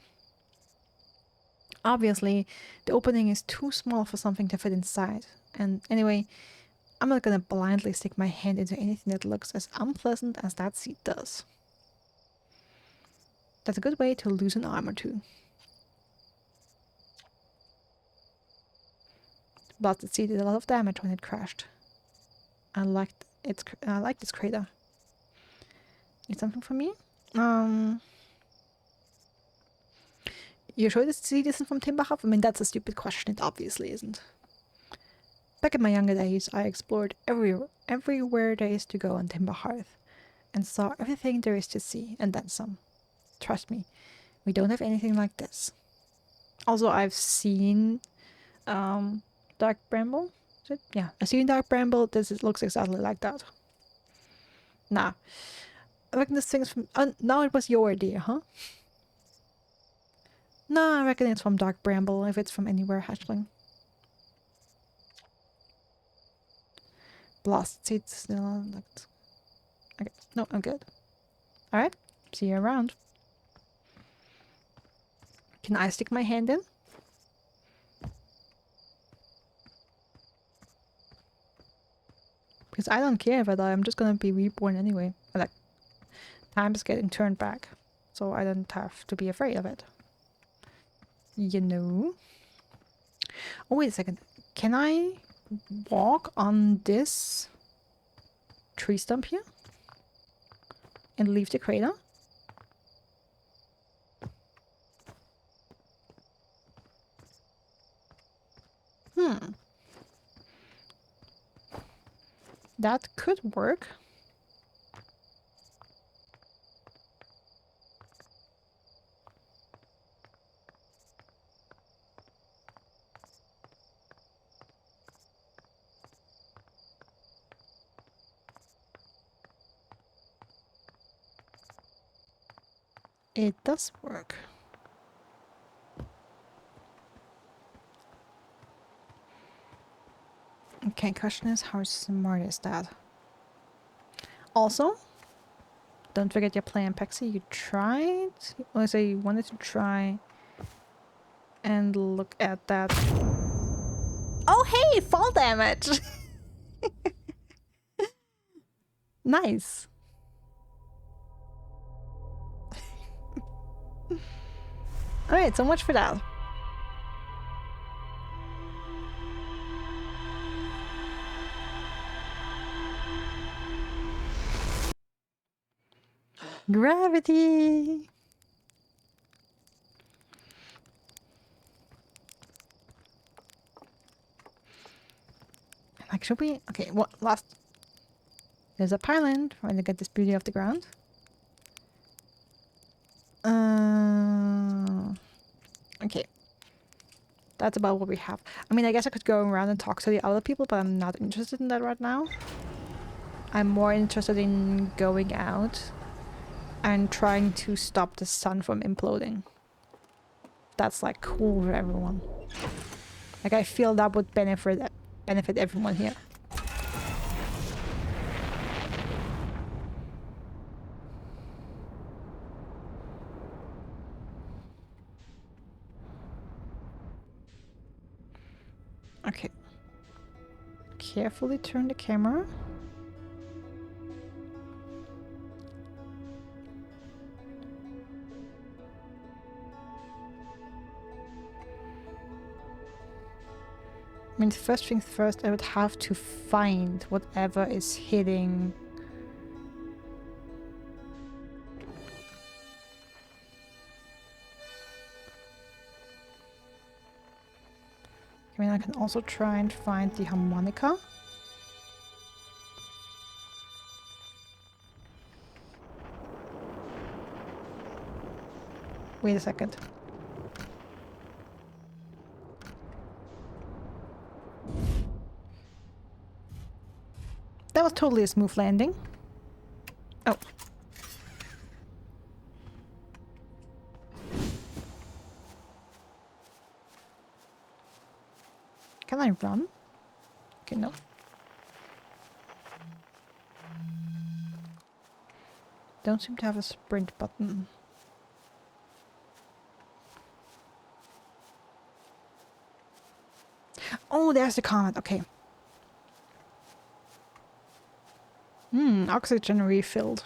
Obviously, the opening is too small for something to fit inside. And anyway, I'm not gonna blindly stick my hand into anything that looks as unpleasant as that seed does. That's a good way to lose an arm or two. Blasted seed did a lot of damage when it crashed. I like this crater. Need something from me? You sure this seed isn't from Timberhoff? I mean, that's a stupid question. It obviously isn't. Back in my younger days, I explored everywhere there is to go on Timberhearth, and saw everything there is to see, and then some. Trust me, we don't have anything like this. Also, I've seen Dark Bramble. Is it? Yeah, I've seen Dark Bramble. Looks exactly like that. Nah. I reckon this thing's from... now it was your idea, huh? No, I reckon it's from Dark Bramble, if it's from anywhere, hatchling. Blast seeds still unlocked. Okay, no, I'm good. Alright, see you around. Can I stick my hand in? Because I don't care if I die, I'm just gonna be reborn anyway. Like, time is getting turned back, so I don't have to be afraid of it. You know? Oh, wait a second. Can I walk on this tree stump here? And leave the crater? That could work. It does work. Okay, question is, how smart is that? Also, don't forget your plan, Pexy. You tried? Let's say you wanted to try and look at that. Oh, hey! Fall damage! Nice. Alright, so much for that. Gravity! Like, should we? Okay, what? Last There's a pylon. Trying to get this beauty off the ground. Okay. That's about what we have. I mean, I guess I could go around and talk to the other people, but I'm not interested in that right now. I'm more interested in going out and trying to stop the sun from imploding. That's like cool for everyone. Like I feel that would benefit everyone here. Okay. Carefully turn the camera. I mean, first things first, I would have to find whatever is hitting. I mean, I can also try and find the harmonica. Wait a second. That was totally a smooth landing. Oh. Can I run? Okay, no. Don't seem to have a sprint button. Oh, there's the comet. Okay. Oxygen refilled.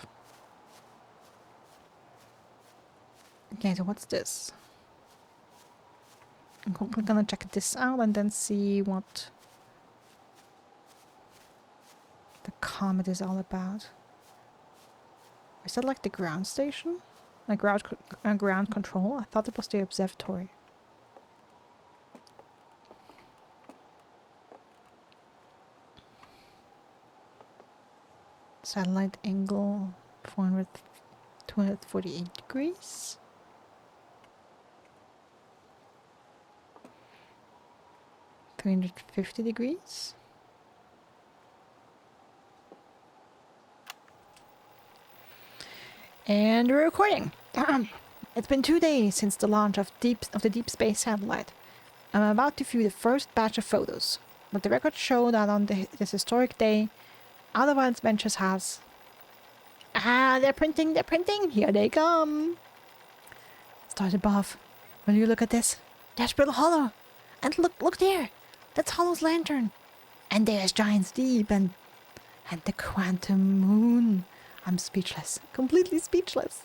Okay, so what's this? I'm quickly gonna check this out and then see what the comet is all about. Is that like the ground station? Like ground control? I thought it was the observatory. Satellite angle 248 degrees. (350 degrees. And we're recording. It's been 2 days since the launch of the deep space satellite. I'm about to view the first batch of photos, but the records show that on this historic day, Outer Wilds Ventures has... they're printing! Here they come! Start above. Will you look at this? There's Brittle Hollow! And look there! That's Hollow's lantern! And there's Giant's Deep and the Quantum Moon! I'm speechless. Completely speechless.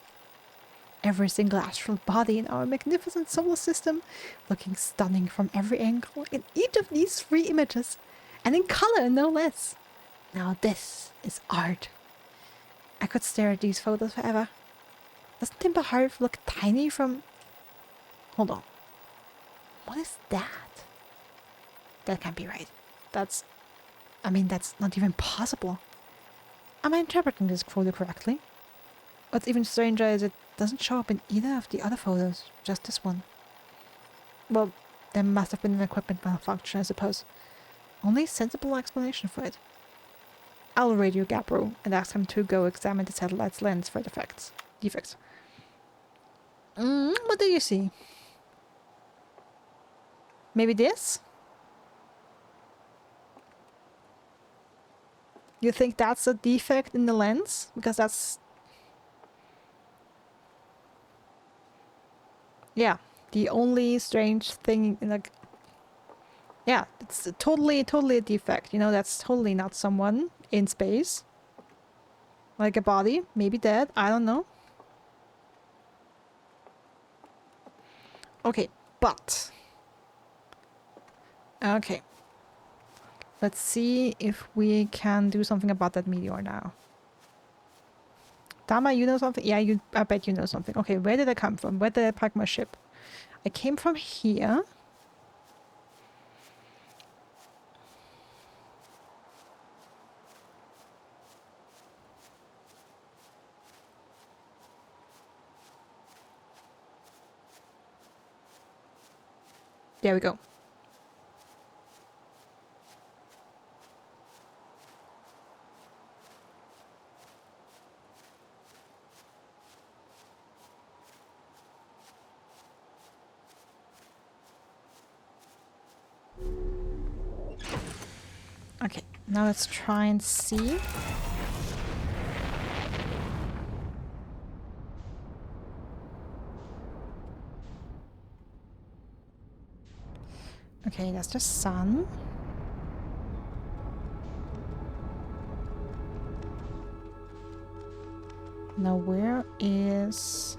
Every single astral body in our magnificent solar system looking stunning from every angle in each of these 3 images. And in color, no less. Now this is art. I could stare at these photos forever. Doesn't Timber Harv look tiny from... Hold on. What is that? That can't be right. That's not even possible. Am I interpreting this photo correctly? What's even stranger is it doesn't show up in either of the other photos, just this one. Well, there must have been an equipment malfunction, I suppose. Only sensible explanation for it. I'll radio Gabro and ask him to go examine the satellite's lens for defects. What do you see? Maybe this? You think that's a defect in the lens? Because that's... Yeah, the only strange thing, like... Yeah, it's totally a defect. You know, that's totally not someone in space. Like a body, maybe dead, I don't know. Okay, but... Okay. Let's see if we can do something about that meteor now. Tama, you know something? Yeah, I bet you know something. Okay, where did I come from? Where did I park my ship? I came from here. There we go. Okay, now let's try and see. Okay, that's the sun. Now where is...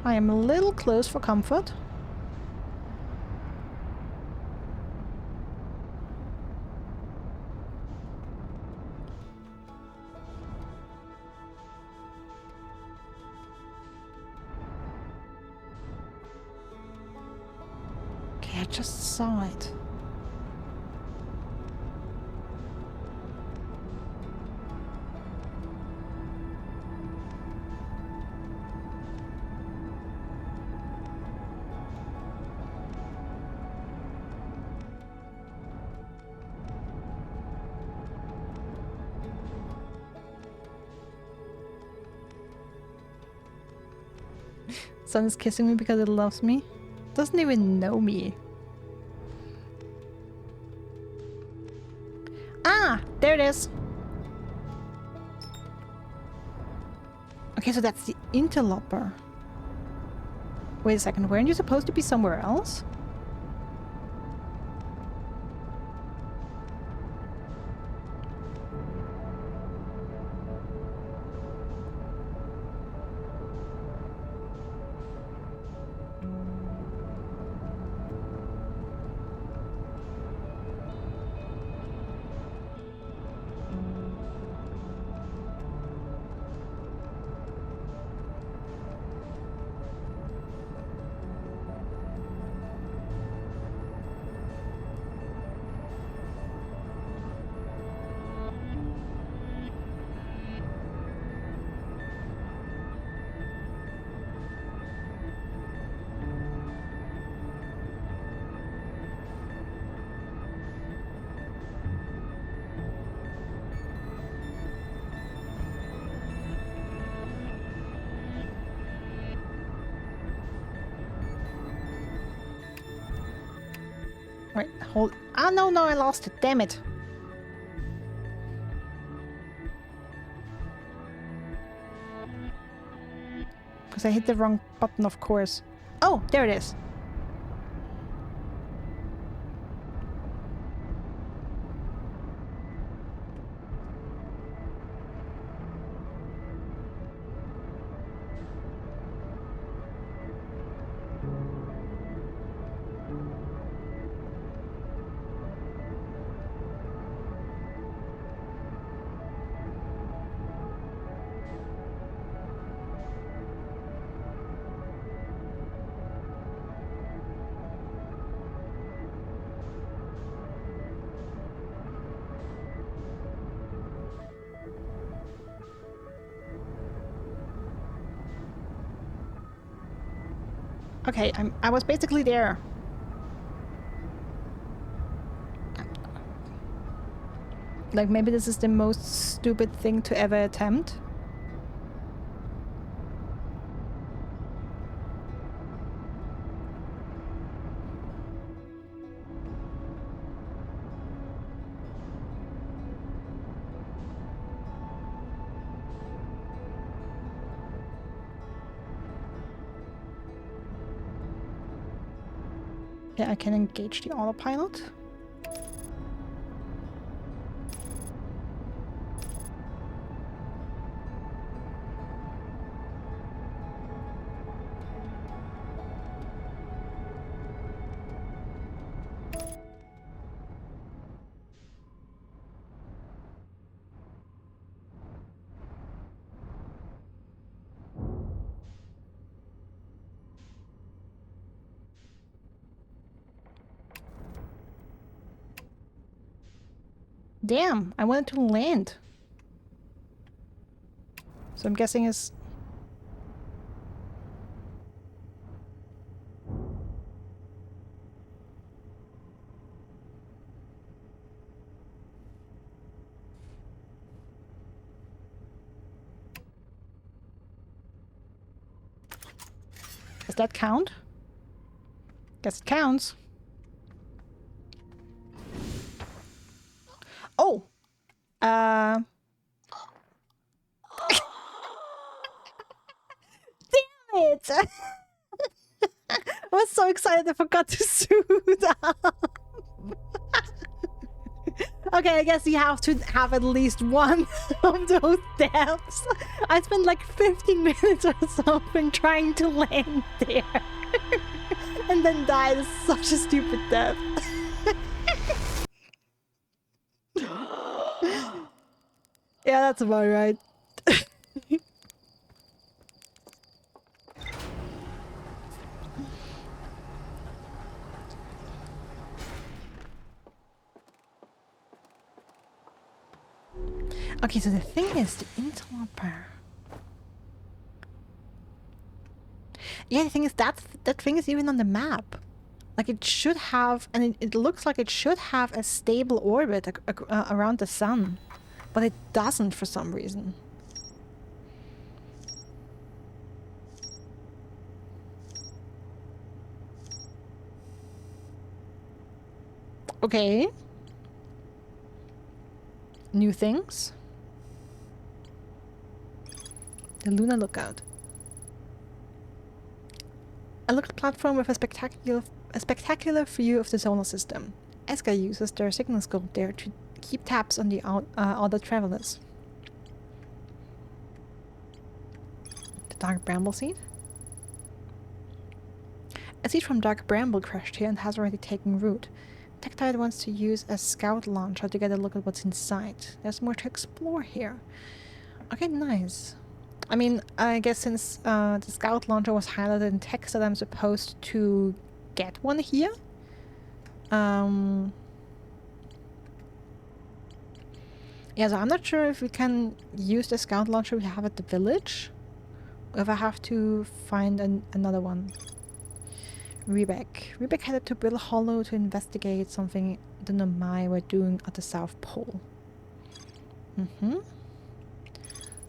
I am a little close for comfort. Okay, I just saw it. Sun is kissing me because it loves me. Doesn't even know me. Ah, there it is. Okay, so that's the interloper. Wait a second, weren't you supposed to be somewhere else? Wait, hold... Ah, no, I lost it. Damn it. Because I hit the wrong button, of course. Oh, there it is. Okay, I was basically there. Like, maybe this is the most stupid thing to ever attempt. Yeah, I can engage the autopilot. Damn, I wanted to land. So I'm guessing is... Does that count? Guess it counts. Oh! Damn it! I was so excited I forgot to suit up. Okay, I guess you have to have at least one of those deaths. I spent like 15 minutes or something trying to land there. And then died. It's such a stupid death. Yeah, that's about right. Okay, so the thing is, the interloper. Yeah, the thing is, that thing is even on the map. Like, it should have, and it looks like it should have a stable orbit around the sun. But it doesn't for some reason. Okay. New things. The Lunar Lookout. A lookout platform with a spectacular view of the solar system. Eska uses their signal scope there to keep tabs on the other travelers. The Dark Bramble Seed. A seed from Dark Bramble crashed here and has already taken root. Tectite wants to use a scout launcher to get a look at what's inside. There's more to explore here. Okay, nice. I mean, I guess since the scout launcher was highlighted in text that I'm supposed to get one here. Yeah, so I'm not sure if we can use the scout launcher we have at the village. Or if I have to find another one. Rebek headed to Bill Hollow to investigate something the Nomai were doing at the South Pole.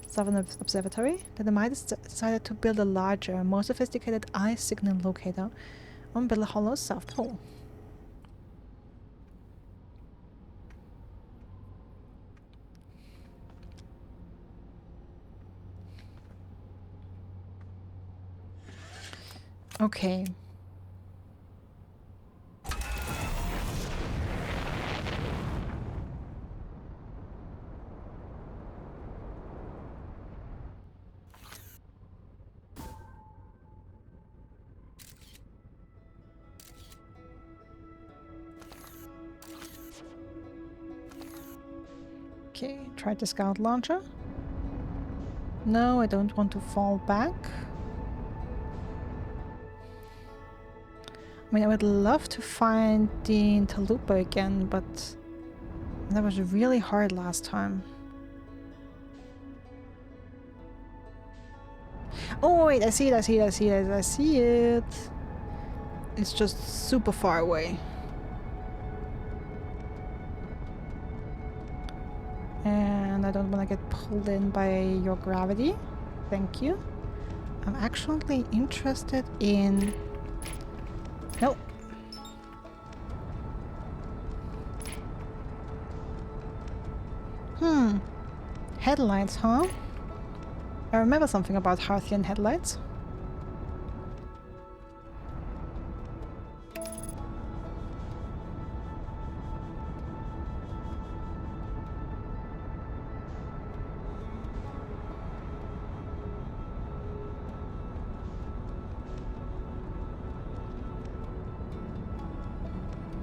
Southern Observatory. The Nomai decided to build a larger, more sophisticated eye signal locator on Bill Hollow's South Pole. Okay. Okay, try the scout launcher. No, I don't want to fall back. I mean, I would love to find the Interloper again, but that was really hard last time. Oh wait, I see it, I see it, I see it, I see it. It's just super far away. And I don't want to get pulled in by your gravity. Thank you. I'm actually interested in... Nope. Headlights, huh? I remember something about Harthian headlights.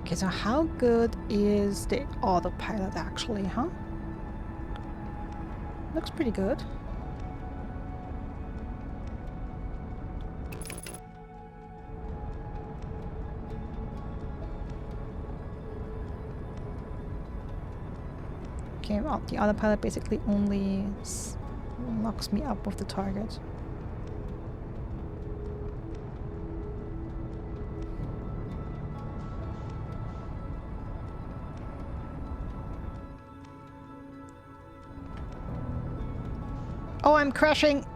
Okay, so how good is the autopilot actually, huh? Looks pretty good. Okay, well, the autopilot basically only locks me up with the target. Oh, I'm crashing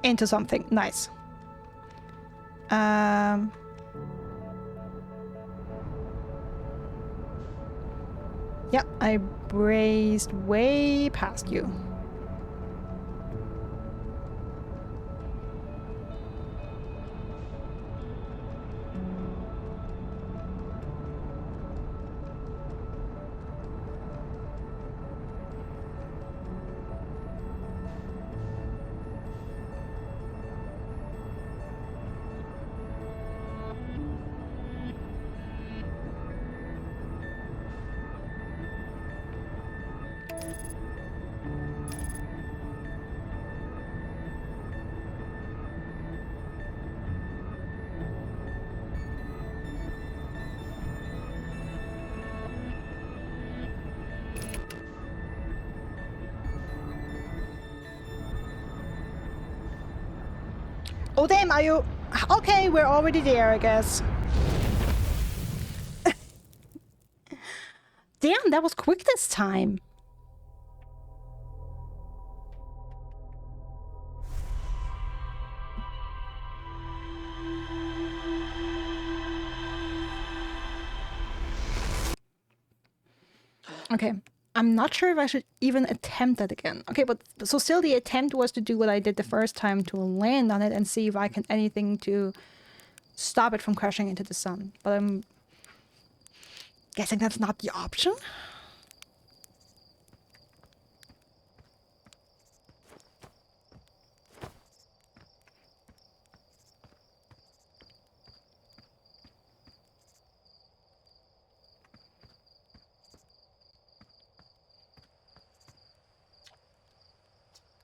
into something. Nice. Yeah, I braced way past you. Oh damn, are you... Okay, we're already there, I guess. Damn, that was quick this time. Okay, I'm not sure if I should even attempt that again. Okay, but so still the attempt was to do what I did the first time, to land on it and see if I can anything to stop it from crashing into the sun. But I'm guessing that's not the option.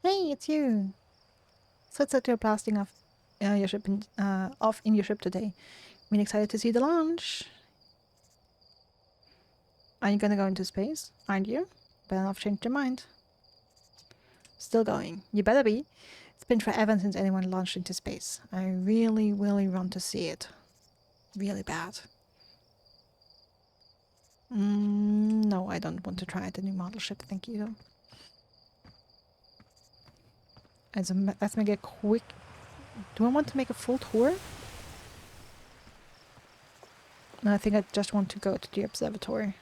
Hey, it's you. So it's that you're blasting off your ship off in your ship today. Been excited to see the launch. Are you gonna go into space? Aren't you? Better not change your mind. Still going. You better be. It's been forever since anyone launched into space. I really, really want to see it. Really bad. No, I don't want to try the new model ship, thank you. Let's make a quick... Do I want to make a full tour? No, I think I just want to go to the observatory.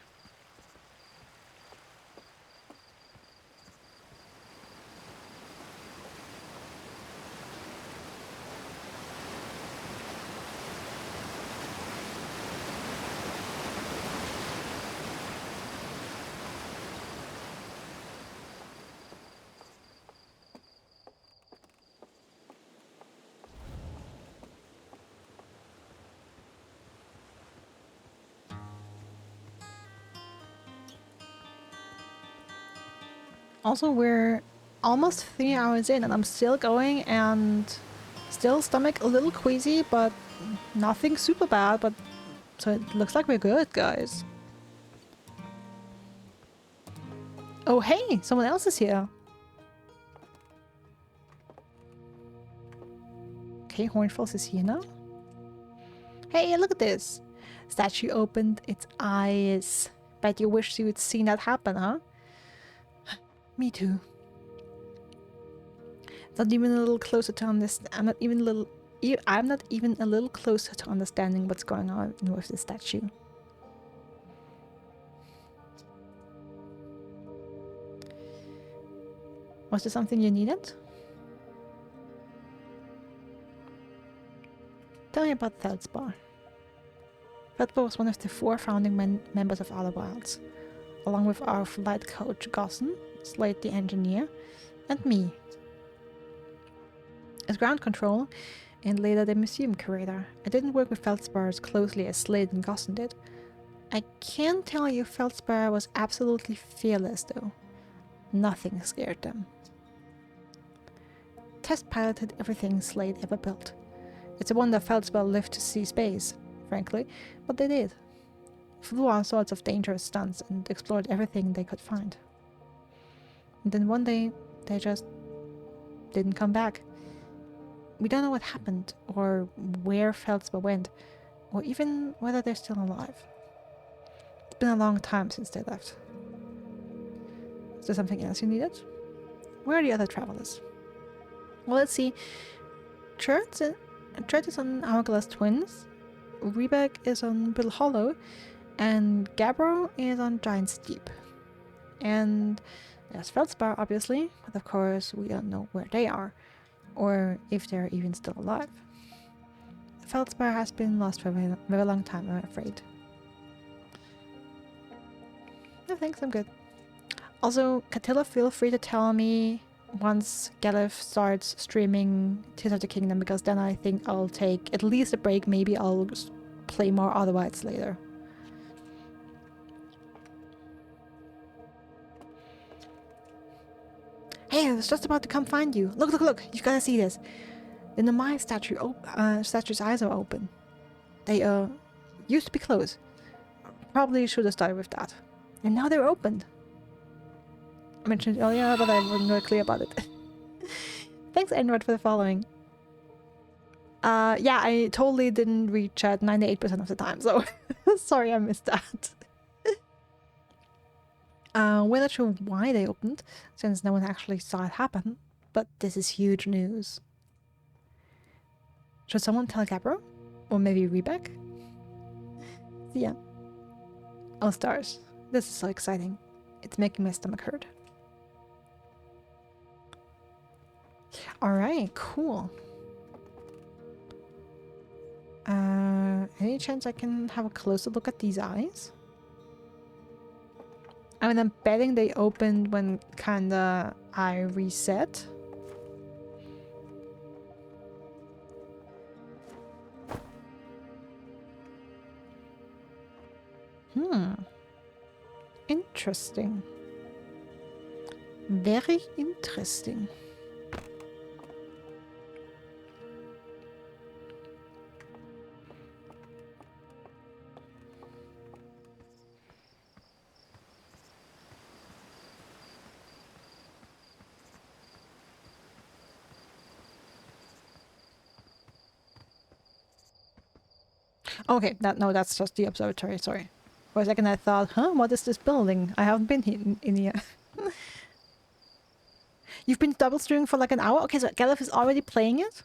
Also, we're almost 3 hours in and I'm still going and still stomach a little queasy, but nothing super bad, but so it looks like we're good, guys. Oh hey, someone else is here. Okay, Hornfalls is here now. Hey, look at this. Statue opened its eyes. Bet you wish you had seen that happen, huh? Me too. Not even a little closer to understand. I'm not even a little closer to understanding what's going on with the statue. Was there something you needed? Tell me about Feldspar. Feldspar was one of the 4 founding members of Outer Wilds, along with our flight coach Gossen, Slade the engineer, and me. As ground control, and later the museum curator, I didn't work with Feldspar as closely as Slade and Gossen did. I can tell you Feldspar was absolutely fearless though. Nothing scared them. Test piloted everything Slade ever built. It's a wonder Feldspar lived to see space, frankly, but they did. Flew all sorts of dangerous stunts and explored everything they could find. And then one day, they just didn't come back. We don't know what happened, or where Feldspar went, or even whether they're still alive. It's been a long time since they left. Is there something else you needed? Where are the other travelers? Well, let's see. Chert is on Hourglass Twins, Rebeck is on Brittle Hollow, and Gabbro is on Giant's Deep. And there's Feldspar, obviously, but of course we don't know where they are, or if they're even still alive. Feldspar has been lost for a very, very long time, I'm afraid. No thanks, I'm good. Also, Catilla, feel free to tell me once Galef starts streaming Tears of the Kingdom, because then I think I'll take at least a break. Maybe I'll play more otherwise later. Hey, I was just about to come find you. Look, look, look! You gotta see this. The Nomai statue's eyes are open. They used to be closed. Probably should have started with that. And now they're opened. I mentioned it earlier, but I wasn't very clear about it. Thanks, Enrod, for the following. Yeah, I totally didn't read chat 98% of the time, so sorry I missed that. We're not sure why they opened, since no one actually saw it happen, but this is huge news. Should someone tell Gabbro? Or maybe Rebeck? Yeah. Oh, stars. This is so exciting. It's making my stomach hurt. Alright, cool. Any chance I can have a closer look at these eyes? I mean, I'm betting they opened when kinda I reset. Interesting. Very interesting. Okay, no, that's just the observatory, sorry. For a second I thought, huh, what is this building? I haven't been in here. You've been double streaming for like an hour? Okay, so Galef is already playing it?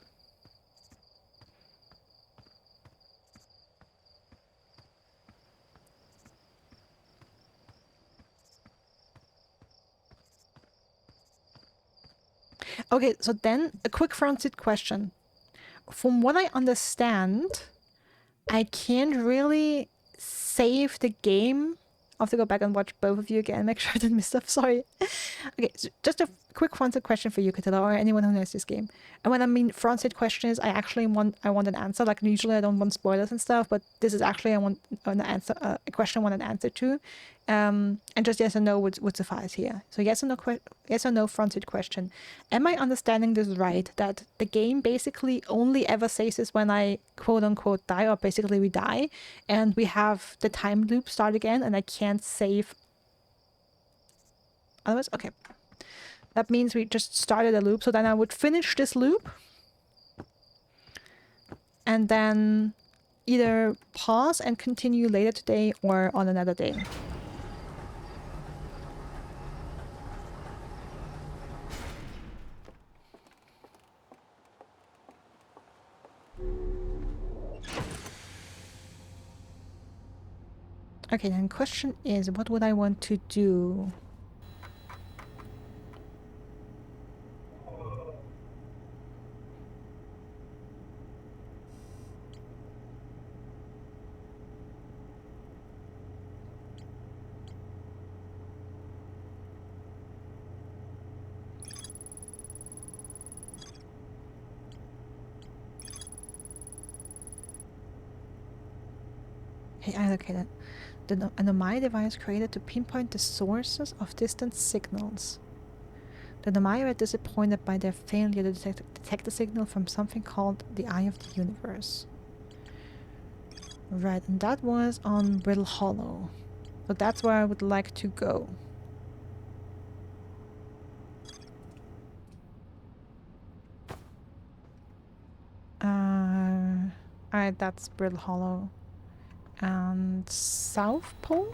Okay, so then a quick front-seat question. From what I understand, I can't really save the game. I'll have to go back and watch both of you again, make sure I didn't miss stuff, sorry. Okay, so just a quick front-seat question for you, Catilla, or anyone who knows this game. And when I mean front-seat question is, I want an answer. Like, usually I don't want spoilers and stuff, but this is actually I want an answer, a question I want an answer to. And just yes or no would suffice here. So yes or no front-seat question. Am I understanding this right, that the game basically only ever says this when I quote-unquote die, or basically we die, and we have the time loop start again, and I can't save otherwise? Okay. That means we just started a loop, so then I would finish this loop and then either pause and continue later today or on another day. Okay, then question is, what would I want to do? Hey, I located the Nomai device created to pinpoint the sources of distant signals. The Nomai were disappointed by their failure to detect a signal from something called the Eye of the Universe. Right, and that was on Brittle Hollow. So that's where I would like to go. Alright, that's Brittle Hollow. And South Pole?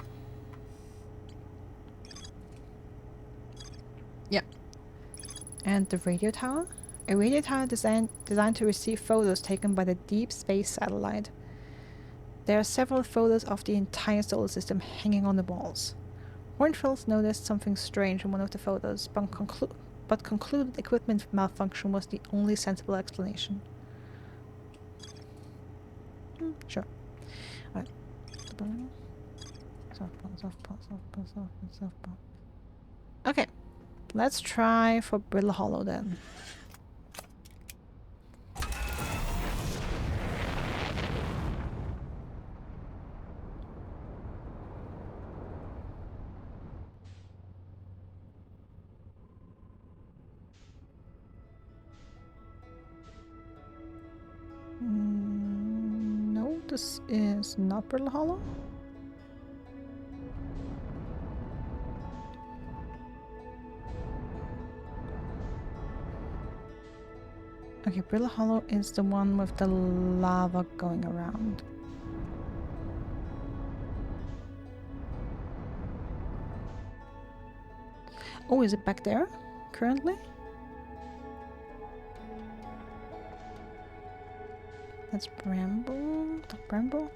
Yeah. And the radio tower? A radio tower designed to receive photos taken by the Deep Space Satellite. There are several photos of the entire solar system hanging on the walls. Hornfels noticed something strange in one of the photos, but concluded equipment malfunction was the only sensible explanation. Sure. Alright. Softball. Okay. Let's try for Brittle Hollow then. No, this is not Brittle Hollow. Okay, Brittle Hollow is the one with the lava going around. Oh, is it back there currently? That's Bramble. The Bramble?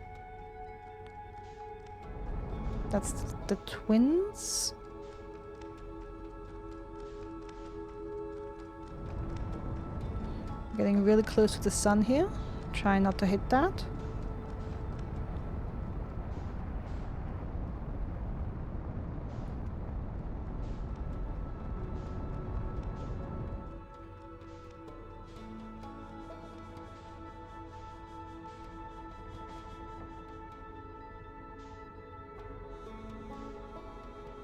That's the twins? Getting really close to the sun here. Try not to hit that.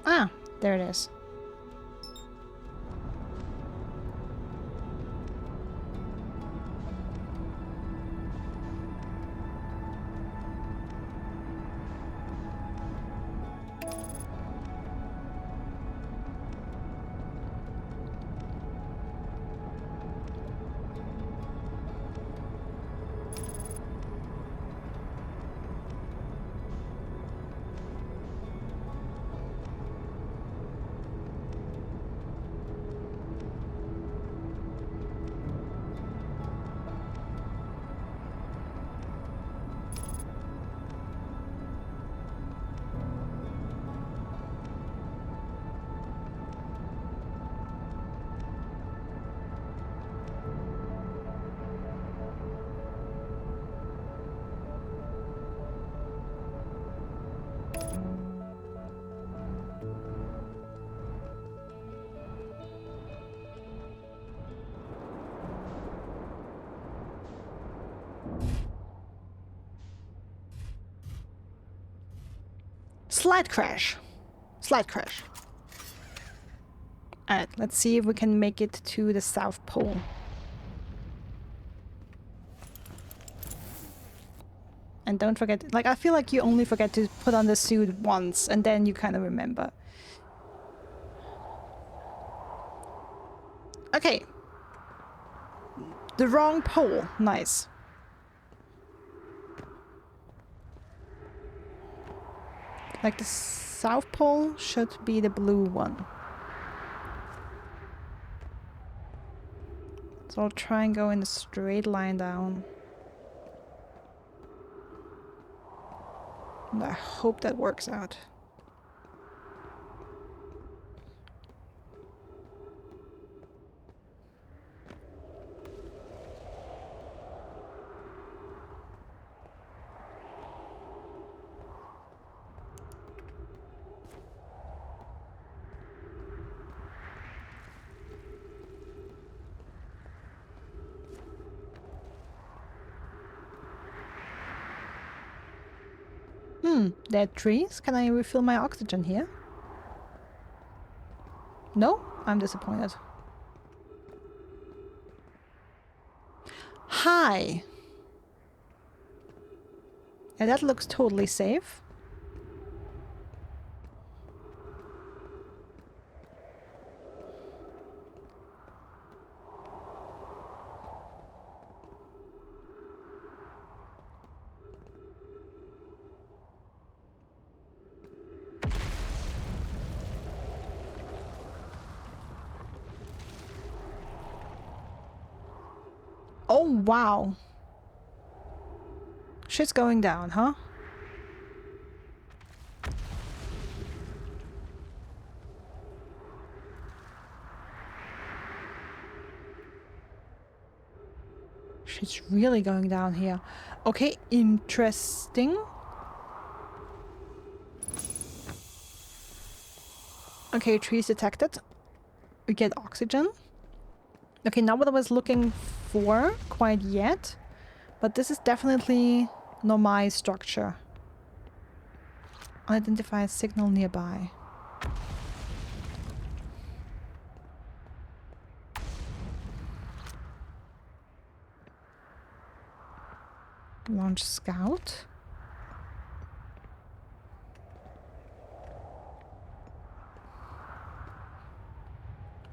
Ah, there it is. Slide crash. Slide crash. Alright, let's see if we can make it to the South Pole. And don't forget, like, I feel like you only forget to put on the suit once and then you kind of remember. Okay. The wrong pole. Nice. Like, the South Pole should be the blue one. So I'll try and go in a straight line down. And I hope that works out. Dead trees? Can I refill my oxygen here? No? I'm disappointed. Hi! Yeah, that looks totally safe. Oh, wow. Shit's going down, huh? Shit's really going down here. Okay, interesting. Okay, trees detected. We get oxygen. Okay, not what I was looking for quite yet, but this is definitely Nomai structure. Unidentified signal nearby. Launch scout.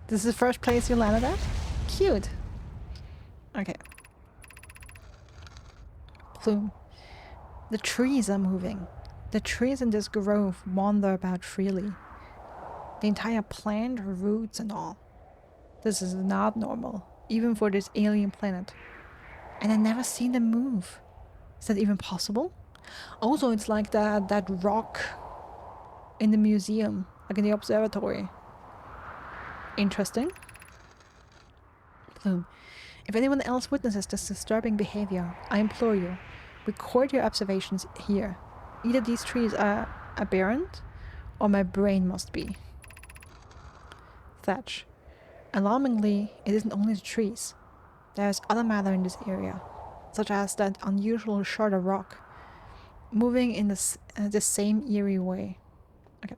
This is the first place you landed at? Cute. Okay. Plume. The trees are moving. The trees in this grove wander about freely. The entire plant, roots and all. This is not normal, even for this alien planet. And I never seen them move. Is that even possible? Also, it's like that rock in the museum, like in the observatory. Interesting. Plume. If anyone else witnesses this disturbing behavior, I implore you, record your observations here. Either these trees are aberrant, or my brain must be. Thatch. Alarmingly, it isn't only the trees. There's other matter in this area, such as that unusual shard of rock, moving in the same eerie way. Okay.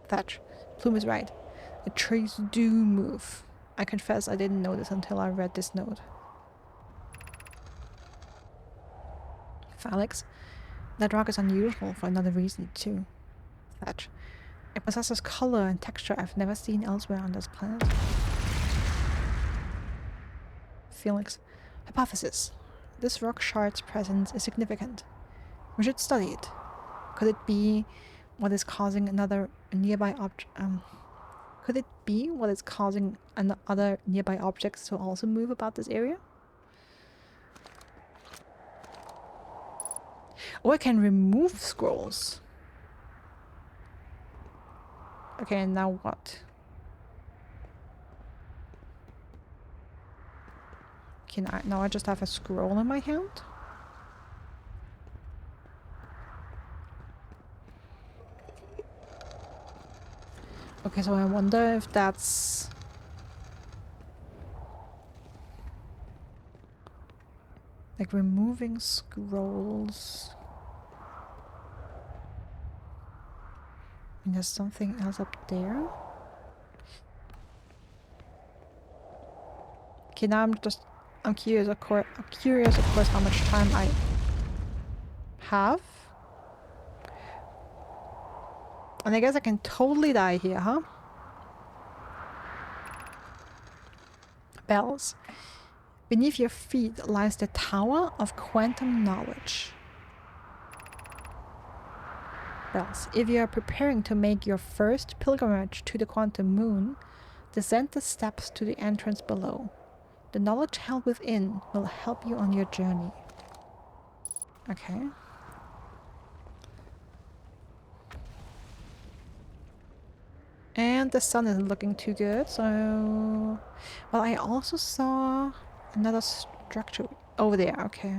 Thatch. Plume is right. The trees do move. I confess I didn't know this until I read this note. Felix. That rock is unusual for another reason, too. Thatch. It possesses color and texture I've never seen elsewhere on this planet. Felix. Hypothesis. This rock shard's presence is significant. We should study it. Could it be what is causing another nearby object? Could it be what is causing other nearby objects to also move about this area? Oh, I can remove scrolls. Okay, and now what? Now I just have a scroll in my hand? Okay, so I wonder if that's... like removing scrolls... And there's something else up there? Okay, now I'm curious of course how much time I have. And I guess I can totally die here, huh? Bells. Beneath your feet lies the Tower of Quantum Knowledge. Bells. If you are preparing to make your first pilgrimage to the Quantum Moon, descend the steps to the entrance below. The knowledge held within will help you on your journey. Okay. And the sun isn't looking too good, so... Well, I also saw another structure over there, okay.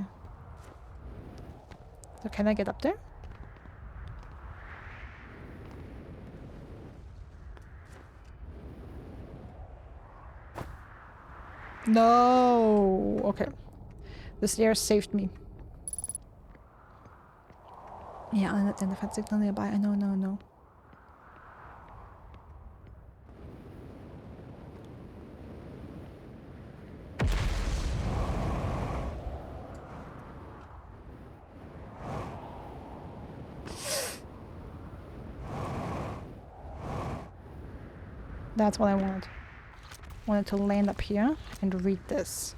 So can I get up there? No! Okay. The stairs saved me. Yeah, and the fat signal nearby. I know, no. That's what I wanted. Wanted to land up here and read this.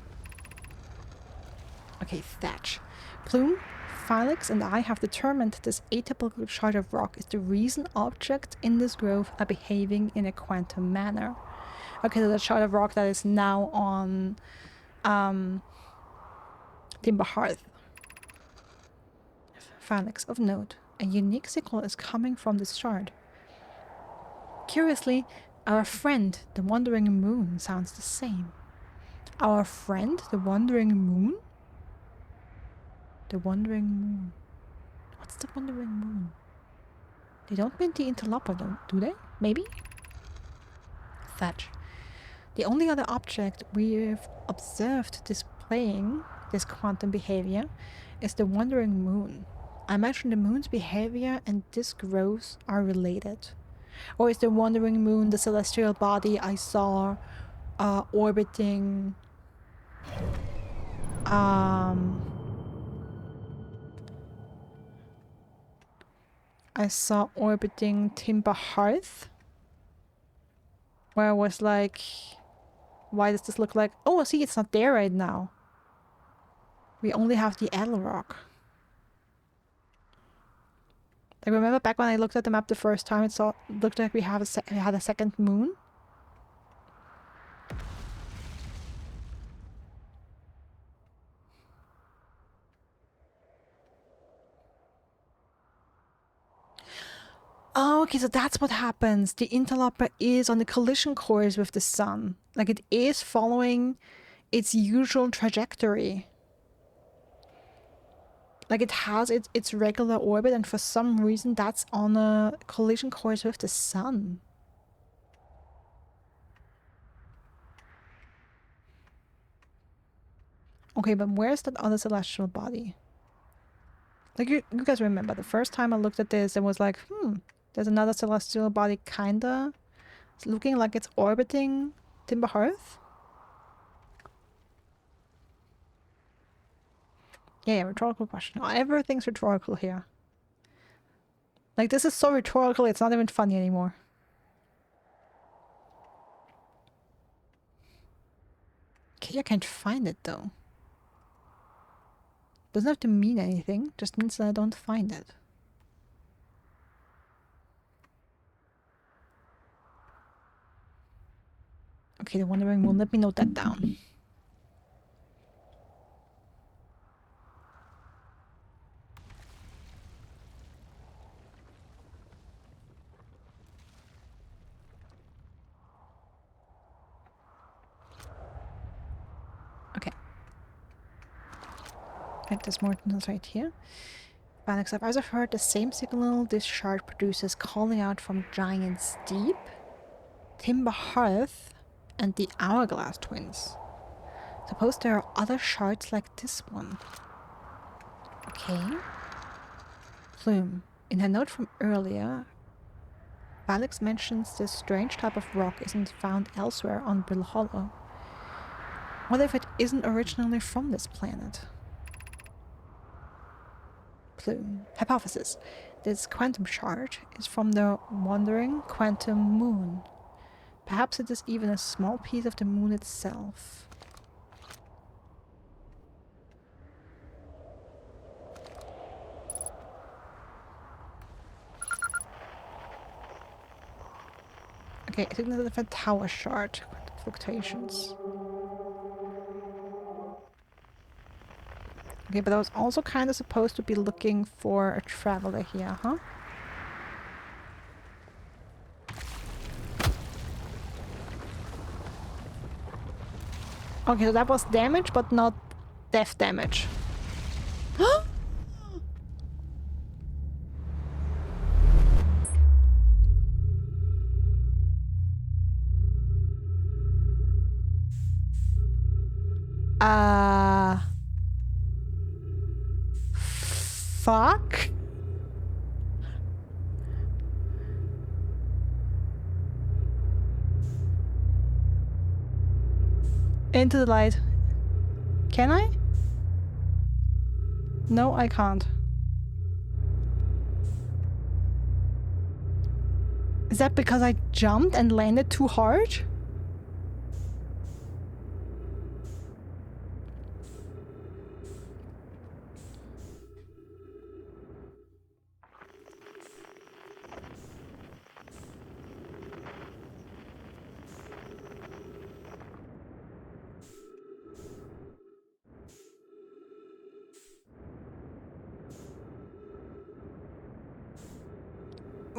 Okay, Thatch. Plume, Felix and I have determined this atypical shard of rock is the reason objects in this grove are behaving in a quantum manner. Okay, so the shard of rock that is now on Timber Hearth. Phalanx of note. A unique signal is coming from this shard. Curiously, our friend, the Wandering Moon, sounds the same. Our friend, the Wandering Moon? The Wandering Moon. What's the Wandering Moon? They don't mean the interloper, do they? Maybe? Thatch. The only other object we've observed displaying this quantum behavior is the Wandering Moon. I imagine the moon's behavior and this growth are related. Or is the Wandering Moon the celestial body I saw orbiting Timber Hearth? Where I was like, why does this look like... Oh, see, it's not there right now. We only have the Rock. I remember back when I looked at the map the first time, it looked like we had a second moon. Oh, okay, so that's what happens. The interloper is on the collision course with the sun. Like, it is following its usual trajectory. Like, it has its regular orbit, and for some reason that's on a collision course with the sun. Okay, but where's that other celestial body? Like, you guys remember, the first time I looked at this, it was like, there's another celestial body kinda. It's looking like it's orbiting Timber Hearth. Yeah, rhetorical question. Everything's rhetorical here. Like, this is so rhetorical, it's not even funny anymore. Okay, I can't find it though. Doesn't have to mean anything, just means that I don't find it. Okay, the Wandering Moon, let me note that down. Okay. Right, there's more things right here. Alex, I've also heard the same signal this shard produces calling out from Giant's Deep, Timber Hearth, and the Hourglass Twins. Suppose there are other shards like this one. Okay. Plume. In her note from earlier, Alex mentions this strange type of rock isn't found elsewhere on Bill Hollow. What if it isn't originally from this planet? Plume. Hypothesis. This quantum shard is from the wandering quantum moon. Perhaps it is even a small piece of the moon itself. Okay, I think there's a different tower shard. Fluctuations. Okay, but I was also kind of supposed to be looking for a traveler here, huh? Okay, so that was damage, but not death damage. Fuck? Into the light. Can I? No, I can't. Is that because I jumped and landed too hard?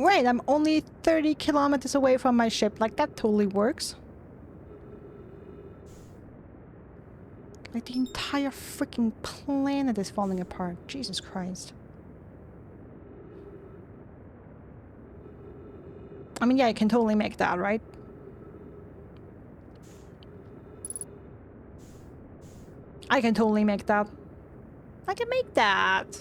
Wait, I'm only 30 kilometers away from my ship. Like, that totally works. Like, the entire freaking planet is falling apart. Jesus Christ. I mean, yeah, I can totally make that, right? I can totally make that. I can make that.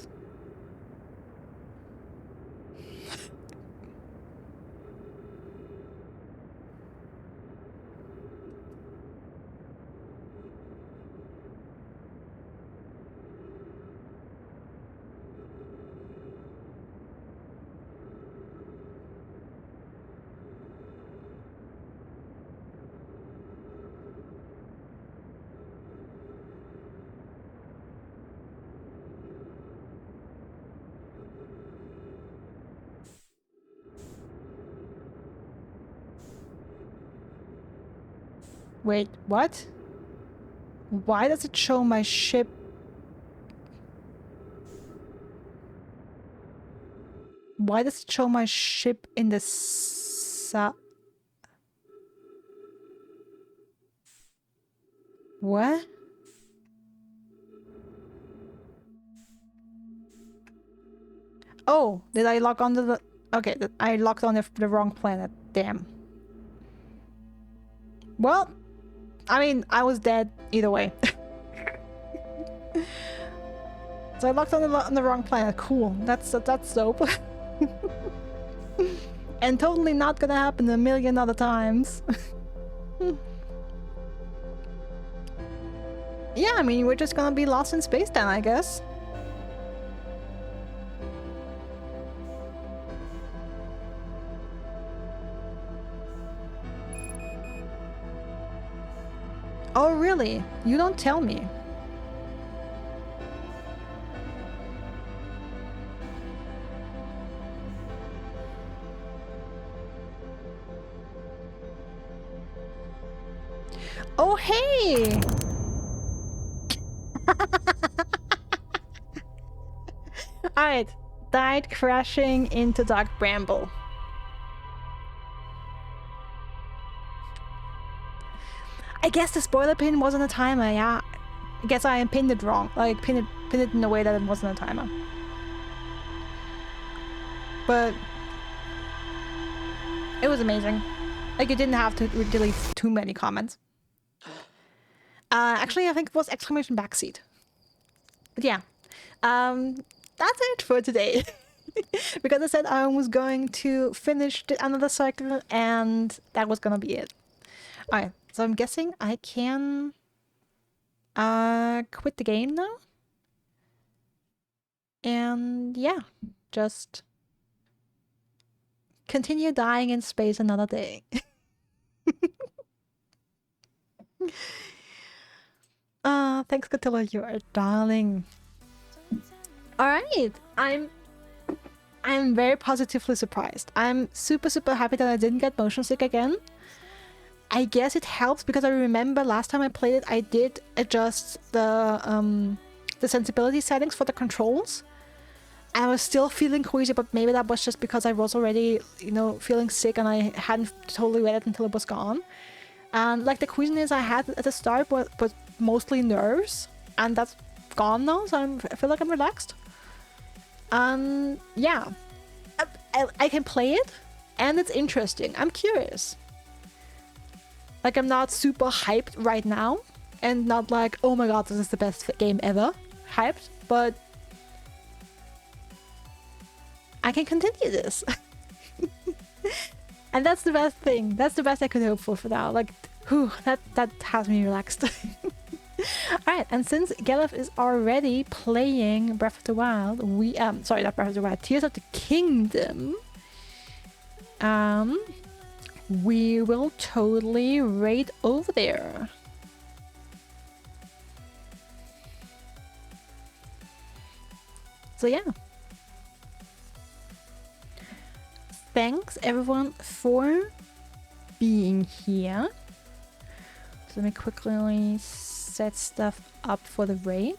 Wait, what? Why does it show my ship? Why does it show my ship in the What? Oh, did I lock onto the... Okay, I locked on the wrong planet. Damn. Well, I mean, I was dead either way. So I locked on the wrong planet. Cool. That's dope. And totally not gonna happen a million other times. Yeah, I mean, we're just gonna be lost in space then, I guess. Oh, really? You don't tell me. Oh, hey! Alright. Died crashing into Dark Bramble. I guess the spoiler pin wasn't a timer, yeah. I guess I pinned it wrong. Like, pinned it in a way that it wasn't a timer. But it was amazing. Like, you didn't have to delete too many comments. Actually, I think it was exclamation backseat. But yeah. That's it for today. Because I said I was going to finish another cycle and that was gonna be it. Alright. So I'm guessing I can quit the game now. And yeah, just continue dying in space another day. Thanks, Catilla, you are darling. Alright, I'm very positively surprised. I'm super happy that I didn't get motion sick again. I guess it helps because I remember last time I played it, I did adjust the sensibility settings for the controls. I was still feeling queasy, but maybe that was just because I was already, you know, feeling sick and I hadn't totally read it until it was gone. And like the queasiness I had at the start was mostly nerves, and that's gone now, so I feel like I'm relaxed. And yeah, I can play it, and it's interesting. I'm curious. Like, I'm not super hyped right now, and not like, oh my god, this is the best game ever hyped, but I can continue this. And that's the best thing. That's the best I could hope for now. Like, whew, that has me relaxed. Alright, and since Gelef is already playing Breath of the Wild, sorry, not Breath of the Wild, Tears of the Kingdom, we will totally raid over there. So yeah. Thanks everyone for being here. So let me quickly set stuff up for the raid.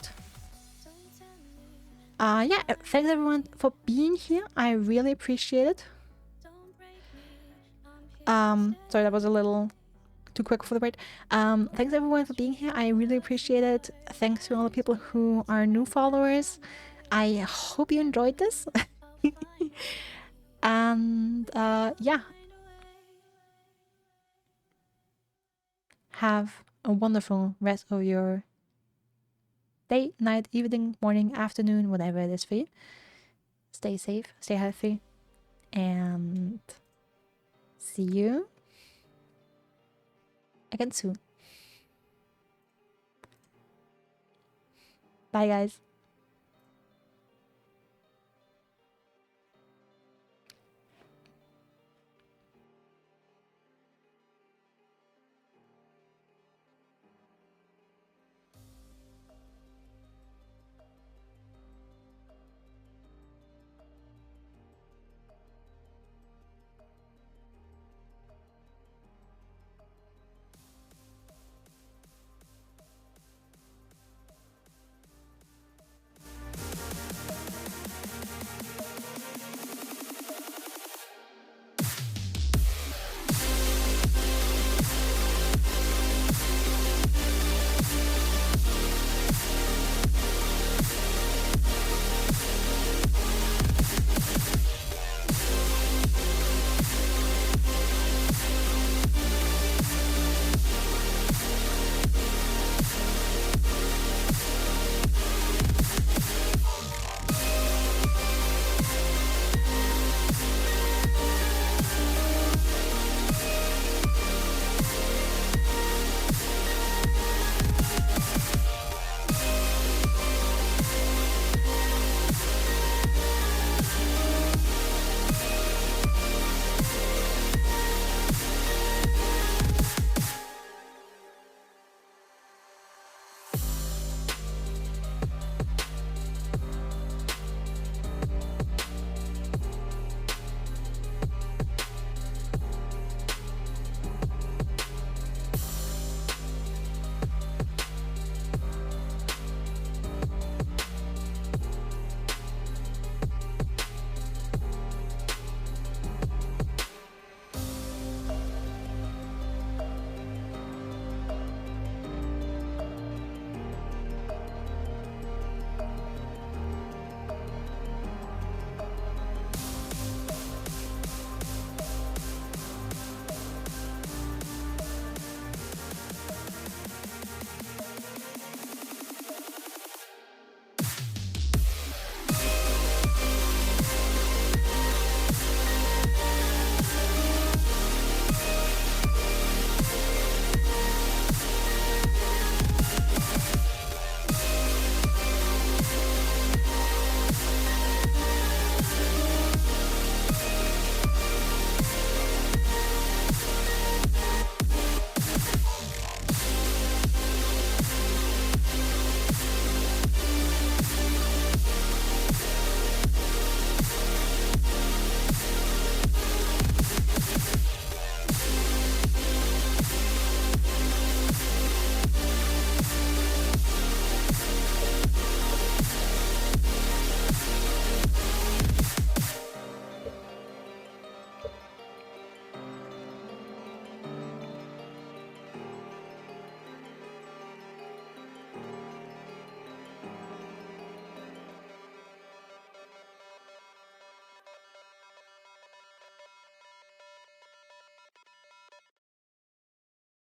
Yeah, thanks everyone for being here. I really appreciate it. Sorry, that was a little too quick for the word. Thanks everyone for being here. I really appreciate it. Thanks to all the people who are new followers. I hope you enjoyed this. And yeah, have a wonderful rest of your day, night, evening, morning, afternoon, whatever it is for you. Stay safe, stay healthy, and see you again soon. Bye, guys.